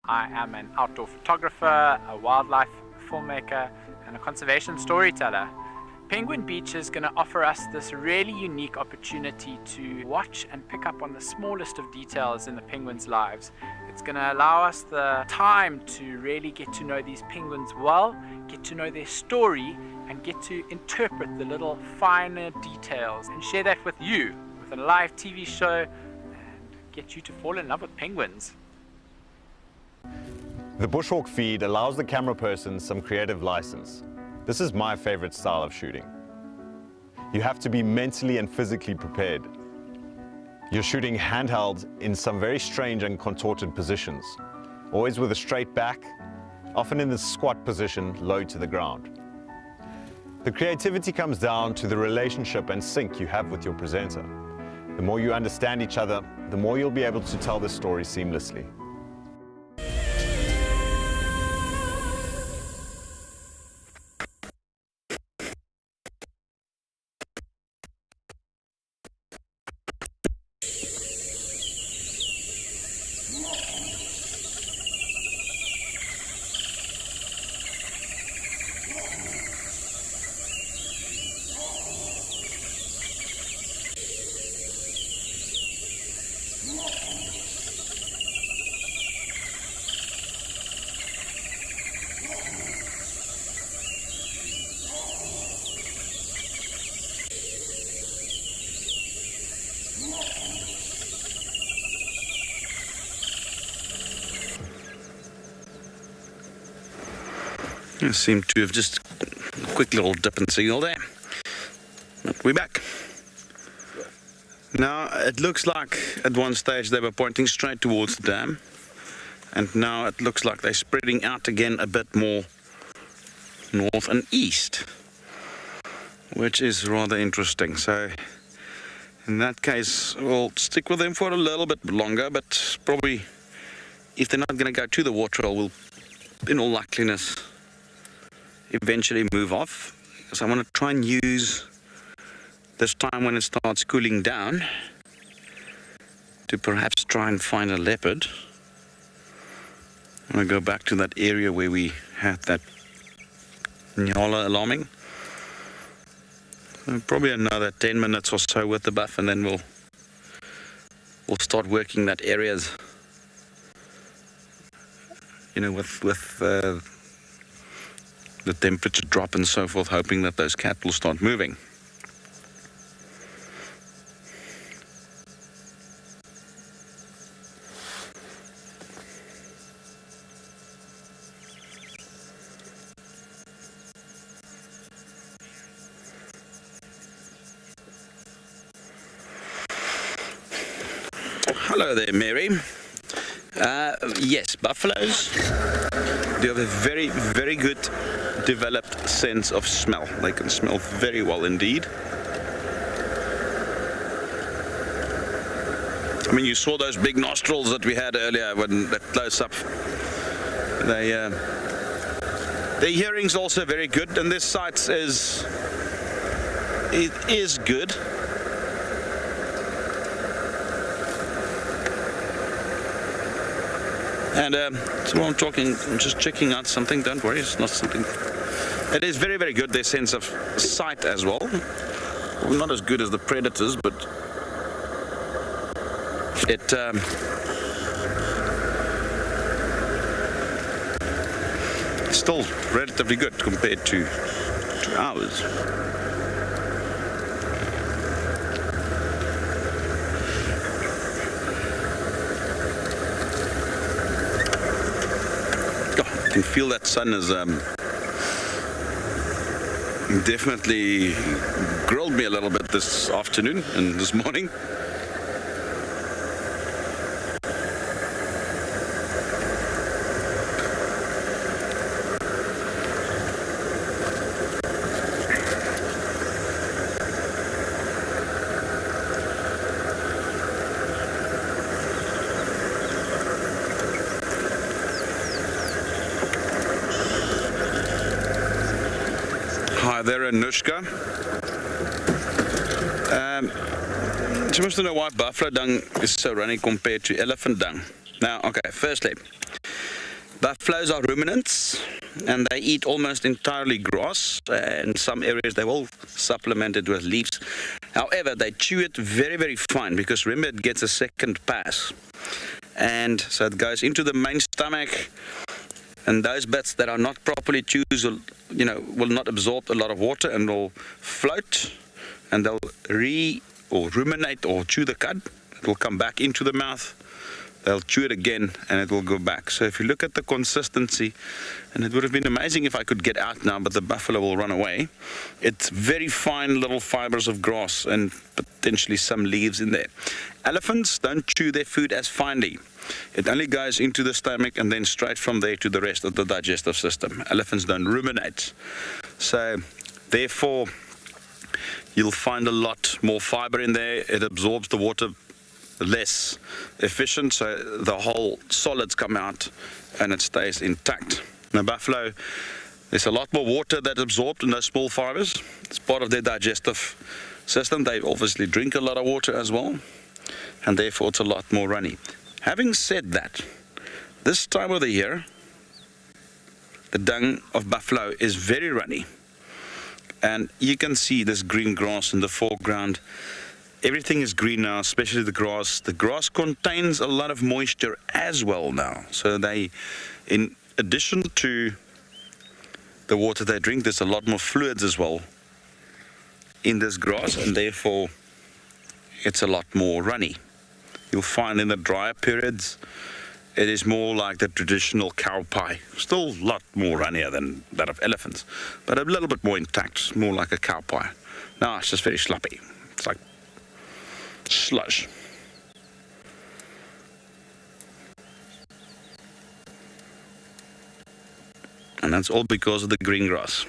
I am an outdoor photographer, a wildlife filmmaker, and a conservation storyteller. Penguin Beach is going to offer us this really unique opportunity to watch and pick up on the smallest of details in the penguins' lives. It's going to allow us the time to really get to know these penguins well, get to know their story, and get to interpret the little finer details and share that with you with a live TV show and get you to fall in love with penguins. The bushwalk feed allows the camera person some creative license. This is my favorite style of shooting. You have to be mentally and physically prepared. You're shooting handheld in some very strange and contorted positions, always with a straight back, often in the squat position, low to the ground. The creativity comes down to the relationship and sync you have with your presenter. The more you understand each other, the more you'll be able to tell the story seamlessly. I seem to have just a quick little dip and signal there. But we're back. Now, it looks like at one stage they were pointing straight towards the dam. And now it looks like they're spreading out again a bit more north and east, which is rather interesting. So in that case, we'll stick with them for a little bit longer, but probably if they're not going to go to the waterhole, we'll, in all likeliness, eventually move off, because I want to try and use this time when it starts cooling down, to perhaps try and find a leopard. I'm going to go back to that area where we had that nyala alarming. Probably another 10 minutes or so with the buff, and then we'll start working that areas, you know, with the temperature drop and so forth, hoping that those cat will start moving. Hello there, Mary. Yes, buffaloes do have a very, very good developed sense of smell. They can smell very well indeed. I mean, you saw those big nostrils that we had earlier when that close up. Their hearing's also very good, and this sight is good. And so while I'm just checking out something. Don't worry, it's not something. It is very, very good, their sense of sight as well. Well, not as good as the predators, but it still relatively good compared to ours. I can feel that sun has definitely grilled me a little bit this afternoon and this morning. Hi there, Anushka. You must know why buffalo dung is so runny compared to elephant dung. Now, okay, firstly, buffaloes are ruminants and they eat almost entirely grass. In some areas they will supplement it with leaves. However, they chew it very, very fine because remember it gets a second pass. And so it goes into the main stomach. And those bits that are not properly chewed, will not absorb a lot of water and will float, and they'll ruminate or chew the cud. It will come back into the mouth. They'll chew it again, and it will go back. So if you look at the consistency, and it would have been amazing if I could get out now, but the buffalo will run away. It's very fine little fibers of grass and potentially some leaves in there. Elephants don't chew their food as finely. It only goes into the stomach and then straight from there to the rest of the digestive system. Elephants don't ruminate. So, therefore, you'll find a lot more fiber in there. It absorbs the water less efficient, so the whole solids come out and it stays intact. Now, buffalo, there's a lot more water that's absorbed in those small fibers. It's part of their digestive system. They obviously drink a lot of water as well, and therefore it's a lot more runny. Having said that, this time of the year, the dung of buffalo is very runny. And you can see this green grass in the foreground. Everything is green now, especially the grass. The grass contains a lot of moisture as well now. So they, in addition to the water they drink, there's a lot more fluids as well in this grass, and therefore it's a lot more runny. You'll find in the drier periods, it is more like the traditional cow pie. Still a lot more runnier than that of elephants, but a little bit more intact, more like a cow pie. Now it's just very sloppy. It's like slush. And that's all because of the green grass.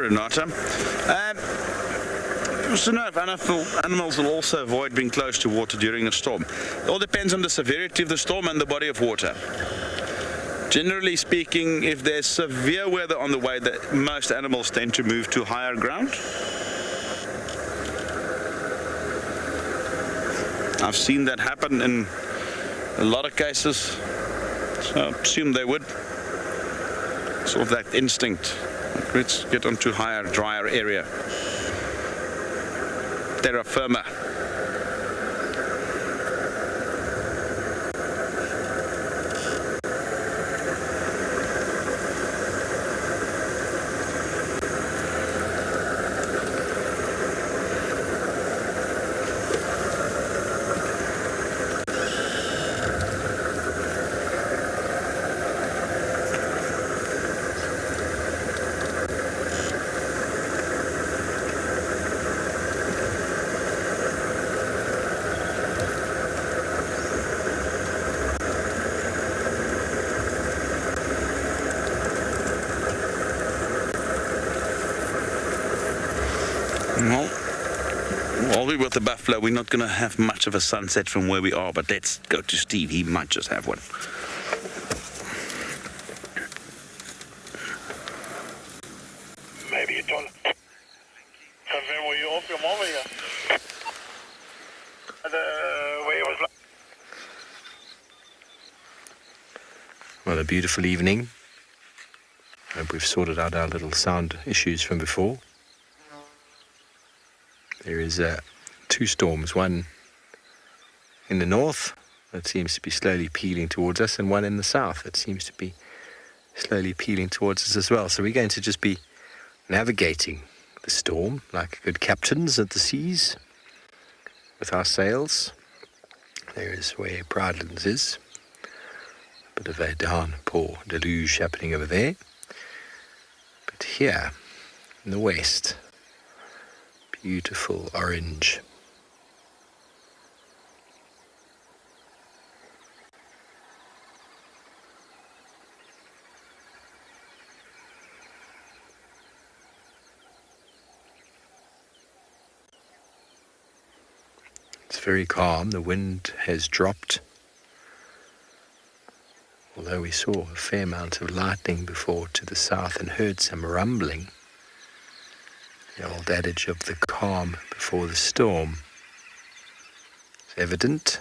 Renata. So no, if animals will also avoid being close to water during a storm. It all depends on the severity of the storm and the body of water. Generally speaking, if there's severe weather on the way, that most animals tend to move to higher ground. I've seen that happen in a lot of cases, so I assume they would. Sort of that instinct. Let's get onto higher, drier area. Terra firma. While we're with the buffalo, we're not going to have much of a sunset from where we are, but let's go to Steve. He might just have one. Maybe you don't. Confirm where you off your mom here. The way it was. Well, a beautiful evening. Hope we've sorted out our little sound issues from before. There is two storms, one in the north that seems to be slowly peeling towards us, and one in the south that seems to be slowly peeling towards us as well. So we're going to just be navigating the storm like good captains at the seas with our sails. There is where Pridelands is. A bit of a downpour deluge happening over there. But here in the west, beautiful orange. It's very calm. The wind has dropped. Although we saw a fair amount of lightning before to the south and heard some rumbling. The old adage of the calm before the storm is evident.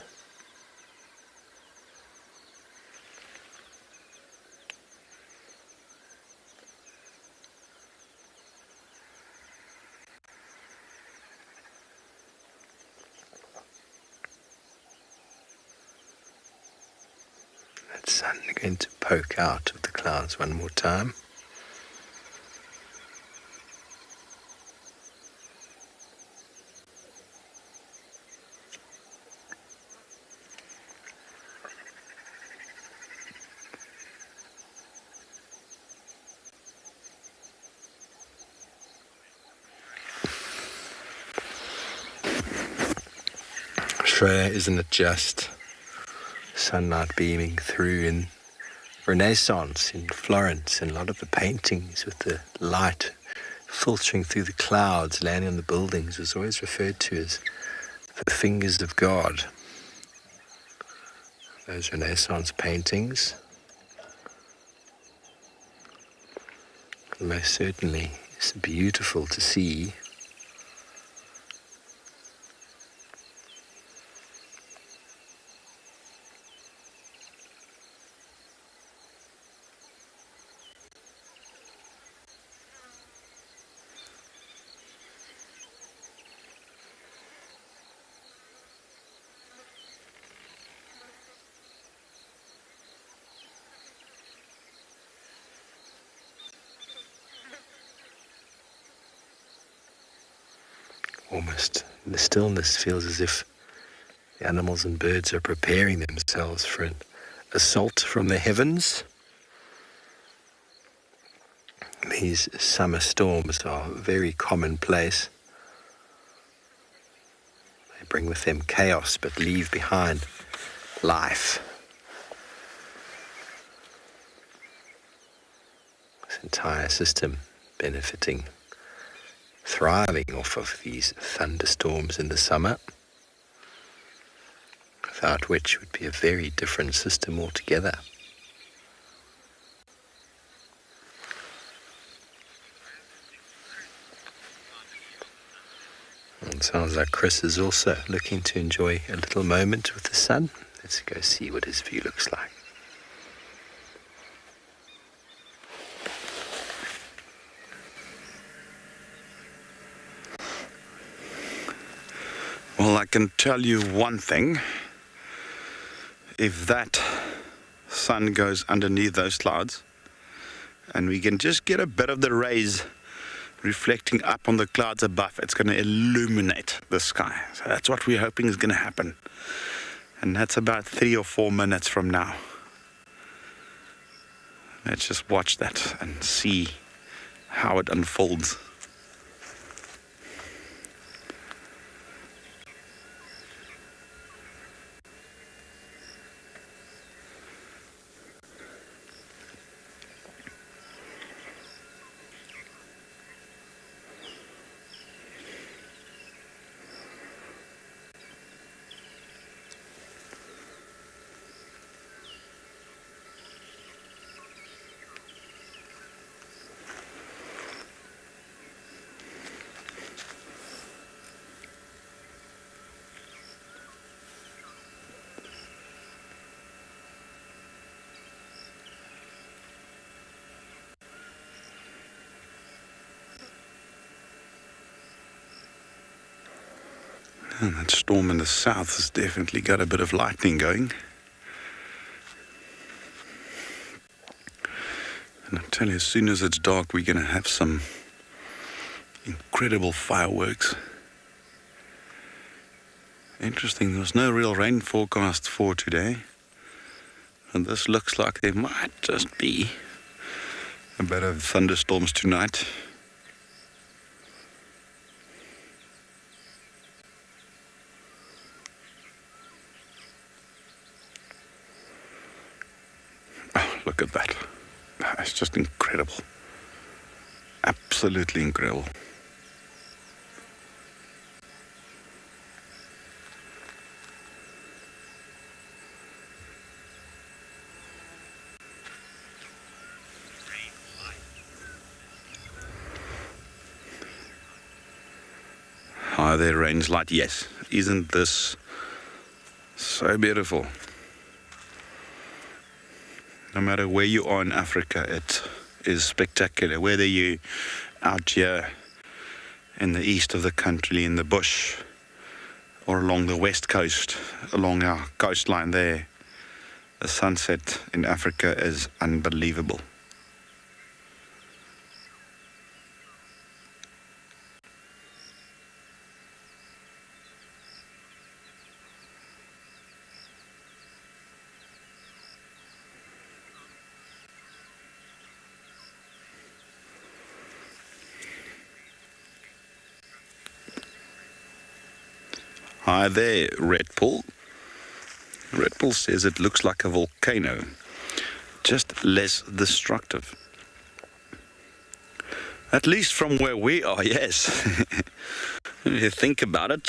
That sun going to poke out of the clouds one more time. Isn't it just sunlight beaming through in Renaissance in Florence, and a lot of the paintings with the light filtering through the clouds, landing on the buildings, was always referred to as the fingers of God. Those Renaissance paintings. Most certainly, it's beautiful to see. Almost the stillness feels as if the animals and birds are preparing themselves for an assault from the heavens. These summer storms are very commonplace. They bring with them chaos but leave behind life. This entire system benefiting thriving off of these thunderstorms in the summer, without which it would be a very different system altogether. It sounds like Chris is also looking to enjoy a little moment with the sun. Let's go see what his view looks like. Well, I can tell you one thing. If that sun goes underneath those clouds, and we can just get a bit of the rays reflecting up on the clouds above, it's going to illuminate the sky. So that's what we're hoping is going to happen. And that's about 3 or 4 minutes from now. Let's just watch that and see how it unfolds. And that storm in the south has definitely got a bit of lightning going. And I tell you, as soon as it's dark, we're going to have some incredible fireworks. Interesting, there was no real rain forecast for today. And this looks like there might just be a bit of thunderstorms tonight. Look at that. It's just incredible. Absolutely incredible. Hi there, Range Light. Yes, isn't this so beautiful? No matter where you are in Africa, it is spectacular. Whether you're out here in the east of the country, in the bush, or along the west coast, along our coastline there, the sunset in Africa is unbelievable. Hi there, Red Bull. Red Bull says it looks like a volcano, just less destructive. At least from where we are, yes. If you think about it,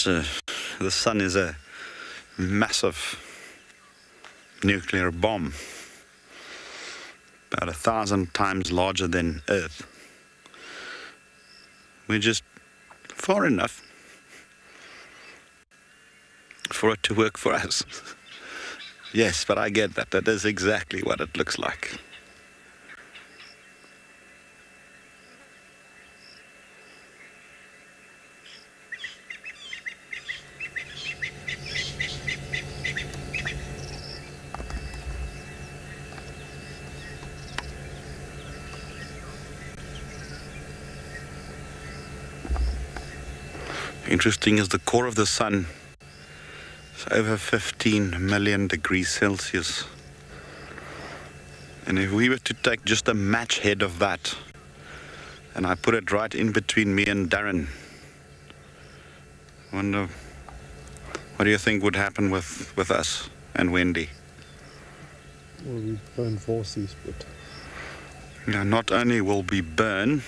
the sun is a massive nuclear bomb, about 1,000 times larger than Earth. We're just far enough for it to work for us. Yes, but I get that. That is exactly what it looks like. Interesting is the core of the sun. It's over 15 million degrees Celsius. And if we were to take just a match head of that, and I put it right in between me and Darren, I wonder, what do you think would happen with us and Wendy? Well, we burn forces, but... Yeah, not only will we burn,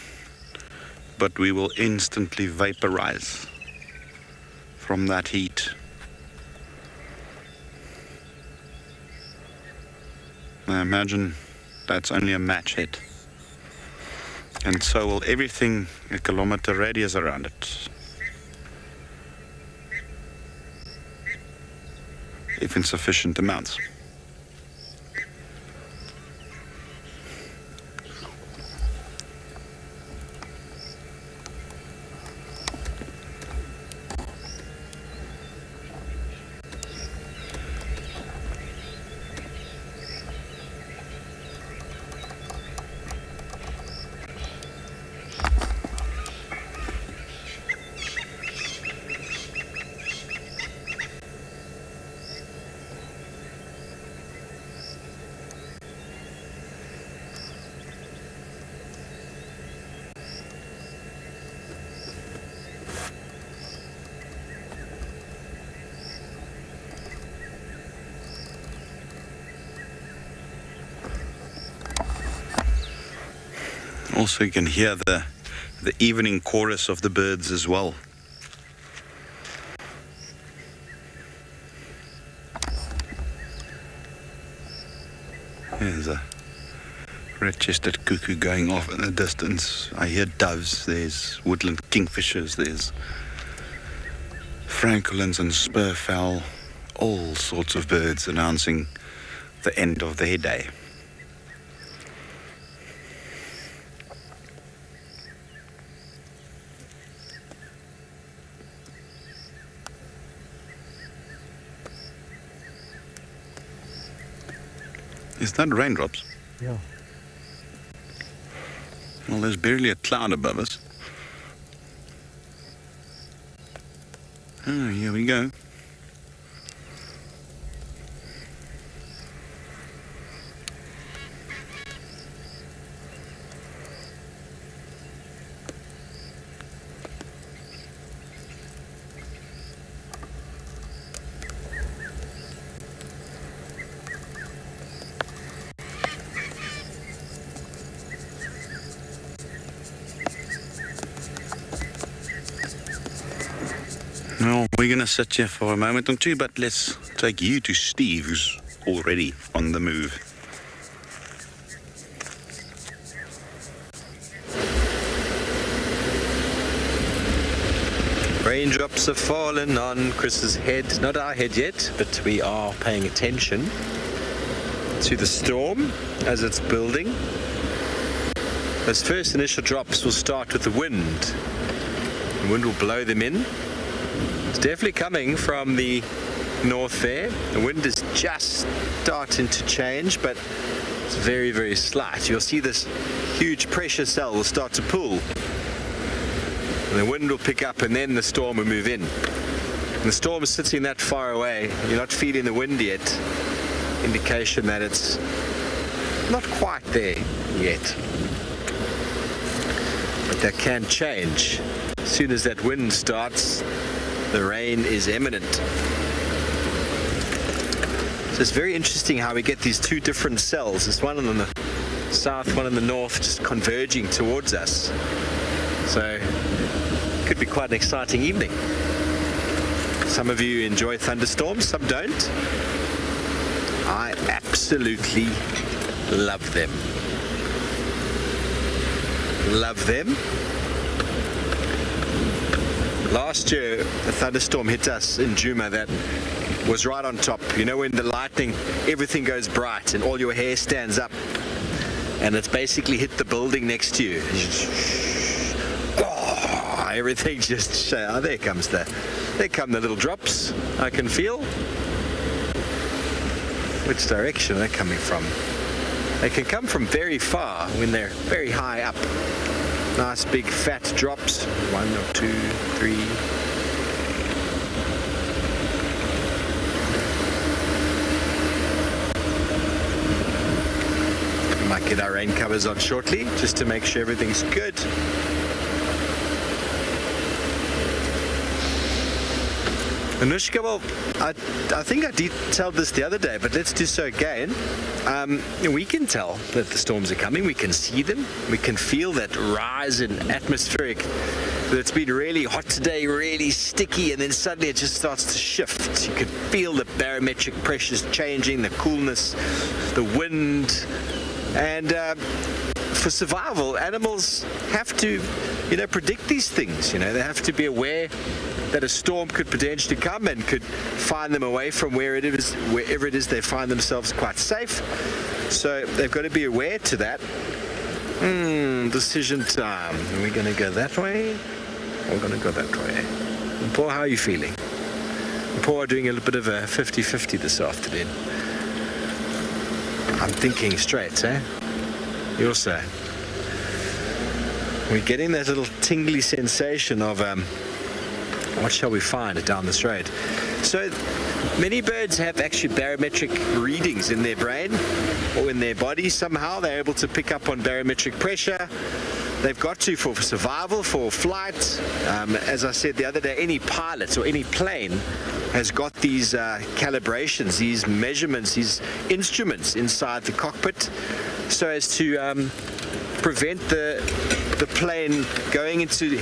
but we will instantly vaporize from that heat. Now imagine that's only a match head. And so will everything a kilometer radius around it. If in sufficient amounts. Also you can hear the evening chorus of the birds as well. There's a red-chested cuckoo going off in the distance. I hear doves, there's woodland kingfishers, there's francolins and spurfowl, all sorts of birds announcing the end of their day. Is that raindrops? Yeah. Well, there's barely a cloud above us. Oh, here we go. Well, we're going to sit here for a moment or two, but let's take you to Steve, who's already on the move. Raindrops have fallen on Chris's head. Not our head yet, but we are paying attention to the storm as it's building. Those first initial drops will start with the wind. The wind will blow them in. It's definitely coming from the north there. The wind is just starting to change, but it's very, very slight. You'll see this huge pressure cell will start to pull. And the wind will pick up and then the storm will move in. And the storm is sitting that far away. You're not feeling the wind yet. Indication that it's not quite there yet. But that can change. As soon as that wind starts, the rain is imminent. So it's very interesting how we get these two different cells. There's one in the south, one in the north, just converging towards us. So it could be quite an exciting evening. Some of you enjoy thunderstorms, some don't. I absolutely love them. Love them. Last year, a thunderstorm hit us in Djuma that was right on top. You know, when the lightning, everything goes bright and all your hair stands up. And it's basically hit the building next to you. Oh, everything just, oh, there come the little drops I can feel. Which direction are they coming from? They can come from very far when they're very high up. Nice big fat drops. 1 or 2, 3. We might get our rain covers on shortly just to make sure everything's good. Anushka, well, I think I detailed this the other day, but let's do so again. We can tell that the storms are coming. We can see them. We can feel that rise in atmospheric. It's been really hot today, really sticky, and then suddenly it just starts to shift. You can feel the barometric pressures changing, the coolness, the wind, and for survival, animals have to, predict these things. They have to be aware that a storm could potentially come and could find them away from wherever it is they find themselves quite safe. So they've got to be aware to that. Decision time. Are we going to go that way? Or we're going to go that way? And Paul, how are you feeling? And Paul are doing a little bit of a 50-50 this afternoon. I'm thinking straight, eh? You also. We're getting that little tingly sensation of what shall we find down this road? So many birds have actually barometric readings in their brain or in their body. Somehow they're able to pick up on barometric pressure. They've got to for survival, for flight. As I said the other day, any pilot or any plane has got these calibrations, these measurements, these instruments inside the cockpit so as to prevent the plane going into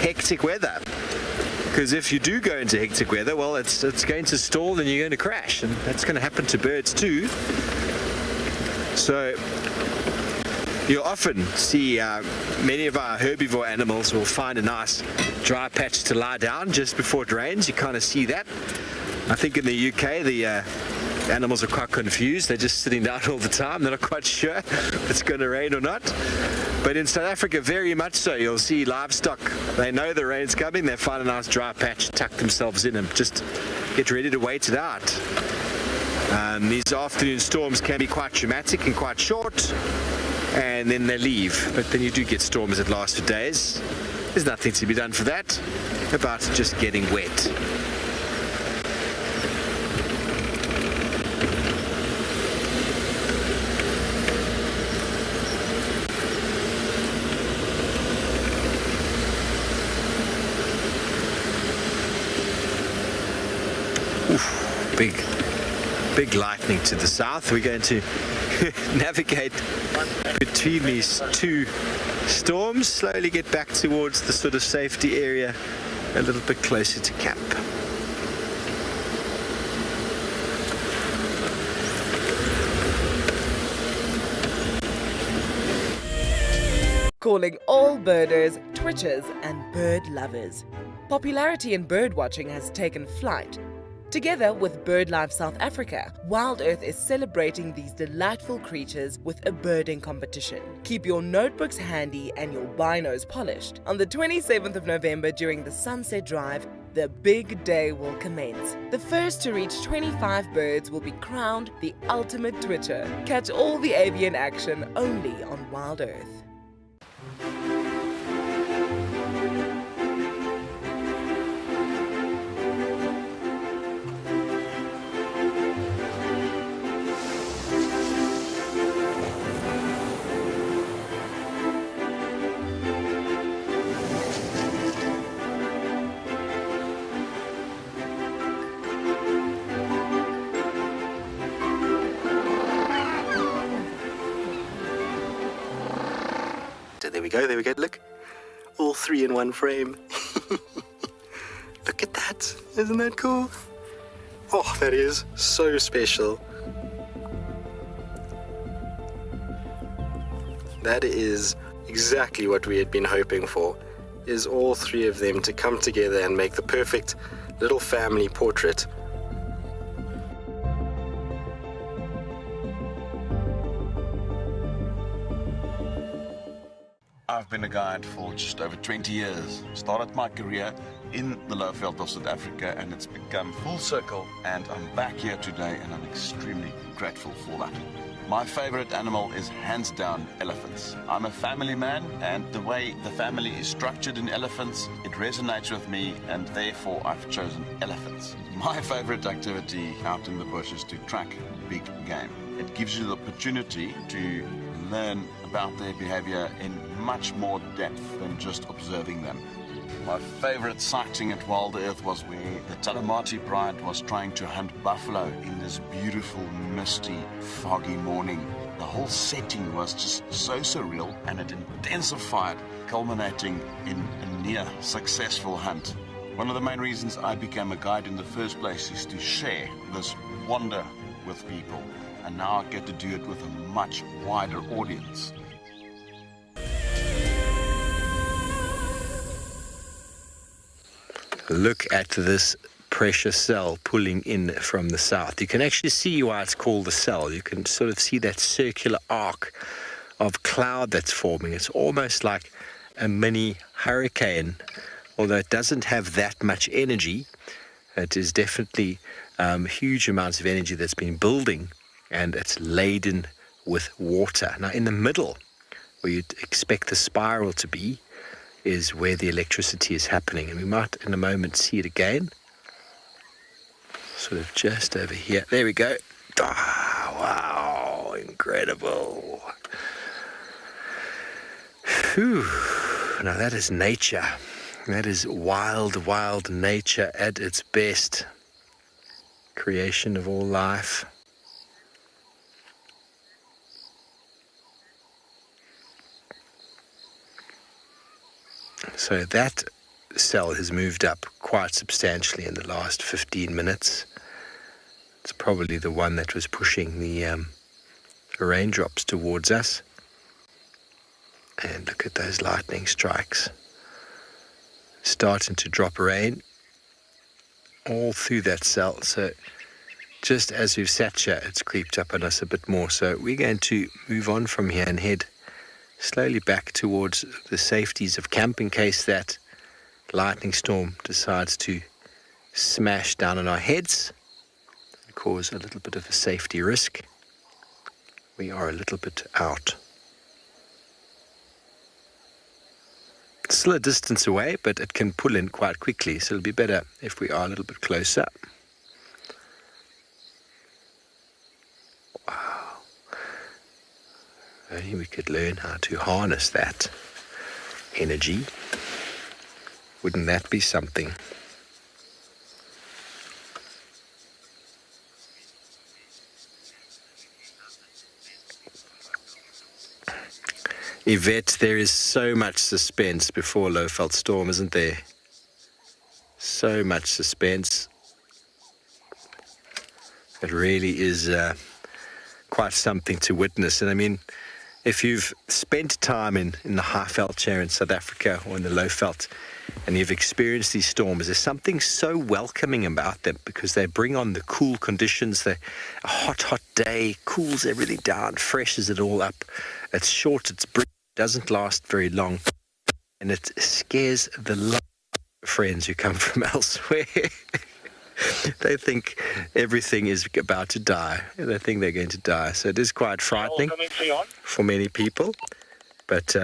hectic weather. Because if you do go into hectic weather, well, it's going to stall and you're going to crash, and that's going to happen to birds too. So you'll often see many of our herbivore animals will find a nice dry patch to lie down just before it rains. You kind of see that. I think in the UK the animals are quite confused. They're just sitting down all the time. They're not quite sure if it's going to rain or not. But in South Africa, very much so. You'll see livestock. They know the rain's coming. They find a nice dry patch, tuck themselves in and just get ready to wait it out. These afternoon storms can be quite dramatic and quite short, and then they leave. But then you do get storms that last for days. There's nothing to be done for that, about just getting wet. Big lightning to the south. We're going to navigate between these two storms, slowly get back towards the sort of safety area, a little bit closer to camp. Calling all birders, twitchers, and bird lovers. Popularity in bird watching has taken flight. Together with BirdLife South Africa, WildEarth is celebrating these delightful creatures with a birding competition. Keep your notebooks handy and your binos polished. On the 27th of November during the Sunset Drive, the big day will commence. The first to reach 25 birds will be crowned the ultimate twitcher. Catch all the avian action only on WildEarth. There we go, look. All three in one frame. Look at that. Isn't that cool? Oh, that is so special. That is exactly what we had been hoping for, is all three of them to come together and make the perfect little family portrait. I've been a guide for just over 20 years. Started my career in the lowveld of South Africa, and it's become full circle, and I'm back here today and I'm extremely grateful for that. My favorite animal is hands down elephants. I'm a family man, and the way the family is structured in elephants, it resonates with me, and therefore I've chosen elephants. My favorite activity out in the bush is to track big game. It gives you the opportunity to learn about their behavior in much more depth than just observing them. My favorite sighting at WildEarth was where the Talamati Pride was trying to hunt buffalo in this beautiful, misty, foggy morning. The whole setting was just so surreal, and it intensified, culminating in a near successful hunt. One of the main reasons I became a guide in the first place is to share this wonder with people, and now I get to do it with a much wider audience. Look at this pressure cell pulling in from the south. You can actually see why it's called the cell. You can sort of see that circular arc of cloud that's forming. It's almost like a mini hurricane, although it doesn't have that much energy. It is definitely huge amounts of energy that's been building, and it's laden with water. Now, in the middle, where you'd expect the spiral to be, is where the electricity is happening, and we might in a moment see it again. Sort of just over here. There we go. Ah, wow, incredible. Whew. Now that is nature. That is wild, wild nature at its best. Creation of all life. So that cell has moved up quite substantially in the last 15 minutes. It's probably the one that was pushing the raindrops towards us. And look at those lightning strikes. Starting to drop rain all through that cell. So just as we've sat here, it's creeped up on us a bit more. So we're going to move on from here and head slowly back towards the safeties of camp in case that lightning storm decides to smash down on our heads and cause a little bit of a safety risk. We are a little bit out. It's still a distance away, but it can pull in quite quickly, so it'll be better if we are a little bit closer. Wow. Only we could learn how to harness that energy. Wouldn't that be something? Yvette, there is so much suspense before low-felt storm, isn't there? So much suspense. It really is quite something to witness. And I mean, if you've spent time in the high-veld chair in South Africa or in the low-veld, and you've experienced these storms, there's something so welcoming about them because they bring on the cool conditions. A hot, hot day cools everything down, freshes it all up. It's short, it's brief, doesn't last very long, and it scares the life out of friends who come from elsewhere. They think everything is about to die. They think they're going to die. So it is quite frightening for many people, but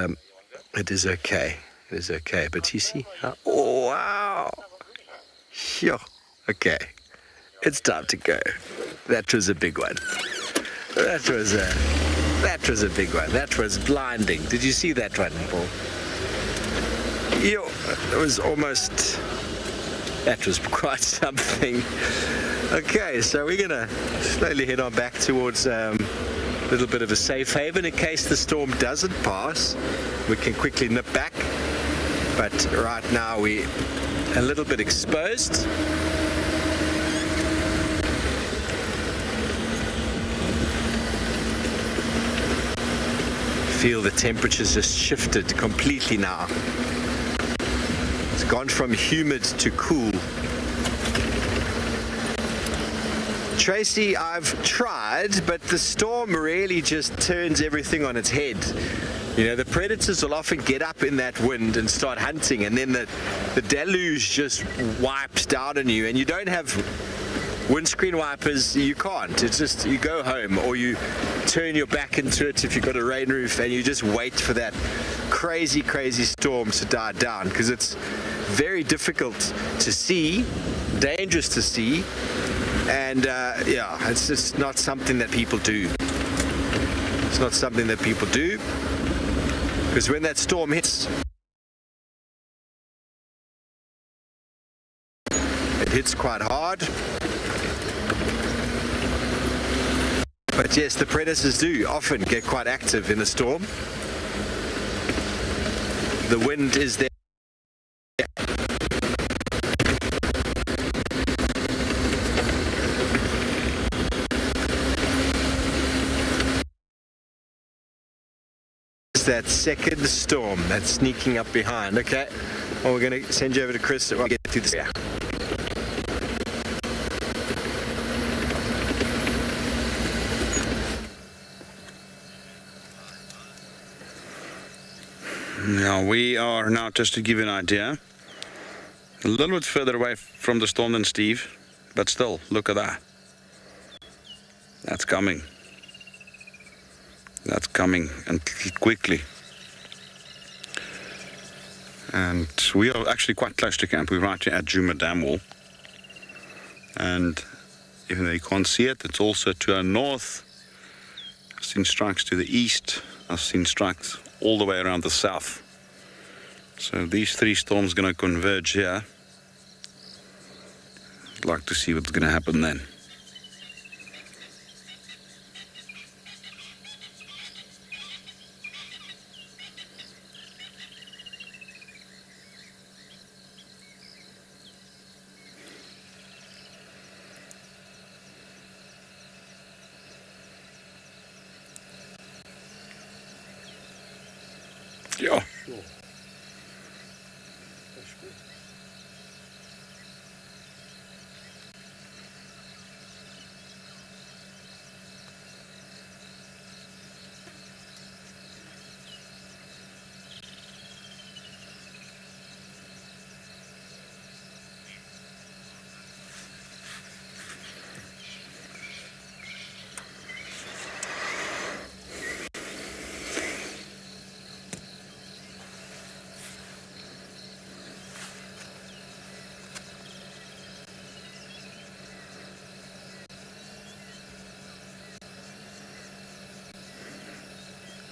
it is okay. It is okay. But you see, oh wow, yeah, okay, it's time to go. That was a big one. That was a big one. That was blinding. Did you see that one, Paul? Yo, it was almost. That was quite something. Okay, so we're gonna slowly head on back towards a little bit of a safe haven in case the storm doesn't pass. We can quickly nip back, but right now we're a little bit exposed. Feel the temperature's just shifted completely now. It's gone from humid to cool. Tracy, I've tried, but the storm really just turns everything on its head. You know, the predators will often get up in that wind and start hunting, and then the deluge just wipes down on you, and you don't have windscreen wipers. You can't. It's just, you go home or you turn your back into it if you've got a rain roof, and you just wait for that crazy, crazy storm to die down, because it's very difficult to see, dangerous to see, and yeah, it's just not something that people do. It's not something that people do, because when that storm hits, hits quite hard. But yes, the predators do often get quite active in a storm. The wind is there. That second storm that's sneaking up behind. Okay, well, we're going to send you over to Chris to get through this. Yeah. Now we are now, just to give you an idea, a little bit further away from the storm than Steve, but still, look at that. That's coming. That's coming, and quickly. And we are actually quite close to camp. We're right here at Djuma Dam Wall. And even though you can't see it, it's also to our north. I've seen strikes to the east. I've seen strikes all the way around the south. So these three storms are going to converge here. I'd like to see what's going to happen then. Ja.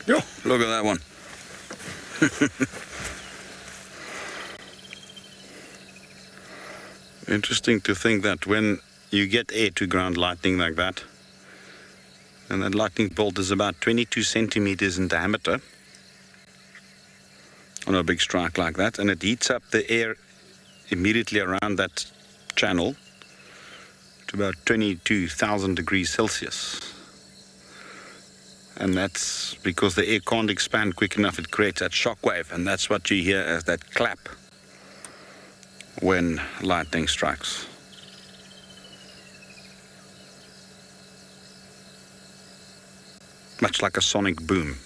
Yo, look at that one. Interesting to think that when you get air to ground lightning like that, and that lightning bolt is about 22 centimeters in diameter on a big strike like that, and it heats up the air immediately around that channel to about 22,000 degrees Celsius. And that's because the air can't expand quick enough. It creates that shock wave, and that's what you hear as that clap when lightning strikes. Much like a sonic boom,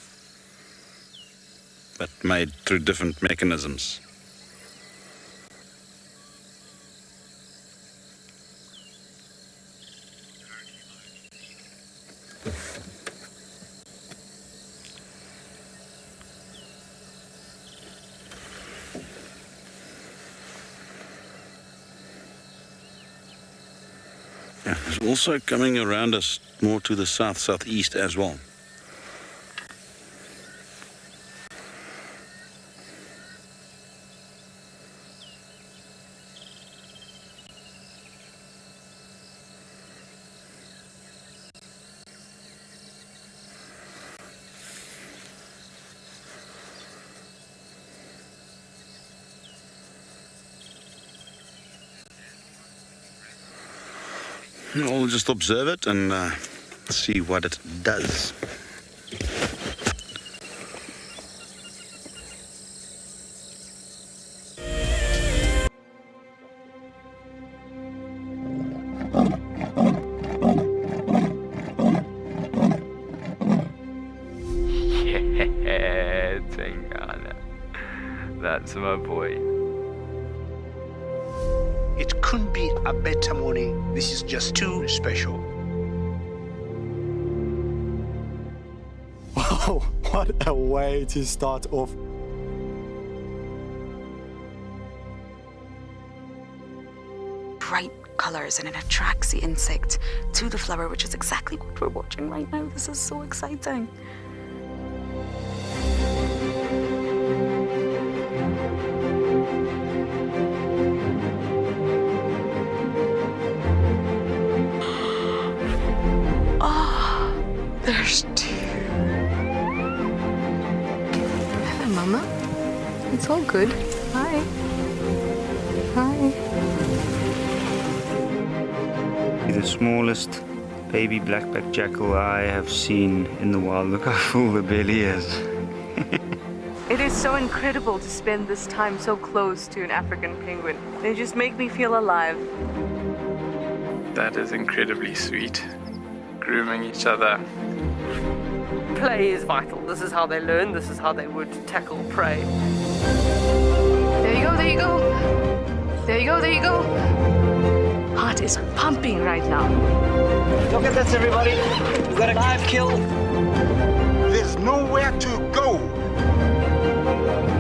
but made through different mechanisms. Yeah, it's also coming around us more to the south-southeast as well. We'll just observe it and see what it does. Yeah, Tingana. That's my boy. It couldn't be a better morning. This is just too special. Wow, what a way to start off. Bright colors, and it attracts the insect to the flower, which is exactly what we're watching right now. This is so exciting. It's all good. Hi. Hi. The smallest baby black-backed jackal I have seen in the wild. Look how full the belly is. It is so incredible to spend this time so close to an African penguin. They just make me feel alive. That is incredibly sweet. Grooming each other. Play is vital. This is how they learn. This is how they would tackle prey. There you go, there you go. There you go, there you go. Heart is pumping right now. Look at this, everybody. We've got a live kill. There's nowhere to go.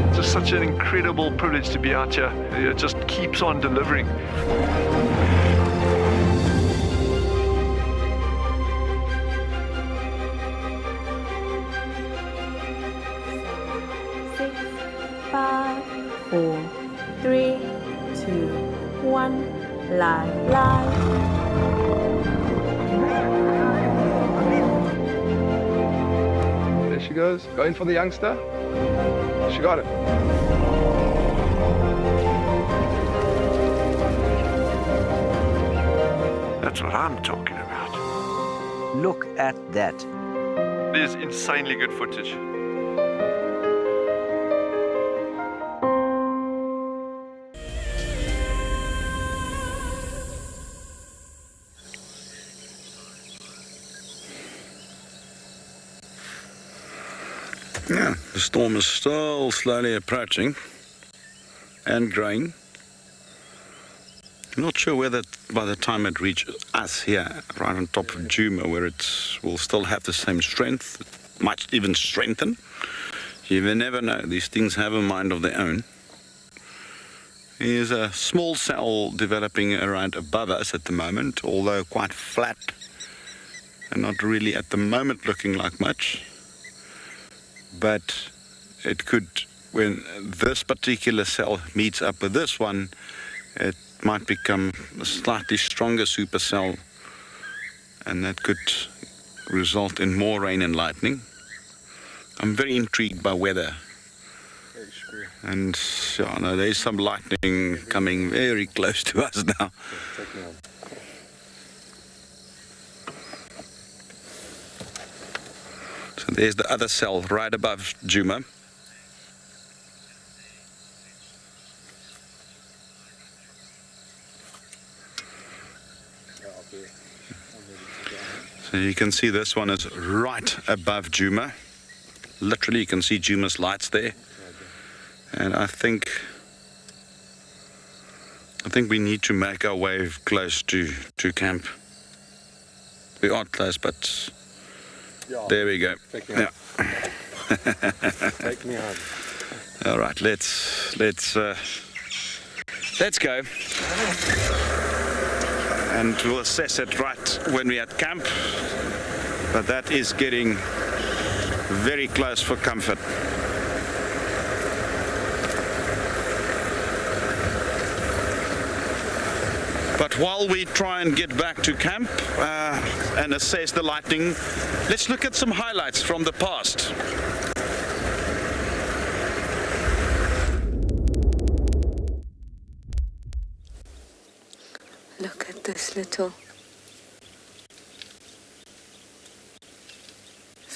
It's just such an incredible privilege to be out here. It just keeps on delivering. Five, 4, 3, 2, 1. Live. There she goes. Going for the youngster. She got it. That's what I'm talking about. Look at that. It is insanely good footage. Yeah, the storm is still slowly approaching and growing. I'm not sure whether by the time it reaches us here, right on top of Djuma, where it will still have the same strength, it might even strengthen. You never know. These things have a mind of their own. Here's a small cell developing around above us at the moment, although quite flat and not really at the moment looking like much. But it could, when this particular cell meets up with this one, it might become a slightly stronger supercell, and that could result in more rain and lightning. I'm very intrigued by weather. And yeah, no, there's some lightning coming very close to us now. So there's the other cell right above Djuma. So you can see this one is right above Djuma. Literally you can see Djuma's lights there. And I think we need to make our way close to camp. We are close, but there we go. Take me yeah. Take me home. All right, let's go. And we'll assess it right when we're at camp. But that is getting very close for comfort. But while we try and get back to camp and assess the lightning, let's look at some highlights from the past. Look at this little.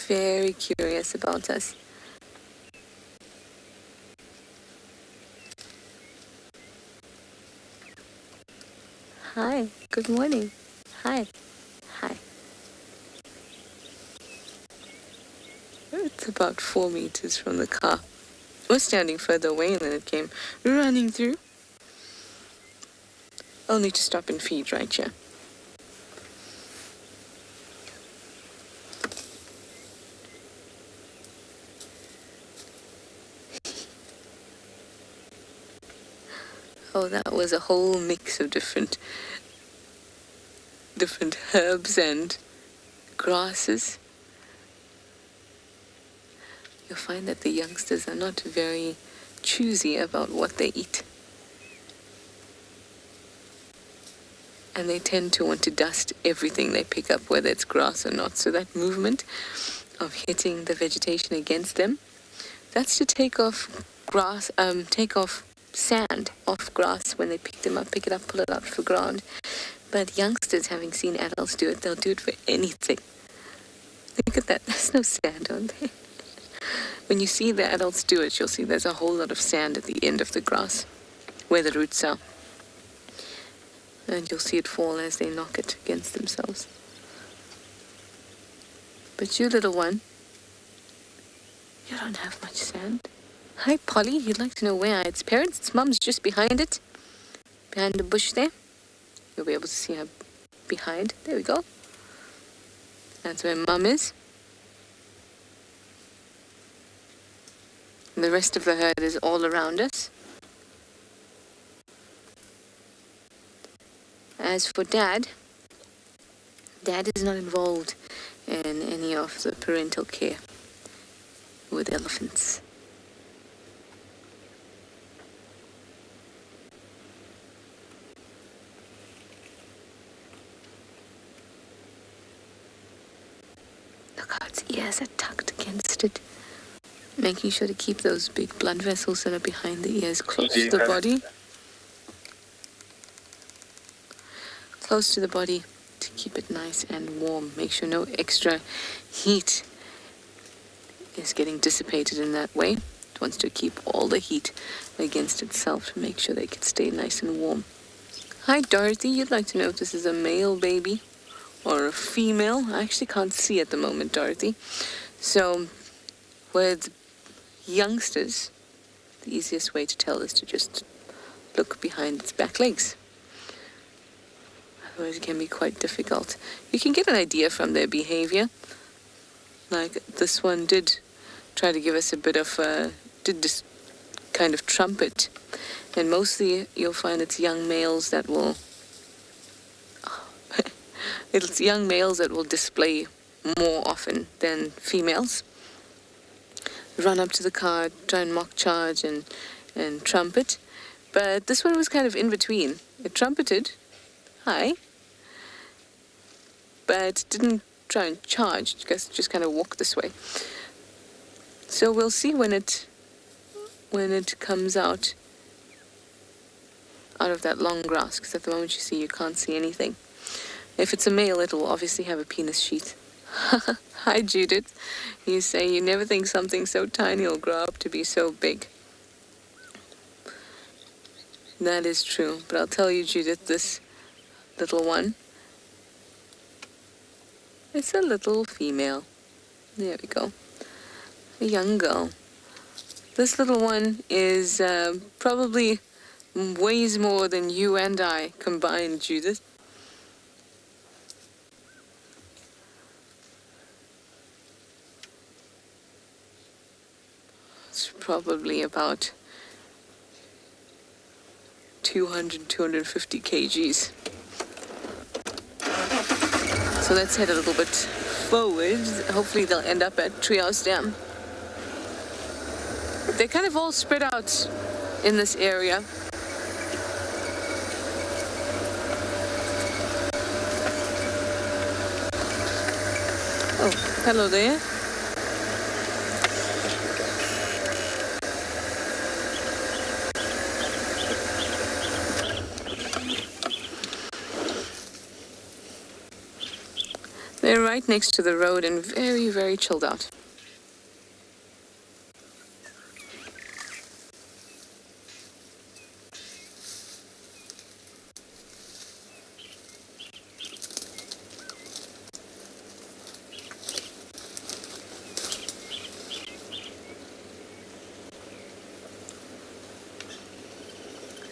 Very curious about us. Hi, good morning. Hi. Hi. It's about 4 meters from the car. We're standing further away and then it came running through. I'll need to stop and feed right here. Oh, that was a whole mix of different herbs and grasses. You'll find that the youngsters are not very choosy about what they eat. And they tend to want to dust everything they pick up, whether it's grass or not. So that movement of hitting the vegetation against them That's to take off grass, take off sand off grass when they pick them up, pick it up, pull it out for ground. But youngsters, having seen adults do it, they'll do it for anything. Look at that, there's no sand on there. When you see the adults do it, you'll see there's a whole lot of sand at the end of the grass, where the roots are. And you'll see it fall as they knock it against themselves. But you, little one, you don't have much sand. Hi, Polly. You'd like to know where its parents, its mum's just behind it. Behind the bush there. You'll be able to see her behind. There we go. That's where mum is. And the rest of the herd is all around us. As for Dad, Dad is not involved in any of the parental care with elephants. Look how its ears are tucked against it, making sure to keep those big blood vessels that are behind the ears close to the body. Close to the body to keep it nice and warm. Make sure no extra heat is getting dissipated in that way. It wants to keep all the heat against itself to make sure they can stay nice and warm. Hi, Dorothy. You'd like to know if this is a male baby or a female? I actually can't see at the moment, Dorothy. So with youngsters, the easiest way to tell is to just look behind its back legs. Otherwise it can be quite difficult. You can get an idea from their behavior. Like this one did try to give us a bit of did this kind of trumpet. And mostly you'll find it's young males that will display more often than females. Run up to the car, try and mock charge and trumpet. But this one was kind of in between. It trumpeted, hi, but didn't try and charge, just kind of walk this way. So we'll see when it comes out of that long grass, because at the moment you can't see anything. If it's a male, it'll obviously have a penis sheath. Hi, Judith. You say you never think something so tiny will grow up to be so big. That is true, but I'll tell you, Judith, this little one, it's a little female. There we go. A young girl. This little one is probably weighs more than you and I combined, Judith. It's probably about 250 kgs. So let's head a little bit forward. Hopefully they'll end up at Treehouse Dam. They're kind of all spread out in this area. Oh, hello there. They're right next to the road and very, very chilled out.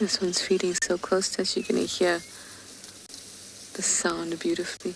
This one's feeding so close that you're going to hear the sound beautifully.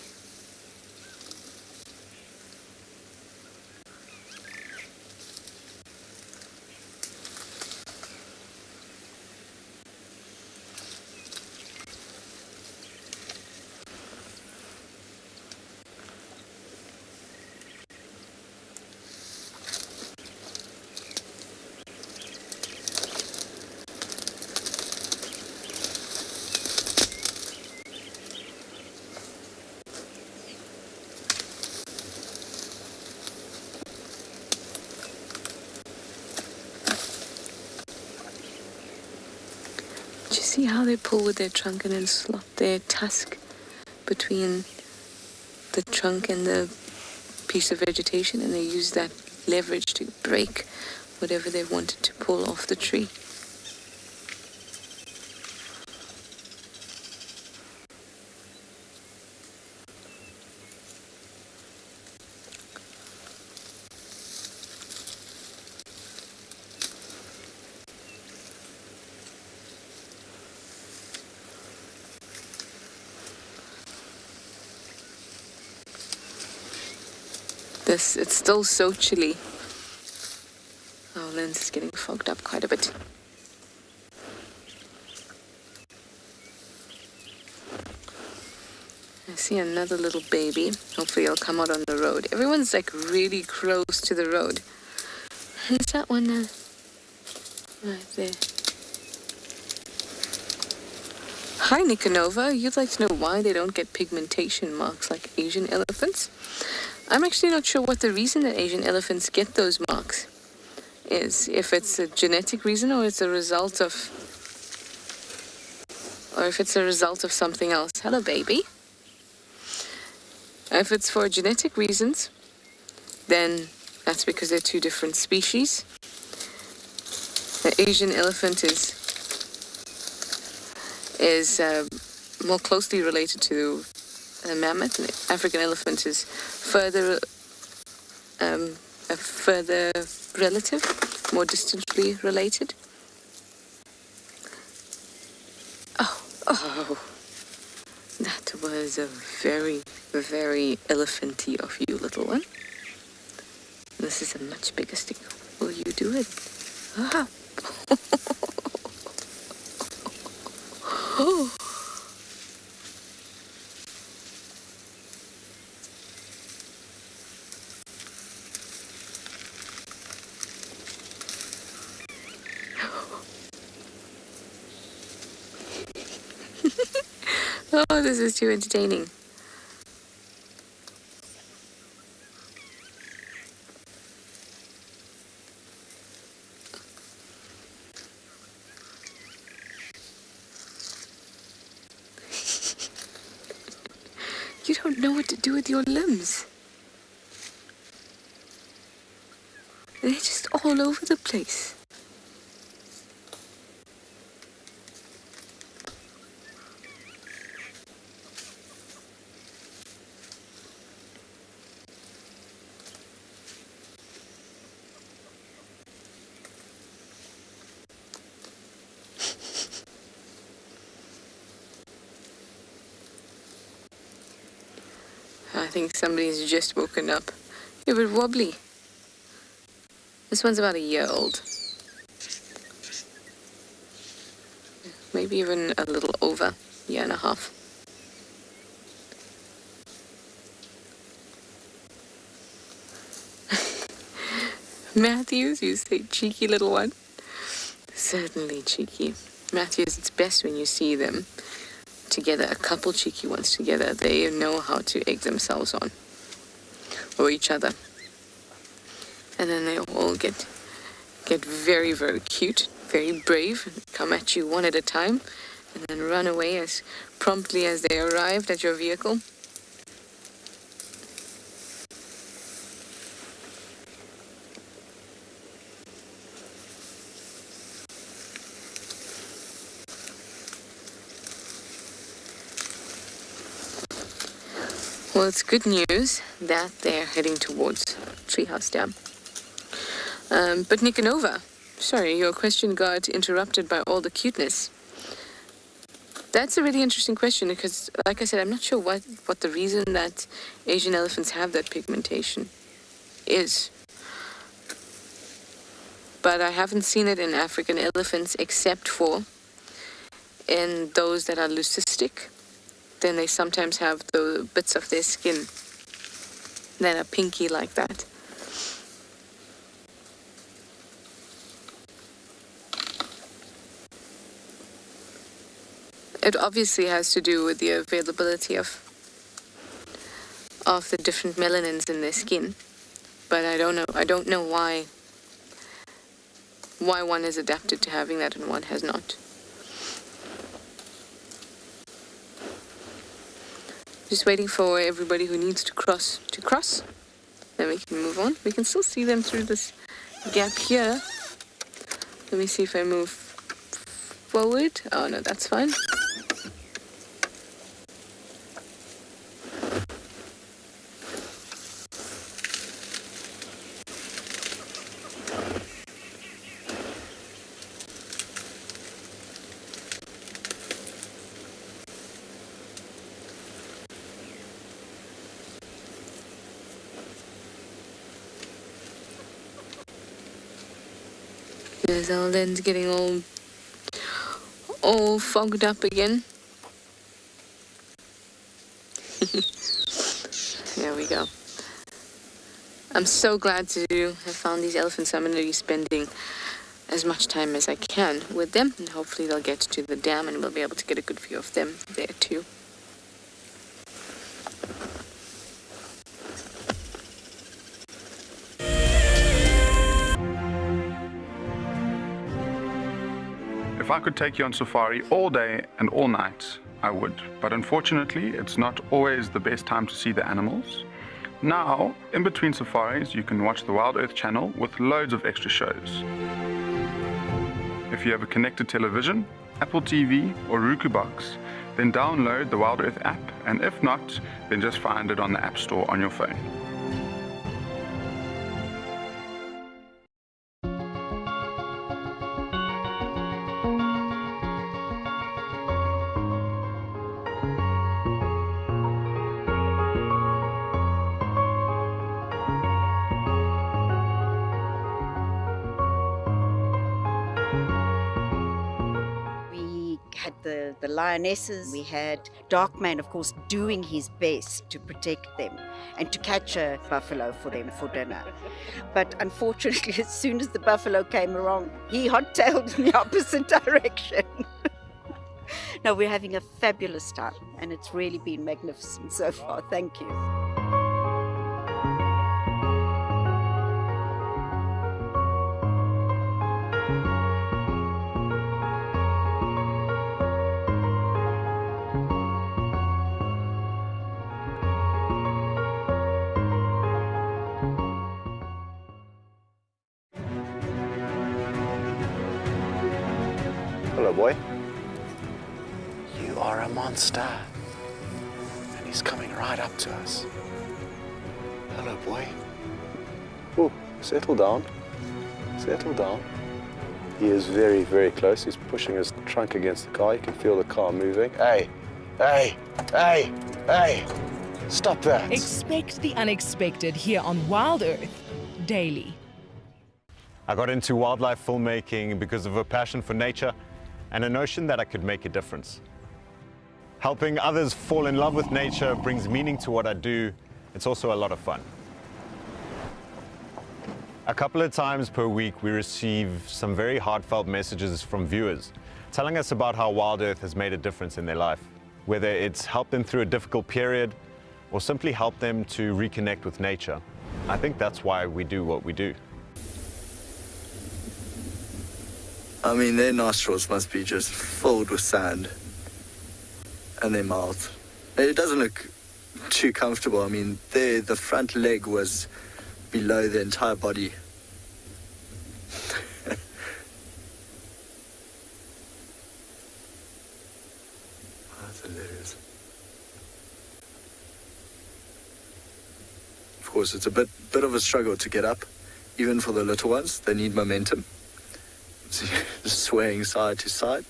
See how they pull with their trunk and then slot their tusk between the trunk and the piece of vegetation, and they use that leverage to break whatever they wanted to pull off the tree. It's still so chilly. Our lens is getting fogged up quite a bit. I see another little baby. Hopefully he'll come out on the road. Everyone's like really close to the road. Is that one right there? Hi Nicanova, you'd like to know why they don't get pigmentation marks like Asian elephants? I'm actually not sure what the reason that Asian elephants get those marks is. If it's a genetic reason or it's a result of... or if it's a result of something else. Hello, baby. If it's for genetic reasons, then that's because they're two different species. The Asian elephant is more closely related to the mammoth, and the African elephant is further a further relative, more distantly related. Oh, that was a very, very elephanty of you, little one. This is a much bigger stick. Will you do it? Ah. Oh. Oh, this is too entertaining. You don't know what to do with your limbs. They're just all over the place. I think somebody's just woken up. You're a bit wobbly. This one's about a year old. Maybe even a little over, year and a half. Matthews, you say cheeky little one? Certainly cheeky. Matthews, it's best when you see them together, a couple cheeky ones together. They know how to egg themselves on, or each other, and then they all get very, very cute, very brave, and come at you one at a time, and then run away as promptly as they arrived at your vehicle. Well, it's good news that they're heading towards Treehouse Dam. But Nicanova, sorry, your question got interrupted by all the cuteness. That's a really interesting question because, like I said, I'm not sure what the reason that Asian elephants have that pigmentation is. But I haven't seen it in African elephants except for in those that are leucistic. Then they sometimes have the bits of their skin that are pinky like that. It obviously has to do with the availability of the different melanins in their skin, but I don't know why one is adapted to having that and one has not. Just waiting for everybody who needs to cross. Then we can move on. We can still see them through this gap here. Let me see if I move forward. Oh no, that's fine. There's our lens getting all fogged up again. There we go. I'm so glad to have found these elephants. I'm going to be spending as much time as I can with them, and hopefully they'll get to the dam and we'll be able to get a good view of them there too. If I could take you on safari all day and all night, I would. But unfortunately, it's not always the best time to see the animals. Now, in between safaris, you can watch the WildEarth Channel with loads of extra shows. If you have a connected television, Apple TV or Roku box, then download the WildEarth app, and if not, then just find it on the App Store on your phone. Had the lionesses, we had Darkman, of course, doing his best to protect them and to catch a buffalo for them for dinner. But unfortunately, as soon as the buffalo came along, he hot-tailed in the opposite direction. No, we're having a fabulous time, and it's really been magnificent so far. Thank you. Hello, boy. You are a monster. And he's coming right up to us. Hello, boy. Oh, settle down. Settle down. He is very, very close. He's pushing his trunk against the car. You can feel the car moving. Hey, hey, hey, hey. Stop that. Expect the unexpected here on WildEarth daily. I got into wildlife filmmaking because of a passion for nature and a notion that I could make a difference. Helping others fall in love with nature brings meaning to what I do. It's also a lot of fun. A couple of times per week, we receive some very heartfelt messages from viewers telling us about how WildEarth has made a difference in their life, whether it's helped them through a difficult period or simply helped them to reconnect with nature. I think that's why we do what we do. I mean, their nostrils must be just filled with sand. And their mouth. It doesn't look too comfortable. I mean, the front leg was below the entire body. Oh, that's hilarious. Of course, it's a bit of a struggle to get up, even for the little ones. They need momentum. So just swaying side to side.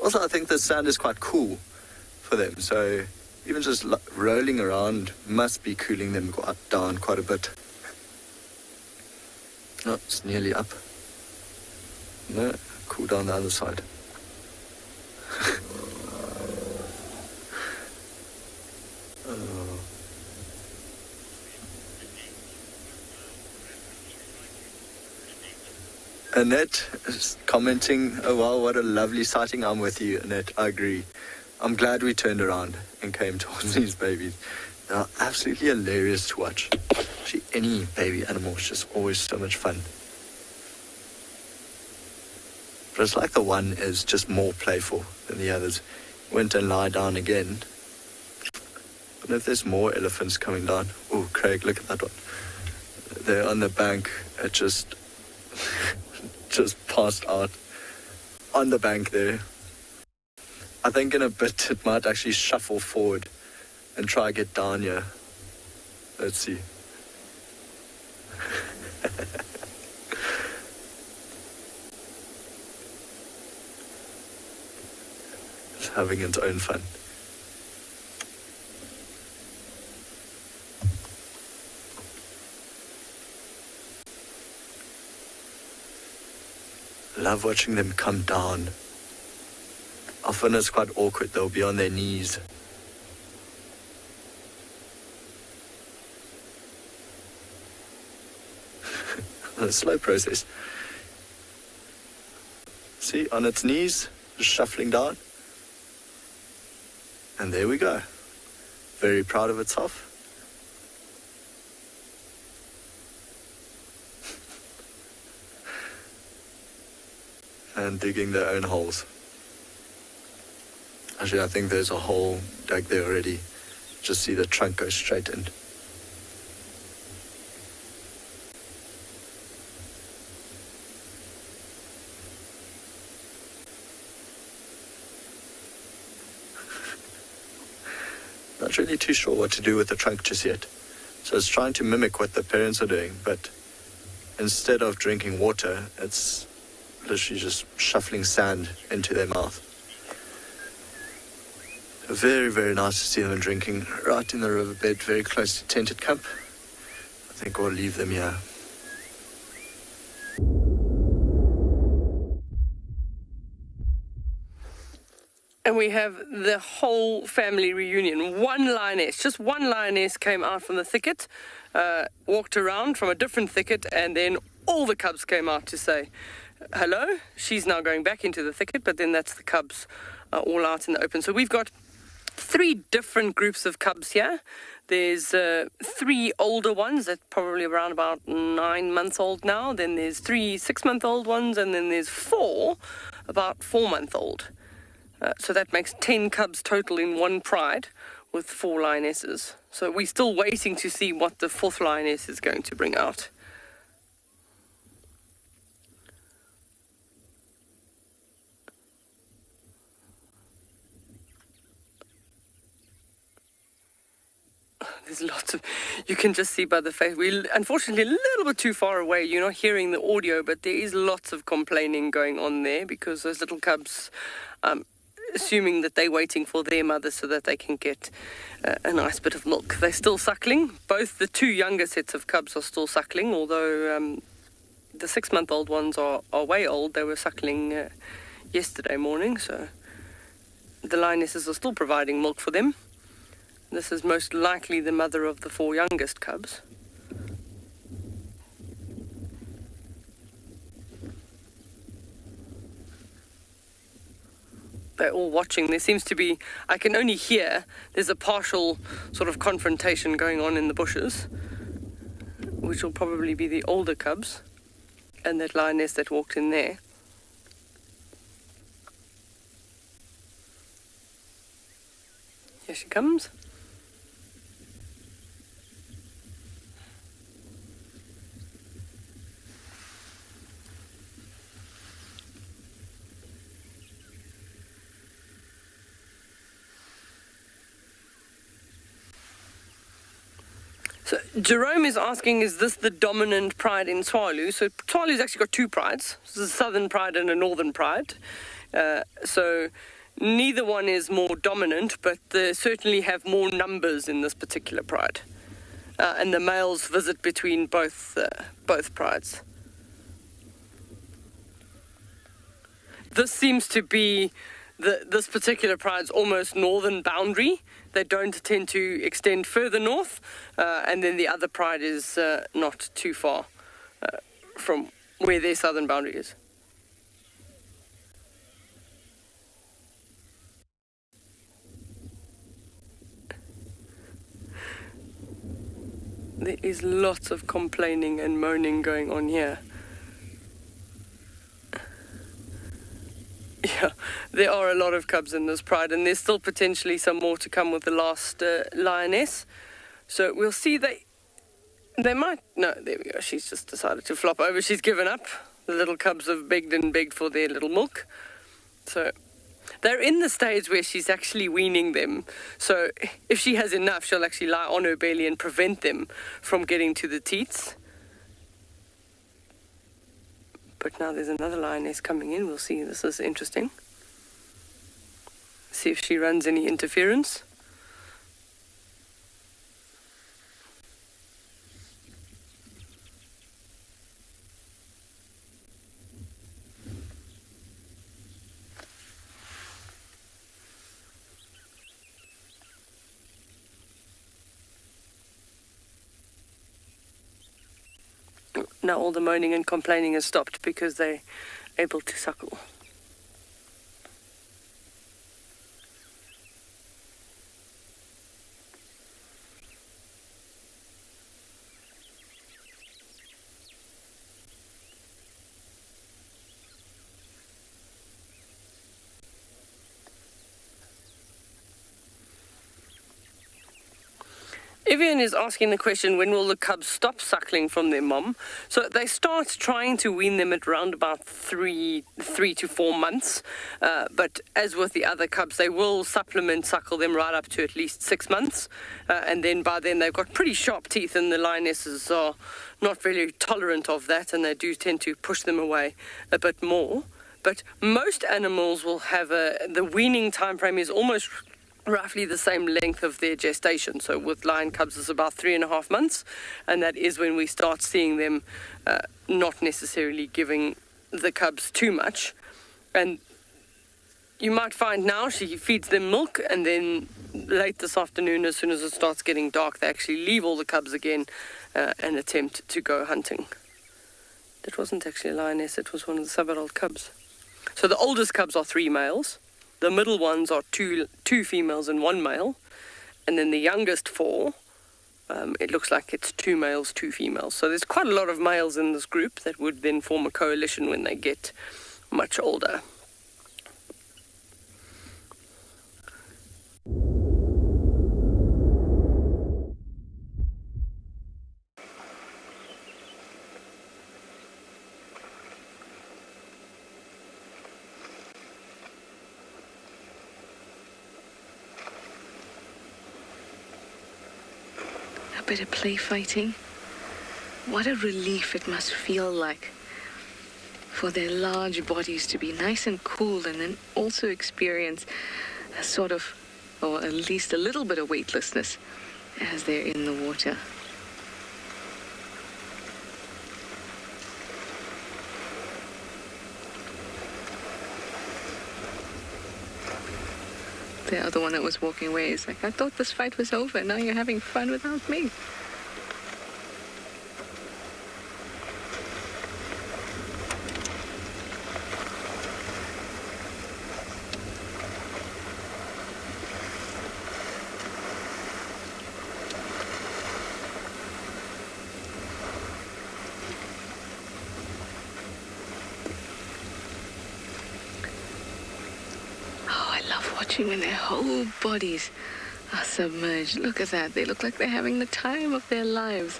Also, I think the sand is quite cool for them, so even just rolling around must be cooling them down quite a bit. Oh, it's nearly up. No, cool down the other side. Oh. Annette is commenting, oh wow, what a lovely sighting. I'm with you, Annette, I agree. I'm glad we turned around and came towards these babies. They're absolutely hilarious to watch. Actually, any baby animal is just always so much fun. But it's like the one is just more playful than the others. Went and lie down again. I wonder if there's more elephants coming down. Oh, Craig, look at that one. They're on the bank. It just passed out on the bank there. I think in a bit it might actually shuffle forward and try to get down here. Let's see. It's having its own fun. Love watching them come down. Often it's quite awkward, they'll be on their knees. A slow process. See, on its knees, just shuffling down. And there we go. Very proud of itself. And digging their own holes. Actually, I think there's a hole dug there already. Just see the trunk go straight in. Not really too sure what to do with the trunk just yet. So it's trying to mimic what the parents are doing, but instead of drinking water, it's literally just shuffling sand into their mouth. Very, very nice to see them drinking right in the riverbed, very close to tented camp. I think we'll leave them here. And we have the whole family reunion. One lioness, just one lioness came out from the thicket, walked around from a different thicket, and then all the cubs came out to say hello. She's now going back into the thicket, but then that's the cubs all out in the open. So we've got 3 different groups of cubs here. There's 3 older ones that probably around about 9 months old now. Then there's 3 6-month-old ones, and then there's 4 about 4-month-old. So that makes 10 cubs total in one pride with 4 lionesses. So we're still waiting to see what the 4th lioness is going to bring out. There's lots of, you can just see by the face. We're unfortunately a little bit too far away. You're not hearing the audio, but there is lots of complaining going on there because those little cubs, assuming that they're waiting for their mother so that they can get a nice bit of milk. They're still suckling. Both the 2 younger sets of cubs are still suckling, although the 6-month-old ones are way old. They were suckling yesterday morning, so the lionesses are still providing milk for them. This is most likely the mother of the 4 youngest cubs. They're all watching. There seems to be, I can only hear, there's a partial sort of confrontation going on in the bushes, which will probably be the older cubs and that lioness that walked in there. Here she comes. So Jerome is asking, is this the dominant pride in Tswalu? So Tswalu's actually got 2 prides. There's a southern pride and a northern pride. So neither one is more dominant, but they certainly have more numbers in this particular pride. And the males visit between both prides. This seems to be this particular pride's almost northern boundary. They don't tend to extend further north, and then the other pride is not too far from where their southern boundary is. There is lots of complaining and moaning going on here. Yeah, there are a lot of cubs in this pride, and there's still potentially some more to come with the last lioness. So we'll see. They might... No, there we go. She's just decided to flop over. She's given up. The little cubs have begged and begged for their little milk. So they're in the stage where she's actually weaning them. So if she has enough, she'll actually lie on her belly and prevent them from getting to the teats. But now there's another lioness coming in. We'll see. This is interesting. See if she runs any interference. Now all the moaning and complaining has stopped because they're able to suckle. Evian is asking the question, when will the cubs stop suckling from their mom? So they start trying to wean them at around about 3 to 4 months. But as with the other cubs, they will supplement suckle them right up to at least 6 months. And then by then they've got pretty sharp teeth, and the lionesses are not very tolerant of that, and they do tend to push them away a bit more. But most animals will have the weaning time frame is almost roughly the same length of their gestation. So with lion cubs it's about 3.5 months, and that is when we start seeing them not necessarily giving the cubs too much. And you might find now she feeds them milk, and then late this afternoon, as soon as it starts getting dark, they actually leave all the cubs again and attempt to go hunting. That wasn't actually a lioness, it was one of the sub-adult cubs. So the oldest cubs are 3 males. The middle ones are two females and 1 male. And then the youngest 4, it looks like it's 2 males, 2 females. So there's quite a lot of males in this group that would then form a coalition when they get much older. Bit of play fighting. What a relief it must feel like for their large bodies to be nice and cool, and then also experience a sort of, or at least a little bit of weightlessness as they're in the water. The other one that was walking away is like, I thought this fight was over, now you're having fun without me. When their whole bodies are submerged. Look at that. They look like they're having the time of their lives.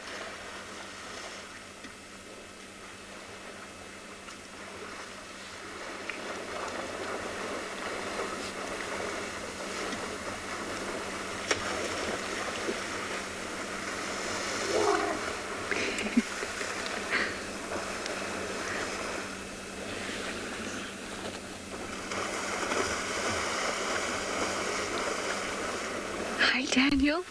Daniel,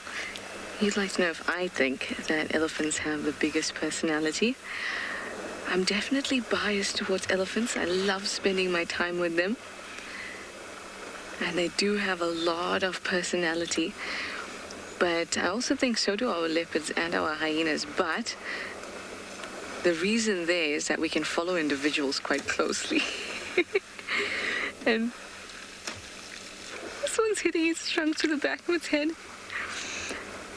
you'd like to know if I think that elephants have the biggest personality. I'm definitely biased towards elephants. I love spending my time with them. And they do have a lot of personality. But I also think so do our leopards and our hyenas. But the reason there is that we can follow individuals quite closely. And this one's hitting its trunk to the back of its head.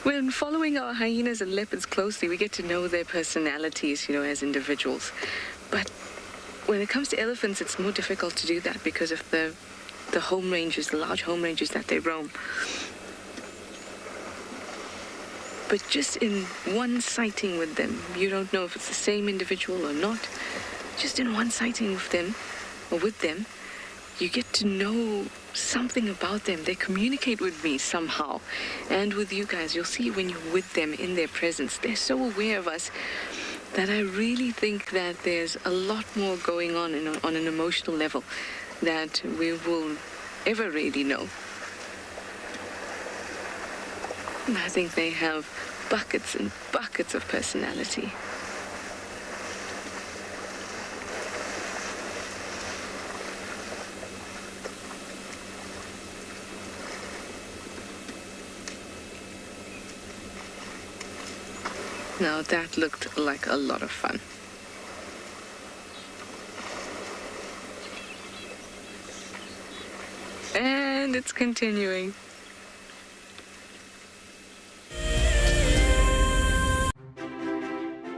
When following our hyenas and leopards closely, we get to know their personalities, as individuals. But when it comes to elephants, it's more difficult to do that because of the home ranges, the large home ranges that they roam. But just in one sighting with them, you don't know if it's the same individual or not. Just in one sighting with them, you get to know something about them. They communicate with me somehow. And with you guys, you'll see when you're with them in their presence, they're so aware of us that I really think that there's a lot more going on on an emotional level that we will ever really know. And I think they have buckets and buckets of personality. Now that looked like a lot of fun. And it's continuing.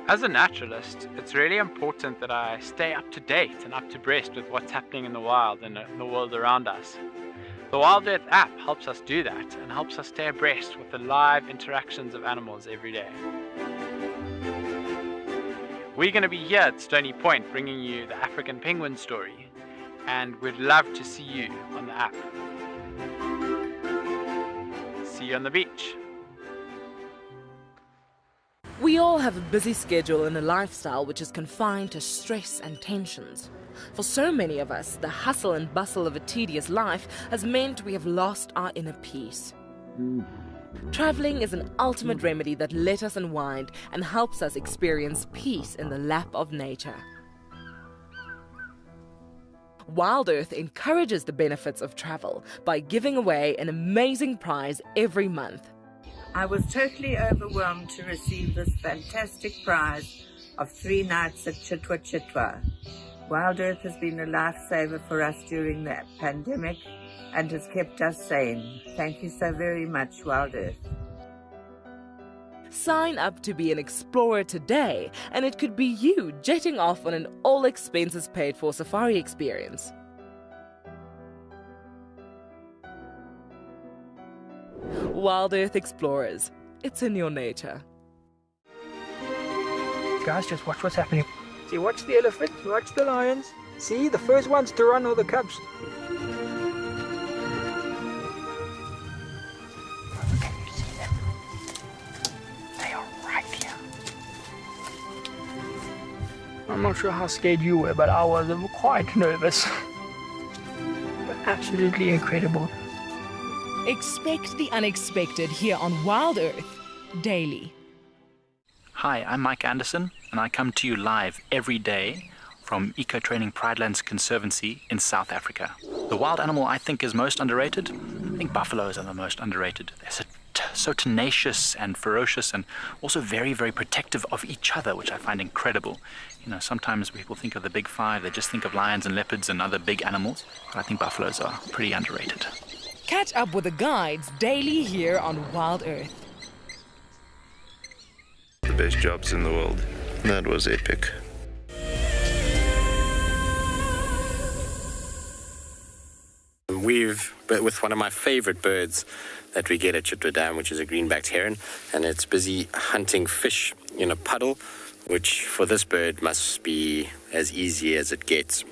As a naturalist, it's really important that I stay up to date and up to breast with what's happening in the wild and in the world around us. The WildEarth app helps us do that and helps us stay abreast with the live interactions of animals every day. We're going to be here at Stony Point bringing you the African penguin story, and we'd love to see you on the app. See you on the beach. We all have a busy schedule and a lifestyle which is confined to stress and tensions. For so many of us, the hustle and bustle of a tedious life has meant we have lost our inner peace. Traveling is an ultimate remedy that lets us unwind and helps us experience peace in the lap of nature. WildEarth encourages the benefits of travel by giving away an amazing prize every month. I was totally overwhelmed to receive this fantastic prize of 3 nights at Chitwa Chitwa. WildEarth has been a lifesaver for us during the pandemic and has kept us sane. Thank you so very much, WildEarth. Sign up to be an explorer today, and it could be you jetting off on an all-expenses-paid-for safari experience. WildEarth Explorers. It's in your nature. Guys, just watch what's happening. See, watch the elephant, watch the lions. See, the first ones to run are the cubs. Can you see them? They are right here. I'm not sure how scared you were, but I was quite nervous. But absolutely incredible. Expect the unexpected here on WildEarth daily. Hi, I'm Mike Anderson, and I come to you live every day from Eco Training Pridelands Conservancy in South Africa. The wild animal I think is most underrated. I think buffaloes are the most underrated. They're so tenacious and ferocious and also very, very protective of each other, which I find incredible. You know, sometimes people think of the big five, they just think of lions and leopards and other big animals, but I think buffaloes are pretty underrated. Catch up with the guides daily here on WildEarth. The best jobs in the world. That was epic. We've with one of my favorite birds that we get at Chitwa Dam, which is a green-backed heron, and it's busy hunting fish in a puddle, which for this bird must be as easy as it gets.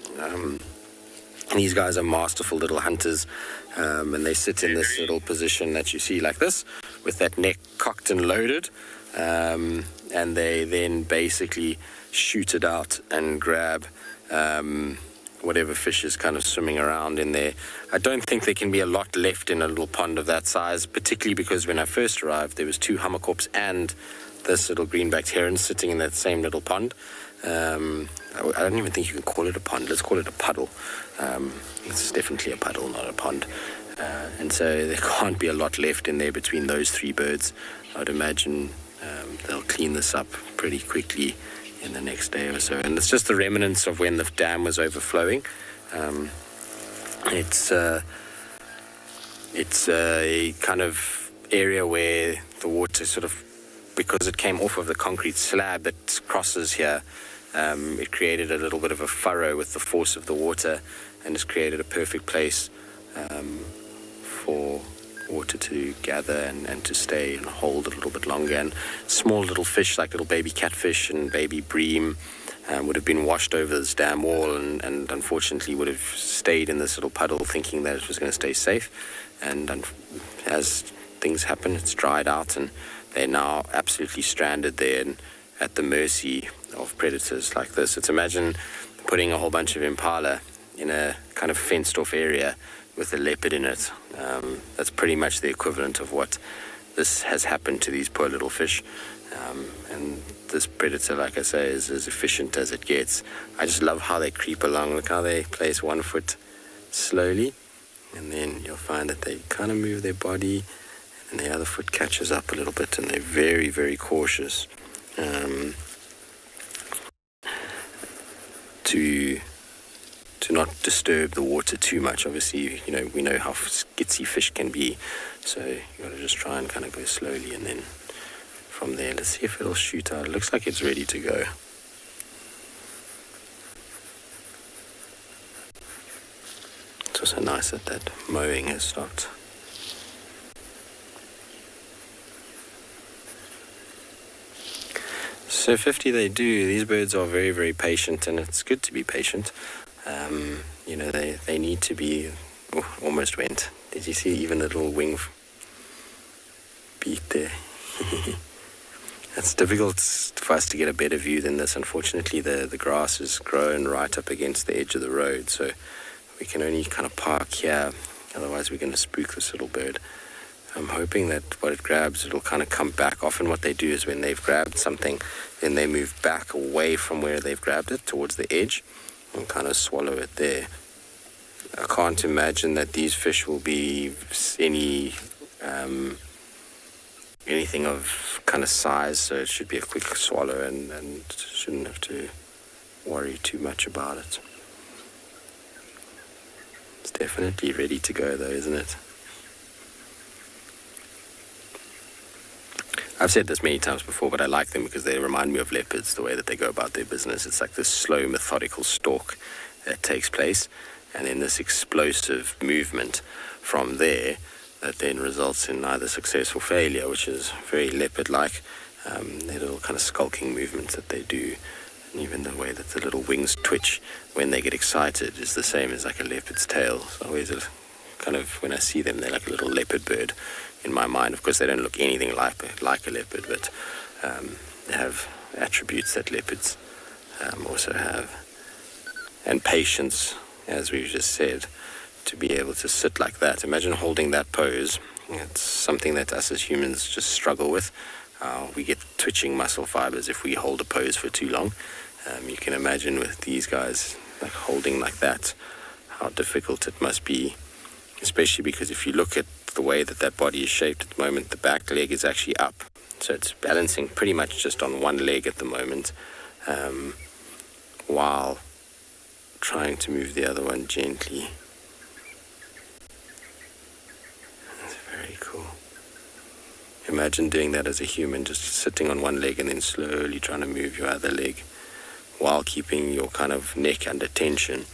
These guys are masterful little hunters, and they sit in this little position that you see like this, with that neck cocked and loaded, and they then basically shoot it out and grab whatever fish is kind of swimming around in there. I don't think there can be a lot left in a little pond of that size, particularly because when I first arrived, there was 2 hummerkorps and this little greenbacked heron sitting in that same little pond. I don't even think you can call it a pond. Let's call it a puddle. It's definitely a puddle, not a pond. And so there can't be a lot left in there between those 3 birds. I would imagine they'll clean this up pretty quickly in the next day or so. And it's just the remnants of when the dam was overflowing. It's a kind of area where the water sort of, because it came off of the concrete slab that crosses here, It created a little bit of a furrow with the force of the water, and it's created a perfect place for water to gather and to stay and hold a little bit longer. And small little fish like little baby catfish and baby bream would have been washed over this dam wall and unfortunately would have stayed in this little puddle thinking that it was going to stay safe. And as things happen, it's dried out and they're now absolutely stranded there and at the mercy of predators like this. It's imagine putting a whole bunch of impala in a kind of fenced off area with a leopard in it. That's pretty much the equivalent of what this has happened to these poor little fish. And this predator, like I say, is as efficient as it gets. I just love how they creep along. Look how they place one foot slowly, and then you'll find that they kind of move their body, and the other foot catches up a little bit, and they're very, very cautious to not disturb the water too much. Obviously, you know, we know how skitsy fish can be, so you got to just try and kind of go slowly, and then from there, let's see if it'll shoot out. It looks like it's ready to go. It's also nice that that mowing has stopped. So 50 they do. These birds are very, very patient, and it's good to be patient. You know, they need to be... Oh, almost went. Did you see even the little wing beat there? It's difficult for us to get a better view than this. Unfortunately, the grass is grown right up against the edge of the road, so we can only kind of park here. Otherwise, we're going to spook this little bird. I'm hoping that what it grabs, it'll kind of come back. Often what they do is when they've grabbed something, then they move back away from where they've grabbed it towards the edge and kind of swallow it there. I can't imagine that these fish will be anything of kind of size, so it should be a quick swallow and shouldn't have to worry too much about it. It's definitely ready to go though, isn't it? I've said this many times before, but I like them because they remind me of leopards, the way that they go about their business. It's like this slow, methodical stalk that takes place, and then this explosive movement from there that then results in either success or failure, which is very leopard-like. Their little kind of skulking movements that they do, and even the way that the little wings twitch when they get excited is the same as like a leopard's tail. So always kind of, when I see them, they're like a little leopard bird in my mind. Of course, they don't look anything like a leopard, but they have attributes that leopards also have. And patience, as we've just said, to be able to sit like that. Imagine holding that pose. It's something that us as humans just struggle with. We get twitching muscle fibers if we hold a pose for too long. You can imagine with these guys like holding like that, how difficult it must be, especially because if you look at the way that that body is shaped at the moment, the back leg is actually up. So it's balancing pretty much just on one leg at the moment, while trying to move the other one gently. That's very cool. Imagine doing that as a human, just sitting on one leg and then slowly trying to move your other leg while keeping your kind of neck under tension,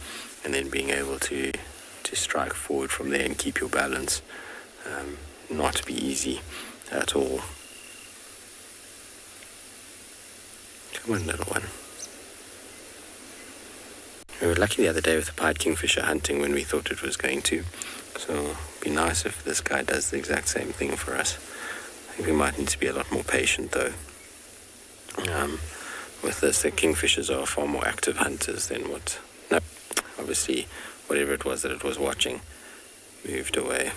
and then being able to strike forward from there and keep your balance. Not be easy at all. Come on, little one. We were lucky the other day with the pied kingfisher hunting when we thought it was going to. So it'd be nice if this guy does the exact same thing for us. I think we might need to be a lot more patient though. With this, the kingfishers are far more active hunters than what... No, obviously, whatever it was that it was watching moved away.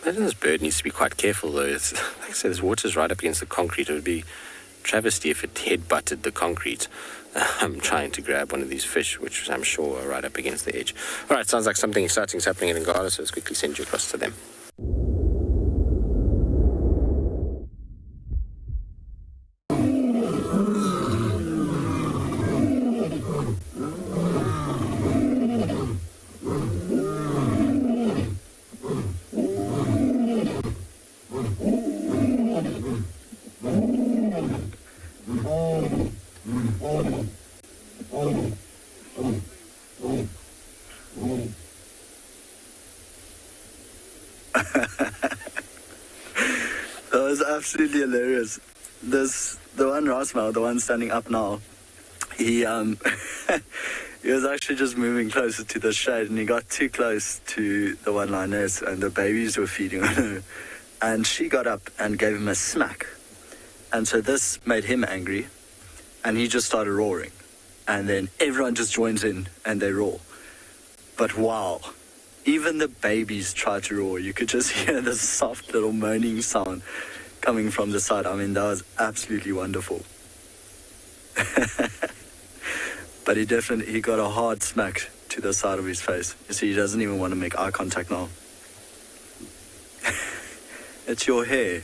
I think this bird needs to be quite careful though. It's, like I said, this water's right up against the concrete. It would be travesty if it head-butted the concrete. I'm trying to grab one of these fish, which I'm sure are right up against the edge. All right, sounds like something exciting is happening in Gabar, so let's quickly send you across to them. That was absolutely hilarious. The one Rasmal, the one standing up now, he he was actually just moving closer to the shade, and he got too close to the one lioness, and the babies were feeding on her, and she got up and gave him a smack, and so this made him angry, and he just started roaring, and then everyone just joins in and they roar. But wow, even the babies tried to roar. You could just hear the soft little moaning sound coming from the side. I mean, that was absolutely wonderful. But he got a hard smack to the side of his face. You see, he doesn't even want to make eye contact now. It's your hair.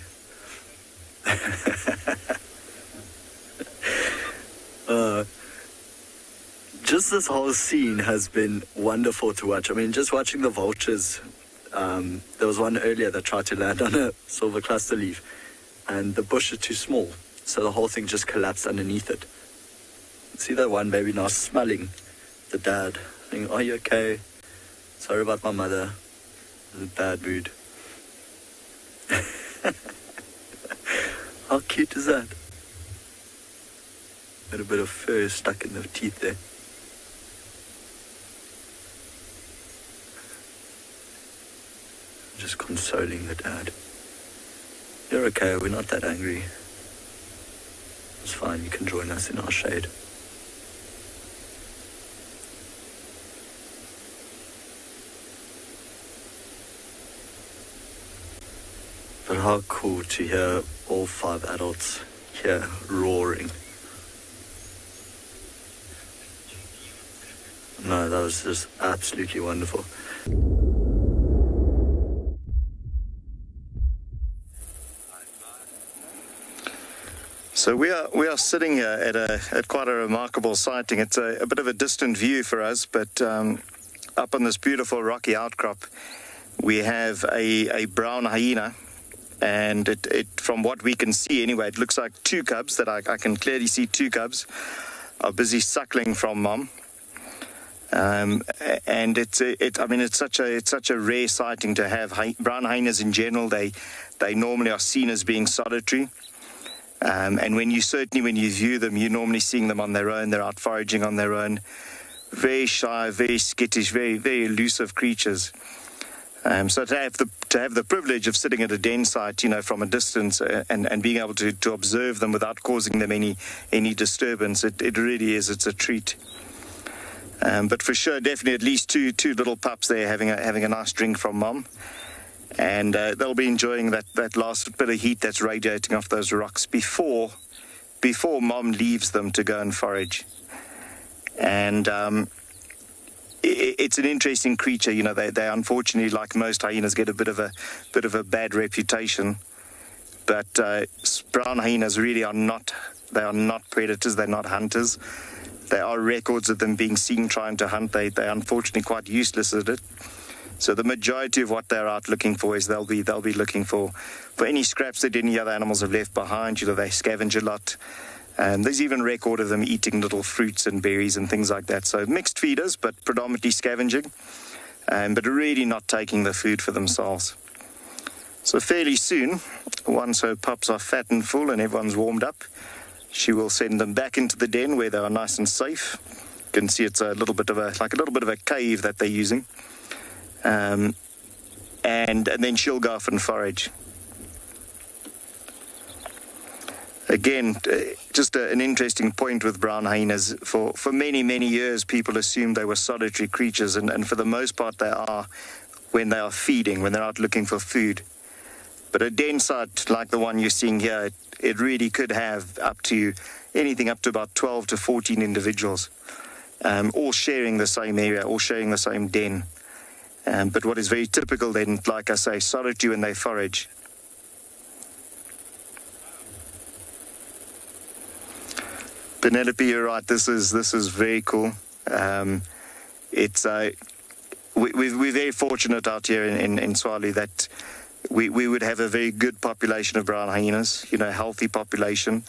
Just this whole scene has been wonderful to watch. I mean, just watching the vultures. There was one earlier that tried to land on a silver cluster leaf, and the bush is too small, so the whole thing just collapsed underneath it. See that one baby now smelling the dad, saying, "Are you okay? Sorry about my mother. In a bad mood." How cute is that? Got a bit of fur stuck in the teeth there. Just consoling the dad. "You're okay, we're not that angry. It's fine, you can join us in our shade." But how cool to hear all 5 adults here roaring. No, that was just absolutely wonderful. So we are sitting here at quite a remarkable sighting. It's a bit of a distant view for us, but up on this beautiful rocky outcrop, we have a brown hyena, and it from what we can see anyway, it looks like 2 cubs. That I can clearly see 2 cubs are busy suckling from mom. And it's such a rare sighting to have. Brown hyenas in general, they normally are seen as being solitary. And when you view them, you're normally seeing them on their own. They're out foraging on their own. Very shy, very skittish, very, very elusive creatures. So to have the privilege of sitting at a den site, from a distance and being able to observe them without causing them any disturbance, it really is. It's a treat. But for sure, definitely at least two little pups there having a nice drink from mom. And they'll be enjoying that last bit of heat that's radiating off those rocks before mom leaves them to go and forage. And it's an interesting creature. They unfortunately, like most hyenas, get a bit of a bad reputation. But brown hyenas really are not predators. They're not hunters. There are records of them being seen trying to hunt. They're unfortunately quite useless at it. So the majority of what they're out looking for is they'll be looking for any scraps that any other animals have left behind. They scavenge a lot. And there's even record of them eating little fruits and berries and things like that. So mixed feeders, but predominantly scavenging, but really not taking the food for themselves. So fairly soon, once her pups are fat and full and everyone's warmed up, she will send them back into the den where they are nice and safe. You can see it's a little bit of a cave that they're using. And then she'll go off and forage. Again, just an interesting point with brown hyenas. For many, many years, people assumed they were solitary creatures, and for the most part they are when they are feeding, when they're out looking for food. But a den site like the one you're seeing here, it really could have anything up to about 12 to 14 individuals, all sharing the same area, all sharing the same den. But what is very typical then, like I say, solitary when they forage. Penelope, you're right. This is very cool. We're very fortunate out here in Swali that we would have a very good population of brown hyenas. Healthy population.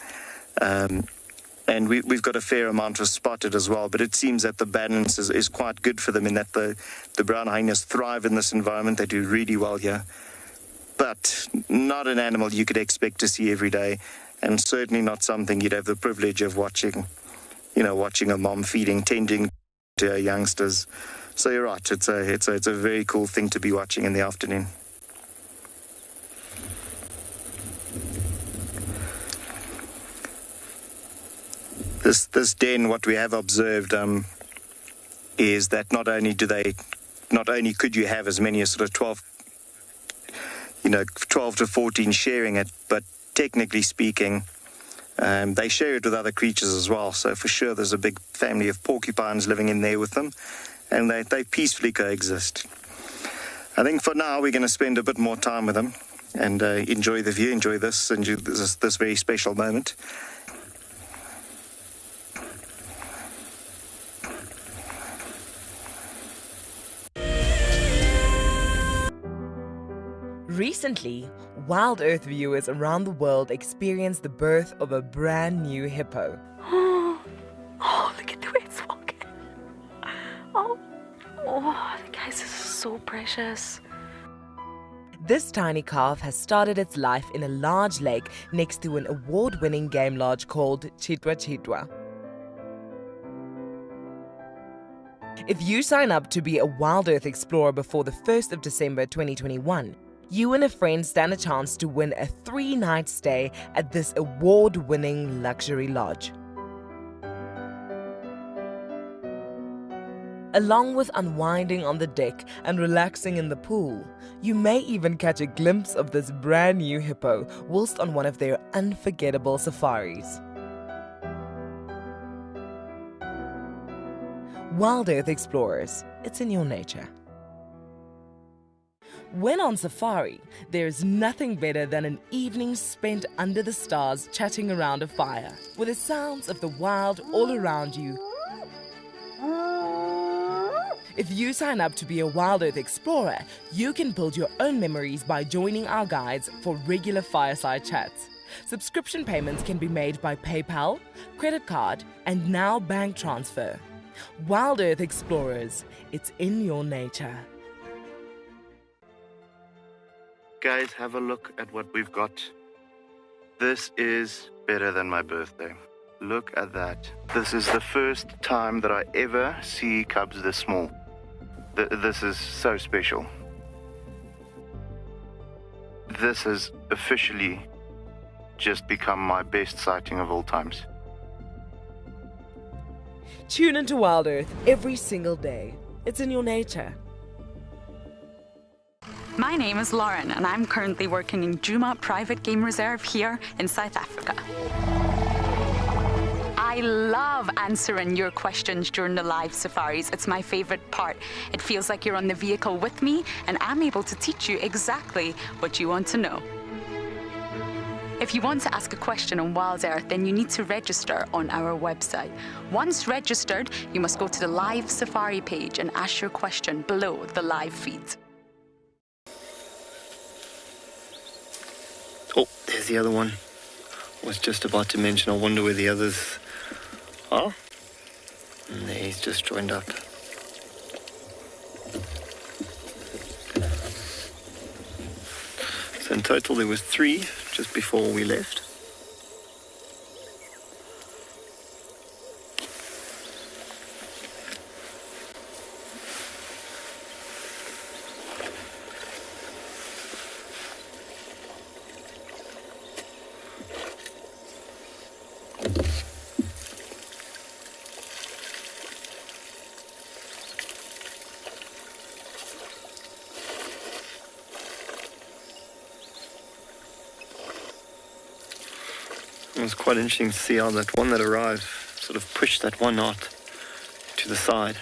And we've got a fair amount of spotted as well, but it seems that the balance is quite good for them in that the brown hyenas thrive in this environment. They do really well here. But not an animal you could expect to see every day, and certainly not something you'd have the privilege of watching, watching a mom feeding, tending to her youngsters. So you're right, it's a very cool thing to be watching in the afternoon. This den, what we have observed is that not only could you have as many as sort of 12 to 14 sharing it, but technically speaking, they share it with other creatures as well. So for sure, there's a big family of porcupines living in there with them, and they peacefully coexist. I think for now, we're going to spend a bit more time with them and enjoy the view, enjoy this very special moment. Recently, WildEarth viewers around the world experienced the birth of a brand new hippo. Oh, look at the way it's walking. Oh, the guys are so precious. This tiny calf has started its life in a large lake next to an award-winning game lodge called Chitwa. If you sign up to be a WildEarth Explorer before the 1st of December 2021, you and a friend stand a chance to win a 3-night stay at this award-winning luxury lodge. Along with unwinding on the deck and relaxing in the pool, you may even catch a glimpse of this brand new hippo whilst on one of their unforgettable safaris. WildEarth Explorers, it's in your nature. When on safari, there's nothing better than an evening spent under the stars chatting around a fire, with the sounds of the wild all around you. If you sign up to be a WildEarth Explorer, you can build your own memories by joining our guides for regular fireside chats. Subscription payments can be made by PayPal, credit card, and now bank transfer. WildEarth Explorers, it's in your nature. Guys, have a look at what we've got. This is better than my birthday. Look at that. This is the first time that I ever see cubs this small. This is so special. This has officially just become my best sighting of all times. Tune into WildEarth every single day. It's in your nature. My name is Lauren, and I'm currently working in Djuma Private Game Reserve here in South Africa. I love answering your questions during the live safaris. It's my favorite part. It feels like you're on the vehicle with me, and I'm able to teach you exactly what you want to know. If you want to ask a question on WildEarth, then you need to register on our website. Once registered, you must go to the live safari page and ask your question below the live feed. Oh, there's the other one. I was just about to mention, I wonder where the others are. And there he's just joined up. So in total there was 3 just before we left. It was quite interesting to see how that one that arrived sort of pushed that one out to the side.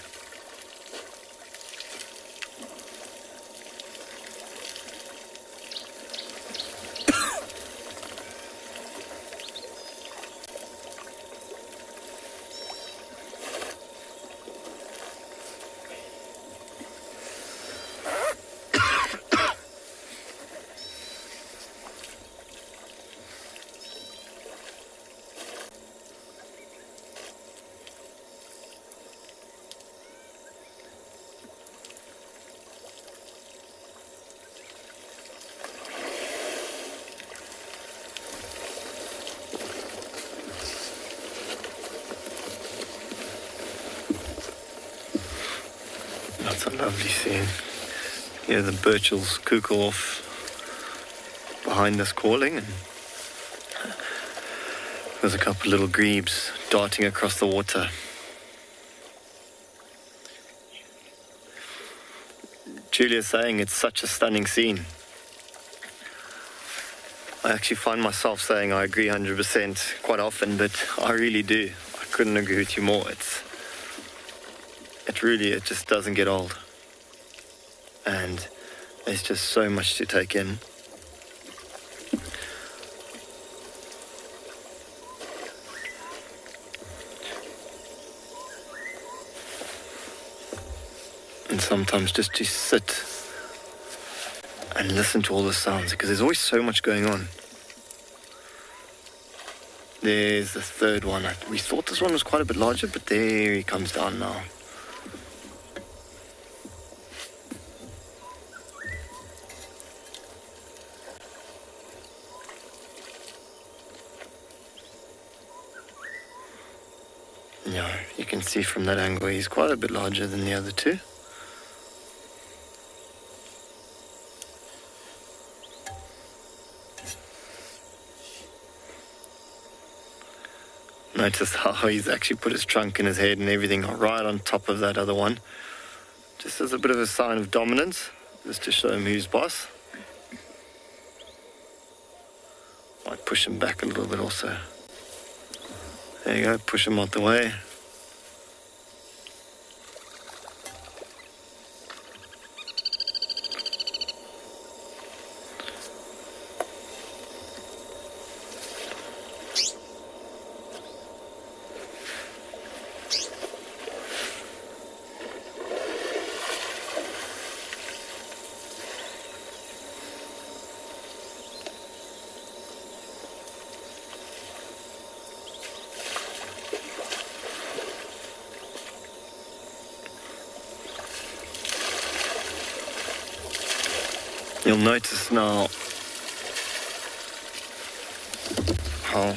It's a lovely scene. Here the birchels cuckoo off behind us calling, and there's a couple of little grebes darting across the water. Julia's saying it's such a stunning scene. I actually find myself saying I agree 100% quite often, but I really do. I couldn't agree with you more. It just doesn't get old. And there's just so much to take in. And sometimes just to sit and listen to all the sounds, because there's always so much going on. There's the third one. We thought this one was quite a bit larger, but there he comes down now. Yeah, you can see from that angle he's quite a bit larger than the other two. Notice how he's actually put his trunk and his head and everything right on top of that other one. Just as a bit of a sign of dominance, just to show him who's boss. Might push him back a little bit also. There you go, push him out the way. You'll notice now how